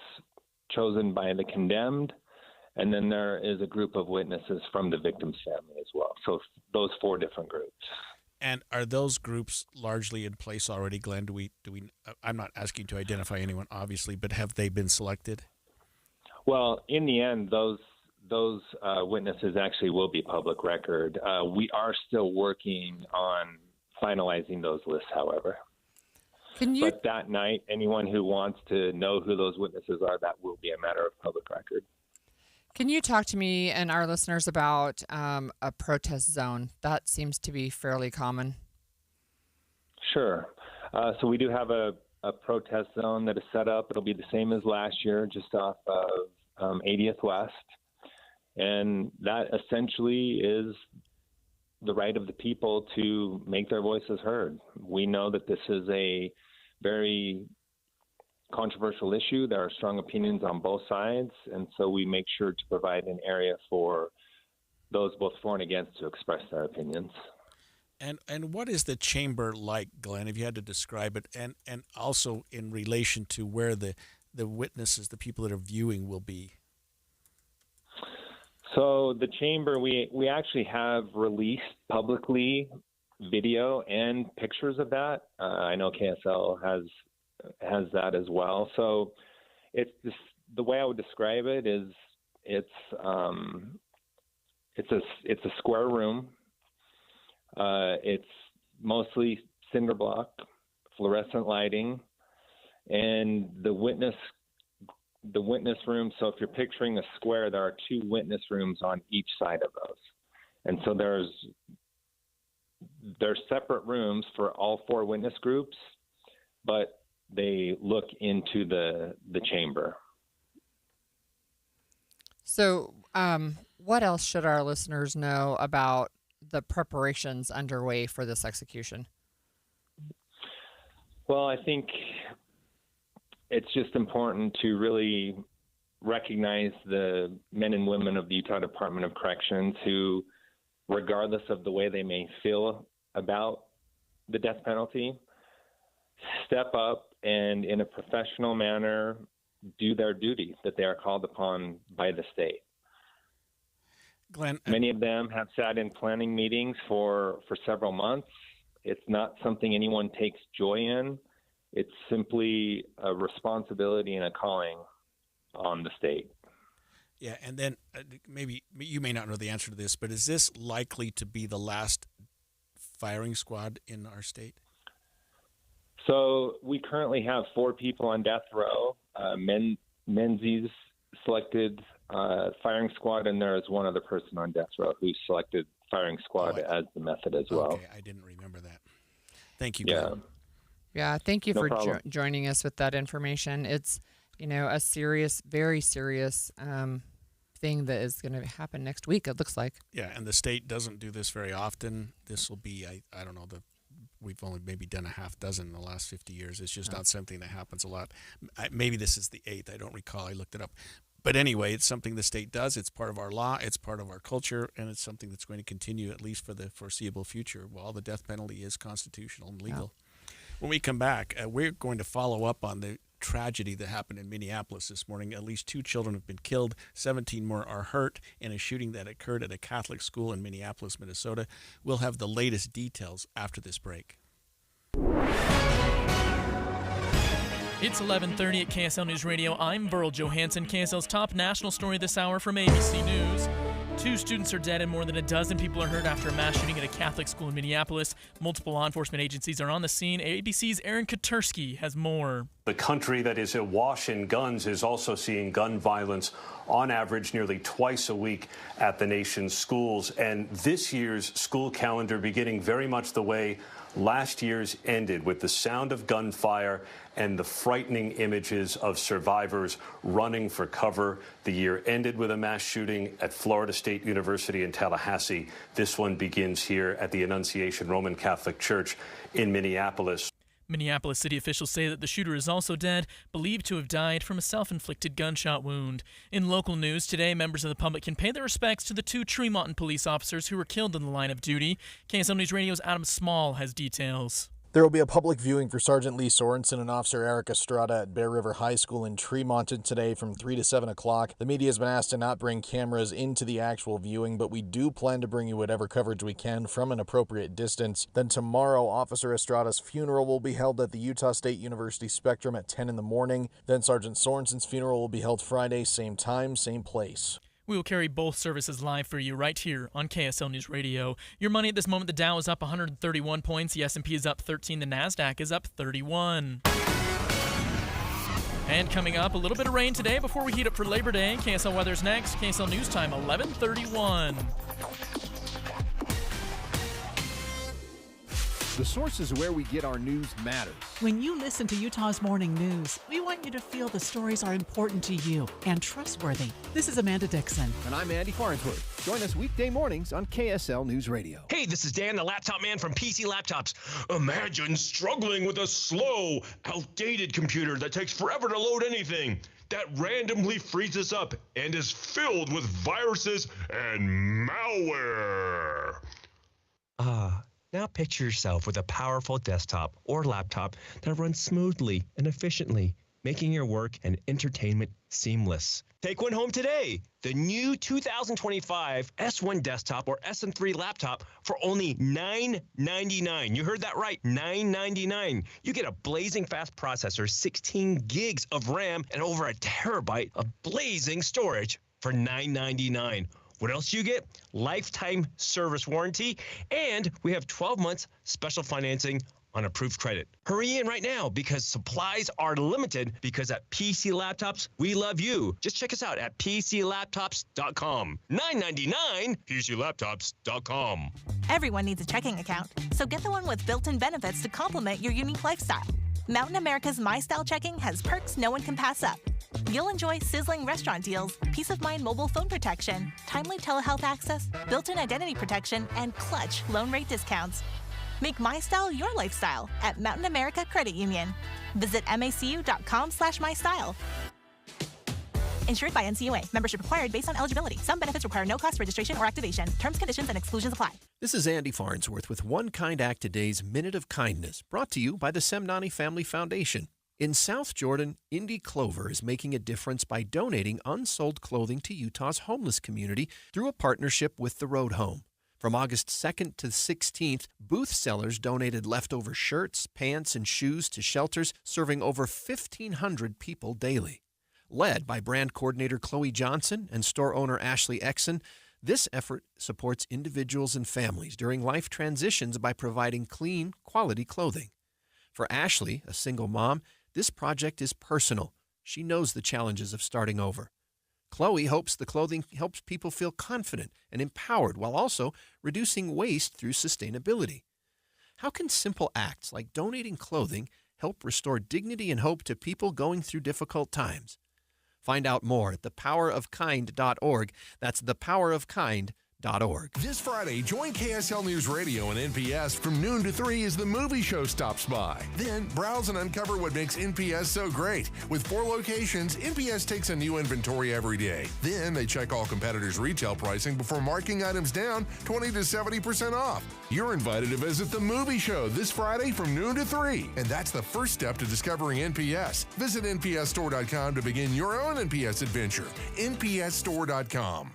chosen by the condemned, and then there is a group of witnesses from the victim's family as well. So those 4 different groups. And are those groups largely in place already, Glenn? Do we? I'm not asking to identify anyone, obviously, but have they been selected? Well, in the end, those witnesses actually will be public record. We are still working on finalizing those lists, however. But that night, anyone who wants to know who those witnesses are, that will be a matter of public record. Can you talk to me and our listeners about a protest zone? That seems to be fairly common. Sure. So we do have a protest zone that is set up. It'll be the same as last year, just off of 80th West. And that essentially is the right of the people to make their voices heard. We know that this is a very controversial issue. There are strong opinions on both sides, and so we make sure to provide an area for those both for and against to express their opinions. And what is the chamber like, Glenn, if you had to describe it, and also in relation to where the witnesses, the people that are viewing, will be? So the chamber, we actually have released publicly video and pictures of that. I know KSL has that as well. So it's just, the way I would describe it is it's a square room. It's mostly cinder block, fluorescent lighting, and the witness room. So if you're picturing a square, there are 2 witness rooms on each side of those, and so there's separate rooms for all 4 witness groups, but they look into the chamber. So what else should our listeners know about the preparations underway for this execution? Well, I think it's just important to really recognize the men and women of the Utah Department of Corrections who, regardless of the way they may feel about the death penalty, step up and in a professional manner do their duty that they are called upon by the state. Glenn, many of them have sat in planning meetings for several months. It's not something anyone takes joy in. It's simply a responsibility and a calling on the state. Yeah, and then maybe you may not know the answer to this, but is this likely to be the last firing squad in our state? So we currently have 4 people on death row. Menzies selected firing squad, and there is one other person on death row who selected firing squad as the method as well. Okay, I didn't remember that. Thank you, Glenn. Yeah, thank you for joining us with that information. It's, a serious, very serious thing that is going to happen next week, it looks like. Yeah, and the state doesn't do this very often. This will be, I don't know, we've only maybe done a half dozen in the last 50 years. It's just not something that happens a lot. Maybe this is the 8th. I don't recall. I looked it up. But anyway, it's something the state does. It's part of our law. It's part of our culture. And it's something that's going to continue at least for the foreseeable future while the death penalty is constitutional and legal. Yeah. When we come back, we're going to follow up on the tragedy that happened in Minneapolis this morning. At least 2 children have been killed. 17 more are hurt in a shooting that occurred at a Catholic school in Minneapolis, Minnesota. We'll have the latest details after this break. It's 11:30 at KSL News Radio. I'm Burl Johansson. KSL's top national story this hour from ABC News. 2 students are dead and more than a dozen people are hurt after a mass shooting at a Catholic school in Minneapolis. Multiple law enforcement agencies are on the scene. ABC's Aaron Katersky has more. The country that is awash in guns is also seeing gun violence on average nearly twice a week at the nation's schools. And this year's school calendar beginning very much the way last year's ended, with the sound of gunfire and the frightening images of survivors running for cover. The year ended with a mass shooting at Florida State University in Tallahassee. This one begins here at the Annunciation Roman Catholic Church in Minneapolis. Minneapolis city officials say that the shooter is also dead, believed to have died from a self-inflicted gunshot wound. In local news today, members of the public can pay their respects to the 2 Tremonton police officers who were killed in the line of duty. KSL News Radio's Adam Small has details. There will be a public viewing for Sergeant Lee Sorensen and Officer Eric Estrada at Bear River High School in Tremonton today from 3 to 7 o'clock. The media has been asked to not bring cameras into the actual viewing, but we do plan to bring you whatever coverage we can from an appropriate distance. Then tomorrow, Officer Estrada's funeral will be held at the Utah State University Spectrum at 10 in the morning. Then Sergeant Sorensen's funeral will be held Friday, same time, same place. We will carry both services live for you right here on KSL News Radio. Your money at this moment, the Dow is up 131 points, the S&P is up 13, the NASDAQ is up 31. And coming up, a little bit of rain today before we heat up for Labor Day. KSL weather's next. KSL News Time, 11:31. The sources where we get our news matters. When you listen to Utah's Morning News, we want you to feel the stories are important to you and trustworthy. This is Amanda Dixon. And I'm Andy Farnsworth. Join us weekday mornings on KSL News Radio. Hey, this is Dan, the laptop man from PC Laptops. Imagine struggling with a slow, outdated computer that takes forever to load anything, that randomly freezes up and is filled with viruses and malware. Now picture yourself with a powerful desktop or laptop that runs smoothly and efficiently, making your work and entertainment seamless. Take one home today. The new 2025 S1 desktop or SM3 laptop for only $999. You heard that right, $999. You get a blazing fast processor, 16 gigs of RAM, and over a terabyte of blazing storage for $999. What else do you get? Lifetime service warranty, and we have 12 months special financing on approved credit. Hurry in right now because supplies are limited, because at PC Laptops, we love you. Just check us out at PCLaptops.com. $999, PCLaptops.com. Everyone needs a checking account, so get the one with built-in benefits to complement your unique lifestyle. Mountain America's MyStyle Checking has perks no one can pass up. You'll enjoy sizzling restaurant deals, peace of mind mobile phone protection, timely telehealth access, built-in identity protection, and clutch loan rate discounts. Make MyStyle your lifestyle at Mountain America Credit Union. Visit macu.com/mystyle. Insured by NCUA. Membership required based on eligibility. Some benefits require no cost registration or activation. Terms, conditions, and exclusions apply. This is Andy Farnsworth with One Kind Act Today's Minute of Kindness, brought to you by the Semnani Family Foundation. In South Jordan, Indy Clover is making a difference by donating unsold clothing to Utah's homeless community through a partnership with the Road Home. From August 2nd to 16th, booth sellers donated leftover shirts, pants, and shoes to shelters, serving over 1,500 people daily. Led by brand coordinator Chloe Johnson and store owner Ashley Exon, this effort supports individuals and families during life transitions by providing clean, quality clothing. For Ashley, a single mom, this project is personal. She knows the challenges of starting over. Chloe hopes the clothing helps people feel confident and empowered while also reducing waste through sustainability. How can simple acts like donating clothing help restore dignity and hope to people going through difficult times? Find out more at thepowerofkind.org. That's thepowerofkind.org. This Friday, join KSL News Radio and NPS from noon to 3 as the movie show stops by. Then, browse and uncover what makes NPS so great. With 4 locations, NPS takes a new inventory every day. Then, they check all competitors' retail pricing before marking items down 20 to 70% off. You're invited to visit the movie show this Friday from noon to 3. And that's the first step to discovering NPS. Visit npsstore.com to begin your own NPS adventure. npsstore.com.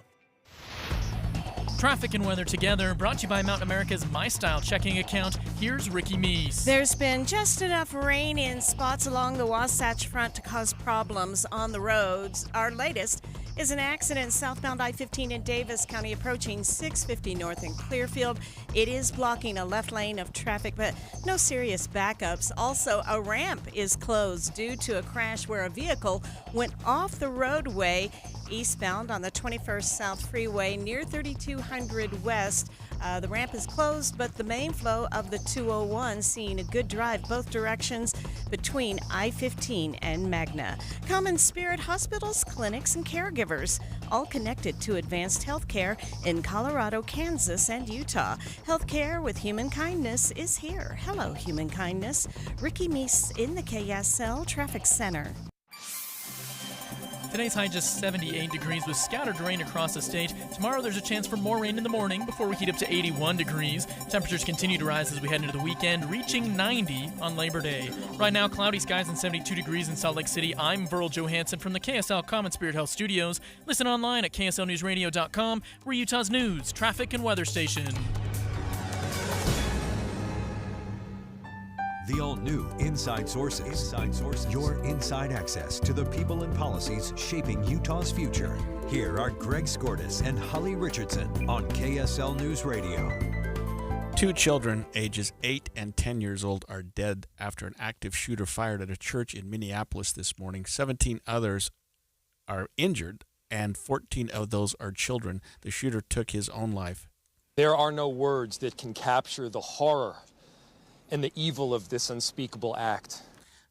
Traffic and weather together, brought to you by Mountain America's MyStyle checking account. Here's Ricky Meese. There's been just enough rain in spots along the Wasatch Front to cause problems on the roads. Our latest is an accident southbound I-15 in Davis County approaching 650 north in Clearfield. It is blocking a left lane of traffic, but no serious backups. Also, a ramp is closed due to a crash where a vehicle went off the roadway eastbound on the 21st South Freeway near 3200 West. The ramp is closed, but the main flow of the 201 seeing a good drive both directions between I-15 and Magna. Common Spirit hospitals, clinics, and caregivers, all connected to advanced healthcare in Colorado, Kansas, and Utah. Healthcare with human kindness is here. Hello, human kindness. Ricky Meese in the KSL Traffic Center. Today's high just 78 degrees with scattered rain across the state. Tomorrow there's a chance for more rain in the morning before we heat up to 81 degrees. Temperatures continue to rise as we head into the weekend, reaching 90 on Labor Day. Right now, cloudy skies and 72 degrees in Salt Lake City. I'm Burl Johansson from the KSL Common Spirit Health Studios. Listen online at kslnewsradio.com. We're Utah's news, traffic, and weather station. The all-new Inside Sources. Your inside access to the people and policies shaping Utah's future. Here are Greg Skordas and Holly Richardson on KSL News Radio. 2 children, ages 8 and 10 years old, are dead after an active shooter fired at a church in Minneapolis this morning. 17 others are injured, and 14 of those are children. The shooter took his own life. There are no words that can capture the horror and the evil of this unspeakable act.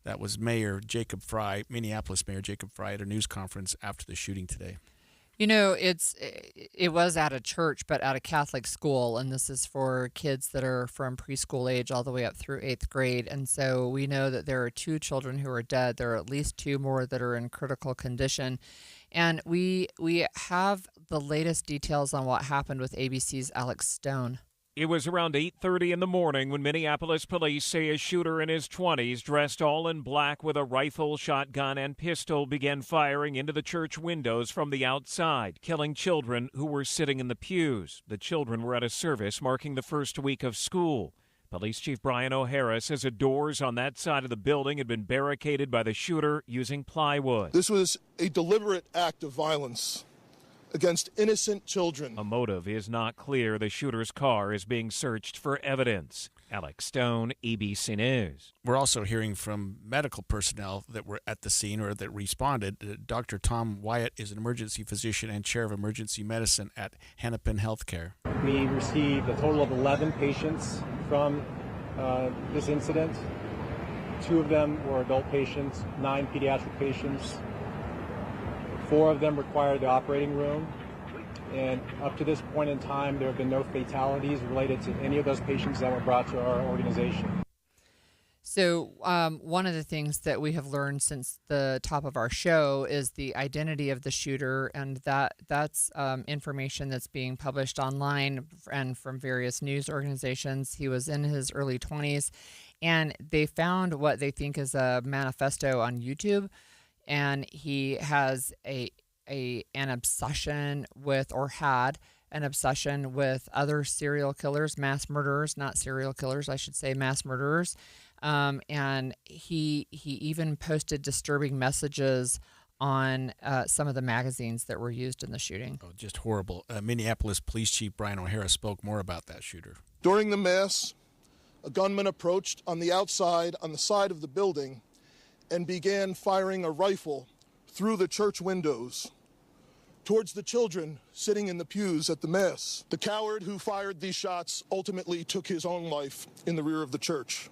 That was Mayor Jacob Frey, Minneapolis Mayor Jacob Frey, at a news conference after the shooting today. You know, it was at a church, but at a Catholic school, and this is for kids that are from preschool age all the way up through 8th grade. And so we know that there are 2 children who are dead. There are at least 2 more that are in critical condition. And we have the latest details on what happened with ABC's Alex Stone. It was around 8:30 in the morning when Minneapolis police say a shooter in his 20s, dressed all in black with a rifle, shotgun, and pistol, began firing into the church windows from the outside, killing children who were sitting in the pews. The children were at a service marking the first week of school. Police Chief Brian O'Hara says the doors on that side of the building had been barricaded by the shooter using plywood. This was a deliberate act of violence against innocent children. A motive is not clear. The shooter's car is being searched for evidence. Alex Stone, ABC News. We're also hearing from medical personnel that were at the scene or that responded. Dr. Tom Wyatt is an emergency physician and chair of emergency medicine at Hennepin Healthcare. We received a total of 11 patients from this incident. 2 of them were adult patients, 9 pediatric patients. 4 of them required the operating room, and up to this point in time, there have been no fatalities related to any of those patients that were brought to our organization. So one of the things that we have learned since the top of our show is the identity of the shooter, and that's information that's being published online and from various news organizations. He was in his early 20s, and they found what they think is a manifesto on YouTube. And he has an obsession with, or had an obsession with, other serial killers, mass murderers, not serial killers, I should say mass murderers. And he even posted disturbing messages on some of the magazines that were used in the shooting. Oh, just horrible. Minneapolis Police Chief Brian O'Hara spoke more about that shooter. During the mass, a gunman approached on the outside, on the side of the building, and began firing a rifle through the church windows towards the children sitting in the pews at the mass. The coward who fired these shots ultimately took his own life in the rear of the church.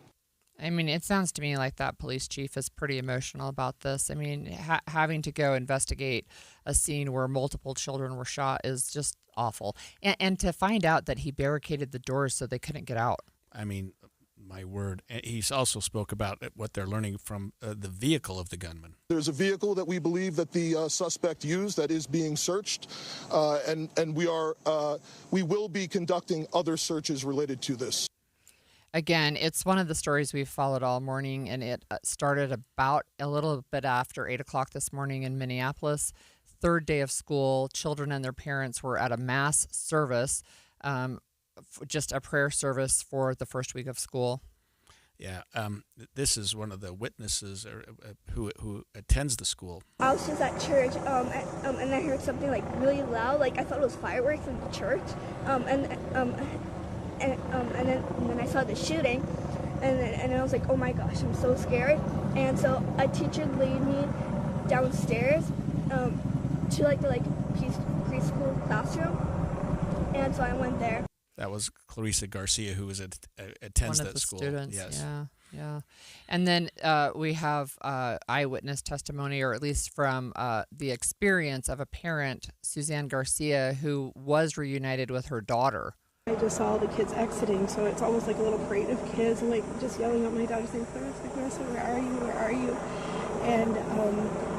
I mean, it sounds to me like that police chief is pretty emotional about this. I mean, having to go investigate a scene where multiple children were shot is just awful. And to find out that he barricaded the doors so they couldn't get out. I mean, my word. He's also spoke about what they're learning from the vehicle of the gunman. There's a vehicle that we believe that the suspect used that is being searched, and we will be conducting other searches related to this. Again, it's one of the stories we've followed all morning, and it started about a little bit after 8 o'clock this morning in Minneapolis. third day of school. Children and their parents were at a mass service, just a prayer service for the first week of school. Yeah, this is one of the witnesses who attends the school. I was just at church, and I heard something like really loud, like I thought it was fireworks in the church, and then I saw the shooting, and I was like, oh my gosh, I'm so scared. And so a teacher laid me downstairs to the preschool classroom, and so I went there. That was Clarissa Garcia, who attends One of that the school. Students. Yes. Yeah. And then we have eyewitness testimony, or at least from the experience of a parent, Suzanne Garcia, who was reunited with her daughter. I just saw the kids exiting, so it's almost like a little parade of kids, and like just yelling at my daughter, saying, Clarissa, where are you? Where are you? And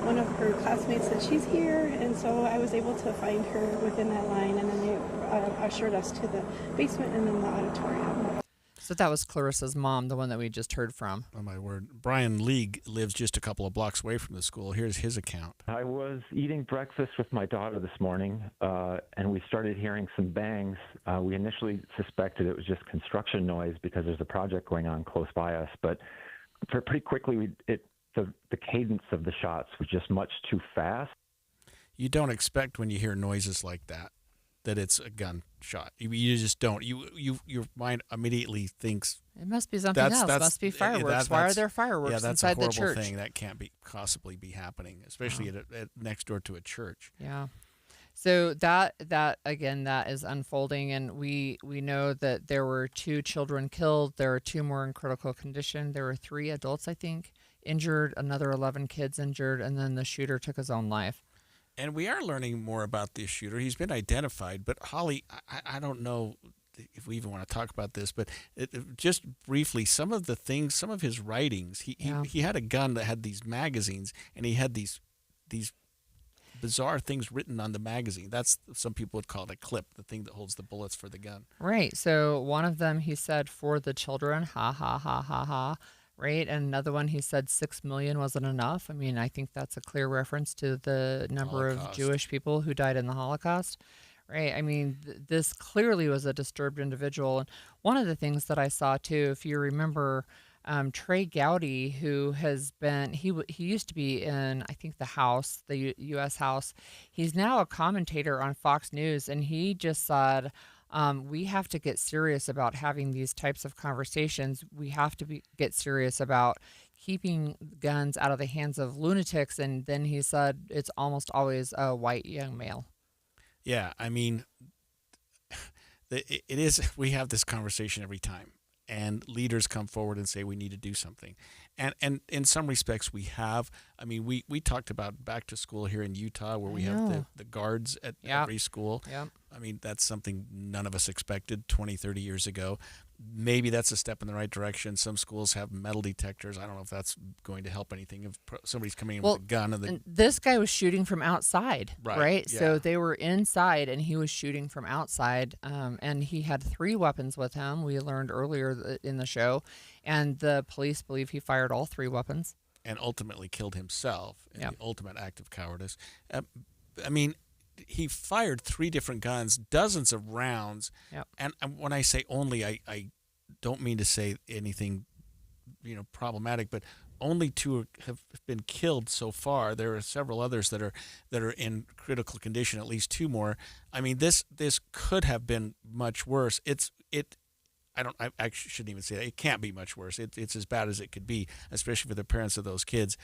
one of her classmates said she's here, and so I was able to find her within that line, and then they ushered us to the basement and then the auditorium. So that was Clarissa's mom, the one that we just heard from. Oh, my word. Brian League lives just a couple of blocks away from the school. Here's his account. I was eating breakfast with my daughter this morning, and we started hearing some bangs. We initially suspected it was just construction noise because there's a project going on close by us, but pretty quickly the cadence of the shots was just much too fast. You don't expect when you hear noises like that it's a gunshot. You just don't. Your mind immediately thinks it must be something else. Must be fireworks. Why are there fireworks inside the church? That's a horrible thing. That can't possibly be happening, especially at next door to a church. Yeah. So that again, that is unfolding, and we know that there were 2 children killed. There are 2 more in critical condition. There were 3 adults, I think, injured. Another 11 kids injured, and then the shooter took his own life. And we are learning more about this shooter. He's been identified, but Holly, I don't know if we even want to talk about this, but just briefly, some of his writings, he had a gun that had these magazines, and he had these bizarre things written on the magazine. That's, some people would call it a clip, the thing that holds the bullets for the gun. Right. So one of them, he said, for the children, ha, ha, ha, ha, ha. Right. And another one, he said 6 million wasn't enough. I mean, I think that's a clear reference to the number of Jewish people who died in the Holocaust. Right. I mean, this clearly was a disturbed individual. And one of the things that I saw, too, if you remember, Trey Gowdy, who has been, he used to be in, I think, the House, the U.S. House. He's now a commentator on Fox News, and he just said, we have to get serious about having these types of conversations. We have to get serious about keeping guns out of the hands of lunatics. And then he said it's almost always a white young male. Yeah, I mean, it is. We have this conversation every time, and leaders come forward and say we need to do something. And in some respects we have. I mean, we talked about back to school here in Utah, where we have the guards at every school. Yep. I mean, that's something none of us expected 20, 30 years ago. Maybe that's a step in the right direction. Some schools have metal detectors. I don't know if that's going to help anything. If somebody's coming in with a gun. And this guy was shooting from outside, right? Yeah. So they were inside, and he was shooting from outside, and he had 3 weapons with him, we learned earlier in the show, and the police believe he fired all 3 weapons. And ultimately killed himself in the ultimate act of cowardice. I mean, he fired 3 different guns, dozens of rounds. Yep. And when I say only, I don't mean to say anything, problematic, but only 2 have been killed so far. There are several others that are in critical condition, at least 2 more. I mean, this could have been much worse. I shouldn't even say that. It can't be much worse. It's as bad as it could be, especially for the parents of those kids.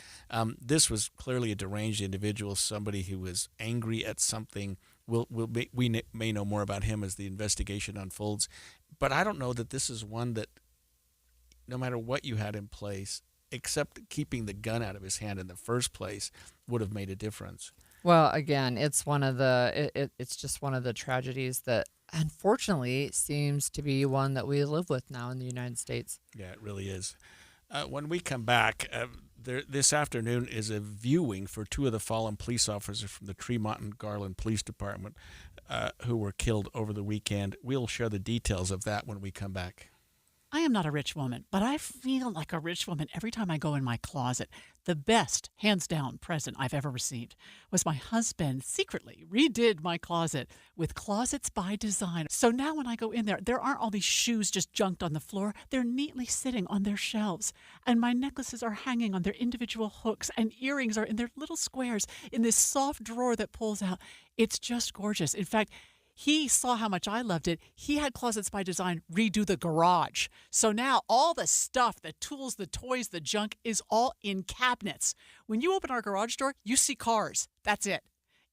This was clearly a deranged individual, somebody who was angry at something. We may know more about him as the investigation unfolds. But I don't know that this is one that, no matter what you had in place, except keeping the gun out of his hand in the first place, would have made a difference. Well, again, it's one of it's just one of the tragedies that unfortunately seems to be one that we live with now in the United States. Yeah, it really is. When we come back, this afternoon is a viewing for 2 of the fallen police officers from the Tremont and Garland Police Department who were killed over the weekend. We'll share the details of that when we come back. I am not a rich woman, but I feel like a rich woman every time I go in my closet. The best, hands down, present I've ever received was my husband secretly redid my closet with Closets by Design. So now when I go in there aren't all these shoes just junked on the floor. They're neatly sitting on their shelves. And my necklaces are hanging on their individual hooks, and earrings are in their little squares in this soft drawer that pulls out. It's just gorgeous. In fact, he saw how much I loved it. He had Closets by Design redo the garage. So now all the stuff, the tools, the toys, the junk is all in cabinets. When you open our garage door, you see cars. That's it.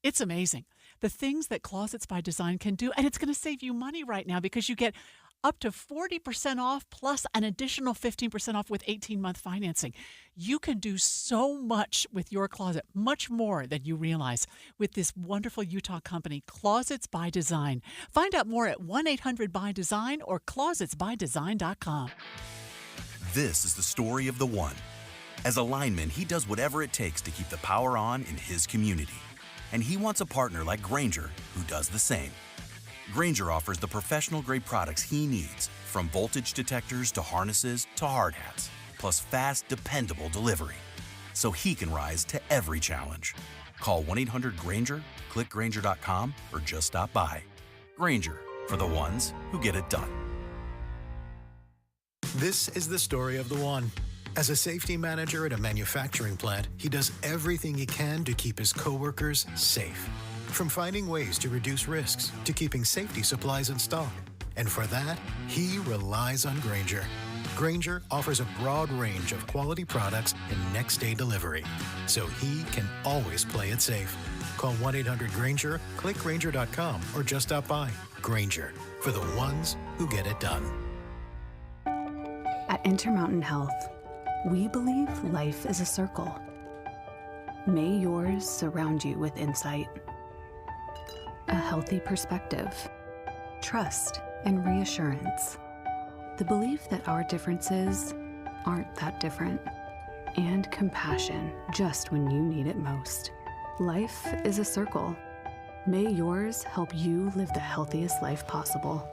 It's amazing. The things that Closets by Design can do, and it's going to save you money right now because you get up to 40% off plus an additional 15% off with 18-month financing. You can do so much with your closet, much more than you realize, with this wonderful Utah company, Closets by Design. Find out more at 1-800-BY-DESIGN or closetsbydesign.com. This is the story of the one. As a lineman, he does whatever it takes to keep the power on in his community. And he wants a partner like Grainger who does the same. Grainger offers the professional-grade products he needs, from voltage detectors to harnesses to hard hats, plus fast, dependable delivery, so he can rise to every challenge. Call 1-800-GRAINGER, click Grainger.com, or just stop by. Grainger, for the ones who get it done. This is the story of the one. As a safety manager at a manufacturing plant, he does everything he can to keep his coworkers safe. From finding ways to reduce risks to keeping safety supplies in stock. And for that, he relies on Grainger. Grainger offers a broad range of quality products and next-day delivery, so he can always play it safe. Call 1-800-GRAINGER, click Grainger.com, or just stop by. Grainger, for the ones who get it done. At Intermountain Health, we believe life is a circle. May yours surround you with insight, a healthy perspective, trust, and reassurance. The belief that our differences aren't that different, and compassion just when you need it most. Life is a circle. May yours help you live the healthiest life possible.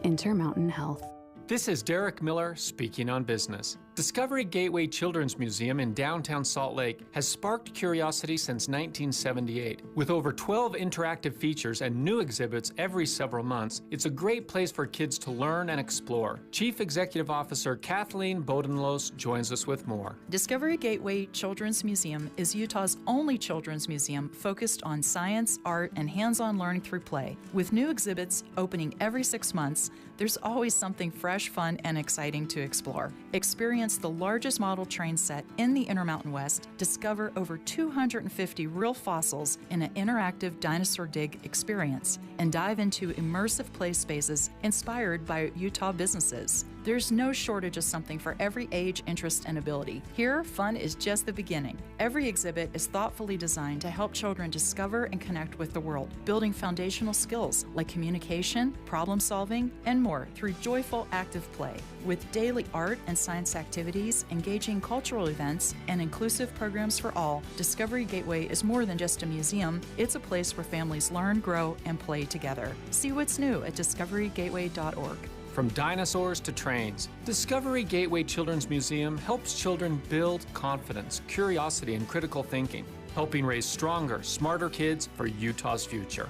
Intermountain Health. This is Derek Miller speaking on business. Discovery Gateway Children's Museum in downtown Salt Lake has sparked curiosity since 1978. With over 12 interactive features and new exhibits every several months, it's a great place for kids to learn and explore. Chief Executive Officer Kathleen Bodenlos joins us with more. Discovery Gateway Children's Museum is Utah's only children's museum focused on science, art, and hands-on learning through play. With new exhibits opening every 6 months, there's always something fresh, fun, and exciting to explore. Experience the largest model train set in the Intermountain West, discover over 250 real fossils in an interactive dinosaur dig experience, and dive into immersive play spaces inspired by Utah businesses. There's no shortage of something for every age, interest, and ability. Here, fun is just the beginning. Every exhibit is thoughtfully designed to help children discover and connect with the world, building foundational skills like communication, problem solving, and more through joyful, active play. With daily art and science activities, engaging cultural events, and inclusive programs for all, Discovery Gateway is more than just a museum. It's a place where families learn, grow, and play together. See what's new at discoverygateway.org. From dinosaurs to trains, Discovery Gateway Children's Museum helps children build confidence, curiosity, and critical thinking, helping raise stronger, smarter kids for Utah's future.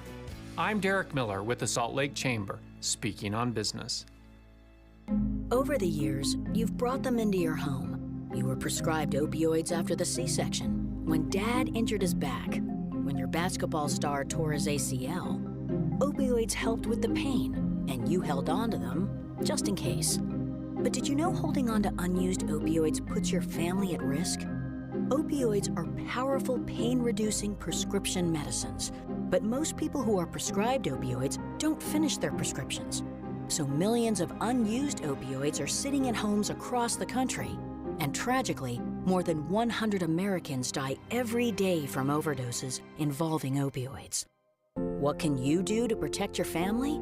I'm Derek Miller with the Salt Lake Chamber, speaking on business. Over the years, you've brought them into your home. You were prescribed opioids after the C-section, when Dad injured his back, when your basketball star tore his ACL. Opioids helped with the pain, and you held on to them just in case. But did you know holding on to unused opioids puts your family at risk? Opioids are powerful pain-reducing prescription medicines, but most people who are prescribed opioids don't finish their prescriptions. So millions of unused opioids are sitting in homes across the country. And tragically, more than 100 Americans die every day from overdoses involving opioids. What can you do to protect your family?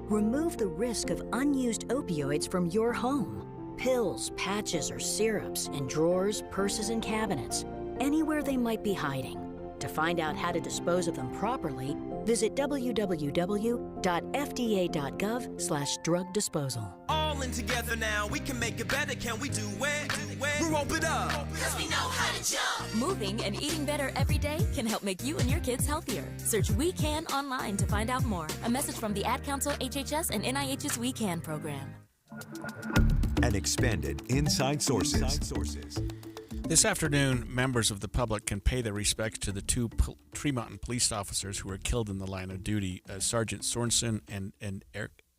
Remove the risk of unused opioids from your home. Pills, patches, or syrups in drawers, purses, and cabinets, anywhere they might be hiding. To find out how to dispose of them properly, visit www.fda.gov/drug disposal. All rolling together now. We can make it better, can we do it? We rope it up. Cause we know how to jump. Moving and eating better every day can help make you and your kids healthier. Search We Can online to find out more. A message from the Ad Council, HHS, and NIH's We Can program. And expanded Inside Sources. This afternoon, members of the public can pay their respects to the two Tremonton police officers who were killed in the line of duty. Sergeant Sorensen and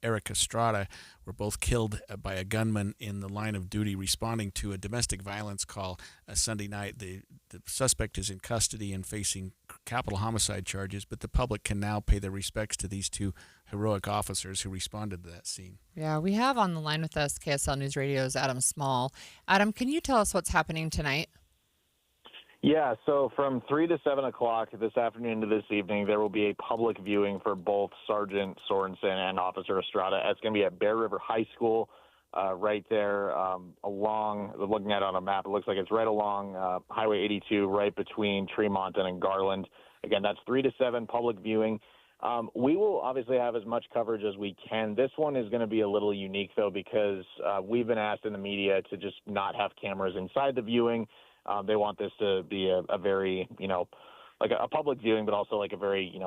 Eric Estrada were both killed by a gunman in the line of duty responding to a domestic violence call Sunday night. The suspect is in custody and facing capital homicide charges, but the public can now pay their respects to these two heroic officers who responded to that scene. Yeah, we have on the line with us KSL News Radio's Adam Small. Adam, can you tell us what's happening tonight? Yeah, so from 3 to 7 o'clock this afternoon to this evening, there will be a public viewing for both Sergeant Sorensen and Officer Estrada. It's going to be at Bear River High School, right there along, looking at it on a map, it looks like it's right along Highway 82, right between Tremonton and Garland. Again, that's 3 to 7 public viewing. We will obviously have as much coverage as we can. This one is going to be a little unique, though, because we've been asked in the media to just not have cameras inside the viewing. They want this to be a very, like a public viewing, but also like a very,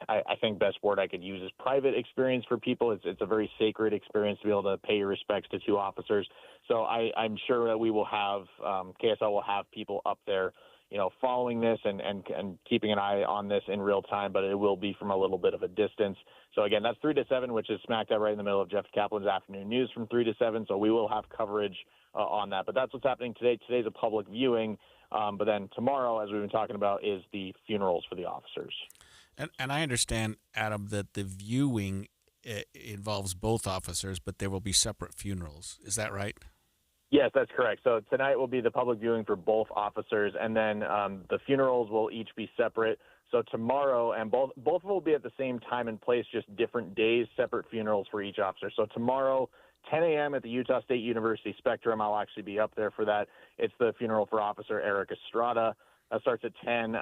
I think best word I could use is private experience for people. It's a very sacred experience to be able to pay your respects to two officers. So I'm sure that we will have, KSL will have people up there, following this and keeping an eye on this in real time, but it will be from a little bit of a distance. So again, that's 3 to 7, which is smack dab right in the middle of Jeff Kaplan's afternoon news from 3 to 7. So we will have coverage on that. But that's what's happening today. Today's a public viewing. But then tomorrow, as we've been talking about, is the funerals for the officers. And I understand, Adam, that the viewing involves both officers, but there will be separate funerals. Is that right? Yes, that's correct. So tonight will be the public viewing for both officers, and then the funerals will each be separate. So tomorrow, and both will be at the same time and place, just different days, separate funerals for each officer. So tomorrow, 10 a.m. at the Utah State University Spectrum, I'll actually be up there for that. It's the funeral for Officer Eric Estrada. That starts at 10.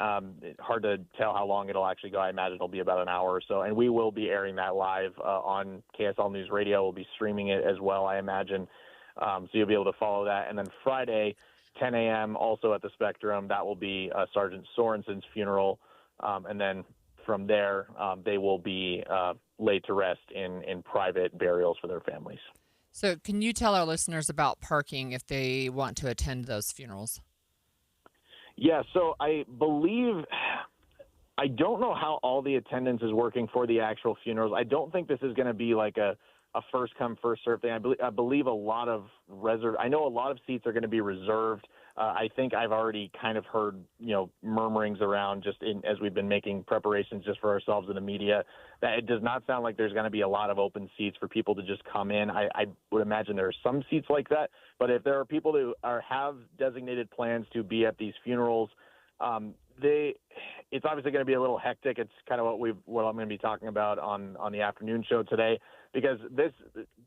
Hard to tell how long it'll actually go. I imagine it'll be about an hour or so. And we will be airing that live on KSL News Radio. We'll be streaming it as well, I imagine. So you'll be able to follow that. And then Friday, 10 a.m., also at the Spectrum, that will be Sergeant Sorensen's funeral. And then from there, they will be laid to rest in private burials for their families. So can you tell our listeners about parking if they want to attend those funerals? Yeah, so I don't know how all the attendance is working for the actual funerals. I don't think this is going to be like a first come, first served thing. I believe a lot of I know a lot of seats are going to be reserved. I think I've already kind of heard, murmurings around as we've been making preparations just for ourselves in the media, that it does not sound like there's going to be a lot of open seats for people to just come in. I would imagine there are some seats like that, but if there are people who have designated plans to be at these funerals, it's obviously going to be a little hectic. It's kind of what I'm going to be talking about on the afternoon show today, because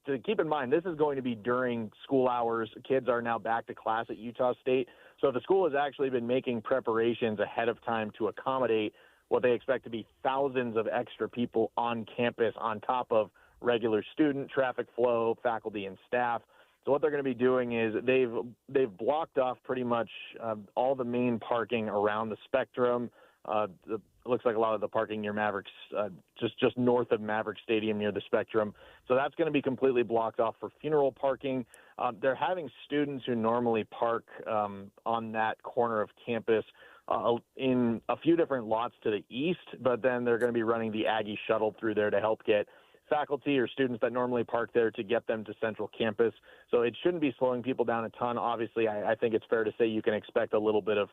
to keep in mind, this is going to be during school hours. Kids are now back to class at Utah State. So the school has actually been making preparations ahead of time to accommodate what they expect to be thousands of extra people on campus on top of regular student traffic flow, faculty, and staff. So what they're going to be doing is they've blocked off pretty much all the main parking around the Spectrum. It looks like a lot of the parking near Mavericks, just north of Maverick Stadium near the Spectrum. So that's going to be completely blocked off for funeral parking. They're having students who normally park on that corner of campus in a few different lots to the east, but then they're going to be running the Aggie shuttle through there to help get faculty or students that normally park there to get them to Central Campus. So it shouldn't be slowing people down a ton. Obviously, I think it's fair to say you can expect a little bit of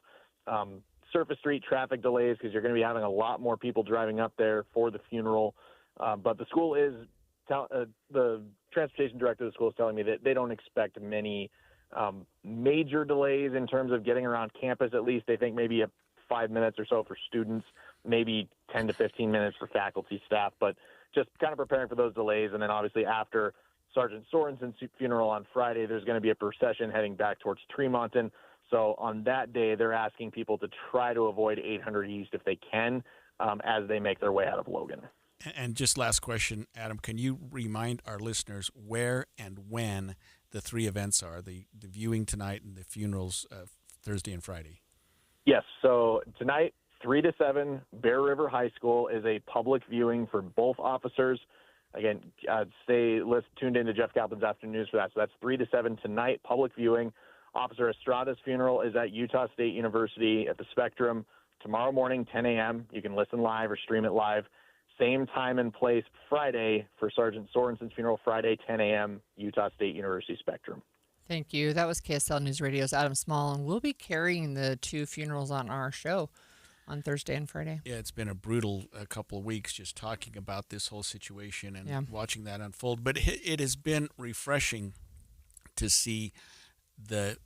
surface street traffic delays because you're going to be having a lot more people driving up there for the funeral. But the school the transportation director of the school is telling me that they don't expect many major delays in terms of getting around campus. At least they think maybe 5 minutes or so for students, maybe 10 to 15 minutes for faculty, staff, but just kind of preparing for those delays. And then obviously after Sergeant Sorensen's funeral on Friday, there's going to be a procession heading back towards Tremonton. So on that day, they're asking people to try to avoid 800 East if they can as they make their way out of Logan. And just last question, Adam, can you remind our listeners where and when the three events are, the viewing tonight and the funerals Thursday and Friday? Yes, so tonight, 3 to 7, Bear River High School is a public viewing for both officers. Again, tuned into Jeff Kaplan's Afternoon News for that. So that's 3 to 7 tonight, public viewing. Officer Estrada's funeral is at Utah State University at the Spectrum tomorrow morning, 10 a.m. You can listen live or stream it live. Same time and place Friday for Sergeant Sorensen's funeral, Friday, 10 a.m., Utah State University Spectrum. Thank you. That was KSL News Radio's Adam Small, and we'll be carrying the two funerals on our show on Thursday and Friday. Yeah, it's been a brutal couple of weeks just talking about this whole situation and watching that unfold. But it has been refreshing to see the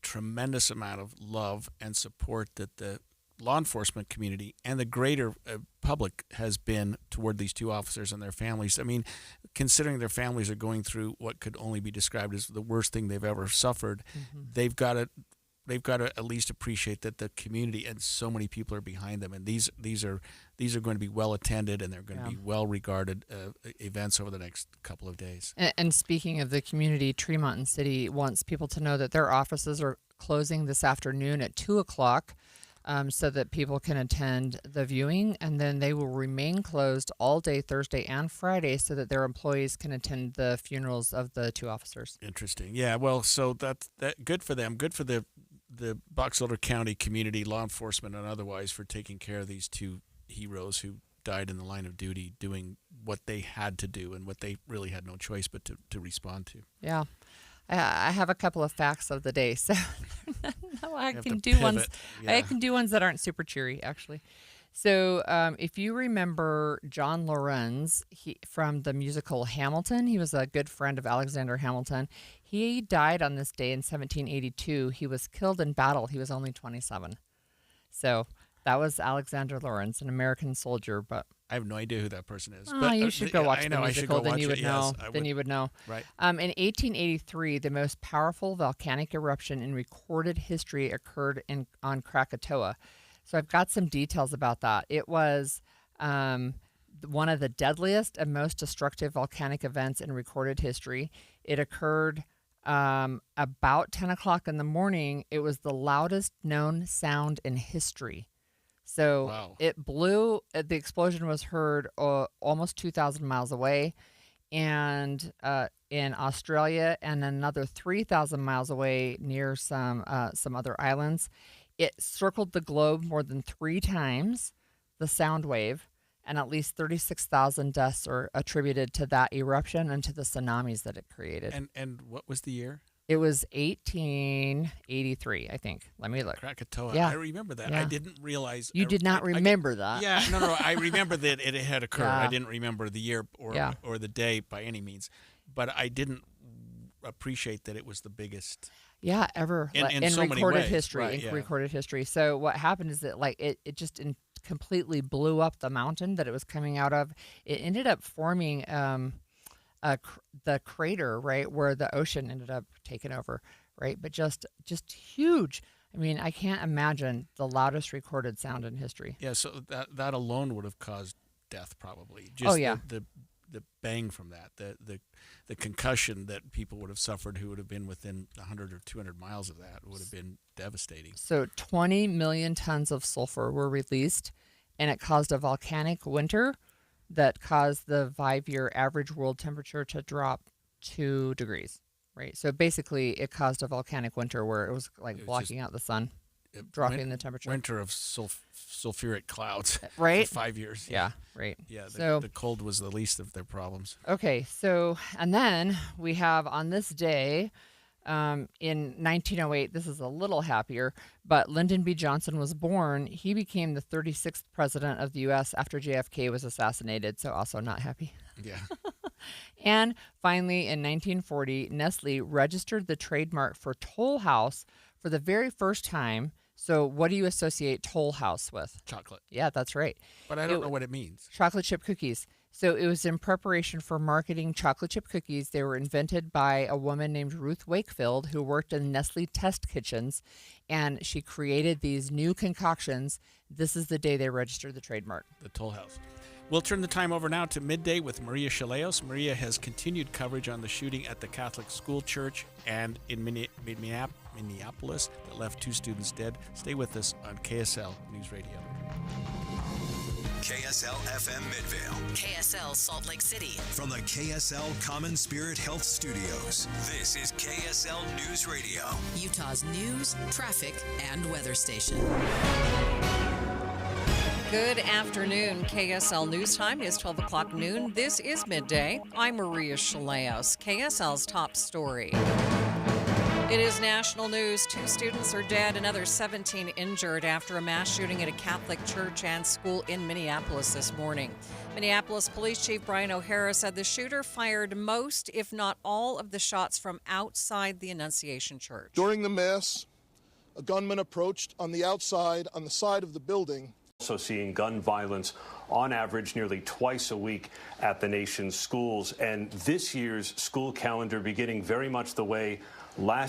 tremendous amount of love and support that the law enforcement community and the greater public has been toward these two officers and their families. I mean, considering their families are going through what could only be described as the worst thing they've ever suffered, they've got to at least appreciate that the community and so many people are behind them, and these are going to be well attended, and they're going to be well regarded events over the next couple of days. And speaking of the community, Tremont City wants people to know that their offices are closing this afternoon at 2:00. So that people can attend the viewing, and then they will remain closed all day Thursday and Friday so that their employees can attend the funerals of the two officers. Interesting. Yeah, well, so that good for them. Good for the Box Elder County community, law enforcement and otherwise, for taking care of these two heroes who died in the line of duty doing what they had to do and what they really had no choice but to respond to. Yeah. I have a couple of facts of the day, so I can do ones. Yeah. I can do ones that aren't super cheery, actually. So, if you remember John Lorenz, from the musical Hamilton, he was a good friend of Alexander Hamilton. He died on this day in 1782. He was killed in battle. He was only 27. So that was Alexander Lorenz, an American soldier, but. I have no idea who that person is. But you should go watch the musical, then you would know. Then you would know. Right. In 1883, the most powerful volcanic eruption in recorded history occurred on Krakatoa. So I've got some details about that. It was one of the deadliest and most destructive volcanic events in recorded history. It occurred about 10 o'clock in the morning. It was the loudest known sound in history. So It blew, the explosion was heard almost 2,000 miles away, and in Australia, and another 3,000 miles away near some other islands. It circled the globe more than 3 times the sound wave, and at least 36,000 deaths are attributed to that eruption and to the tsunamis that it created. And what was the year? It was 1883, I think. Let me look. Krakatoa. Yeah. I remember that. Yeah. I didn't realize. You did not remember that. Yeah, no. I remember that it had occurred. Yeah. I didn't remember the year or the day by any means. But I didn't appreciate that it was the biggest. Yeah, ever. In so many recorded ways. history. Right, in recorded history. So what happened is that it just completely blew up the mountain that it was coming out of. It ended up forming the crater, right, where the ocean ended up taking over, right? But just huge. I mean, I can't imagine the loudest recorded sound in history. Yeah, so that alone would have caused death probably. Just the bang from that, the concussion that people would have suffered who would have been within 100 or 200 miles of that would have been devastating. So 20 million tons of sulfur were released, and it caused a volcanic winter that caused the 5-year average world temperature to drop 2 degrees, right? So basically, it caused a volcanic winter where it was blocking out the sun, dropping the temperature. Winter of sulfuric clouds, right? For 5 years. Yeah, right. Yeah, so the cold was the least of their problems. Okay, so, and then we have on this day, in 1908, this is a little happier, but Lyndon B. Johnson was born. He became the 36th president of the U.S. after JFK was assassinated, so also not happy. Yeah. And finally, in 1940, Nestle registered the trademark for Toll House for the very first time. So what do you associate Toll House with? Chocolate. Yeah, that's right. But I don't know what it means. Chocolate chip cookies. So it was in preparation for marketing chocolate chip cookies. They were invented by a woman named Ruth Wakefield, who worked in Nestle test kitchens, and she created these new concoctions. This is the day they registered the trademark. The Toll House. We'll turn the time over now to Midday with Maria Shilaos. Maria has continued coverage on the shooting at the Catholic School Church and in Minneapolis that left 2 students dead. Stay with us on KSL News Radio. KSL FM Midvale. KSL Salt Lake City. From the KSL Common Spirit Health Studios, this is KSL News Radio. Utah's news, traffic, and weather station. Good afternoon. KSL News Time is 12 o'clock noon. This is Midday. I'm Maria Shilaos. KSL's top story. It is national news. 2 students are dead, another 17 injured after a mass shooting at a Catholic church and school in Minneapolis this morning. Minneapolis Police Chief Brian O'Hara said the shooter fired most, if not all, of the shots from outside the Annunciation Church. During the Mass, a gunman approached on the outside, on the side of the building. Also seeing gun violence on average nearly twice a week at the nation's schools. And this year's school calendar beginning very much the way last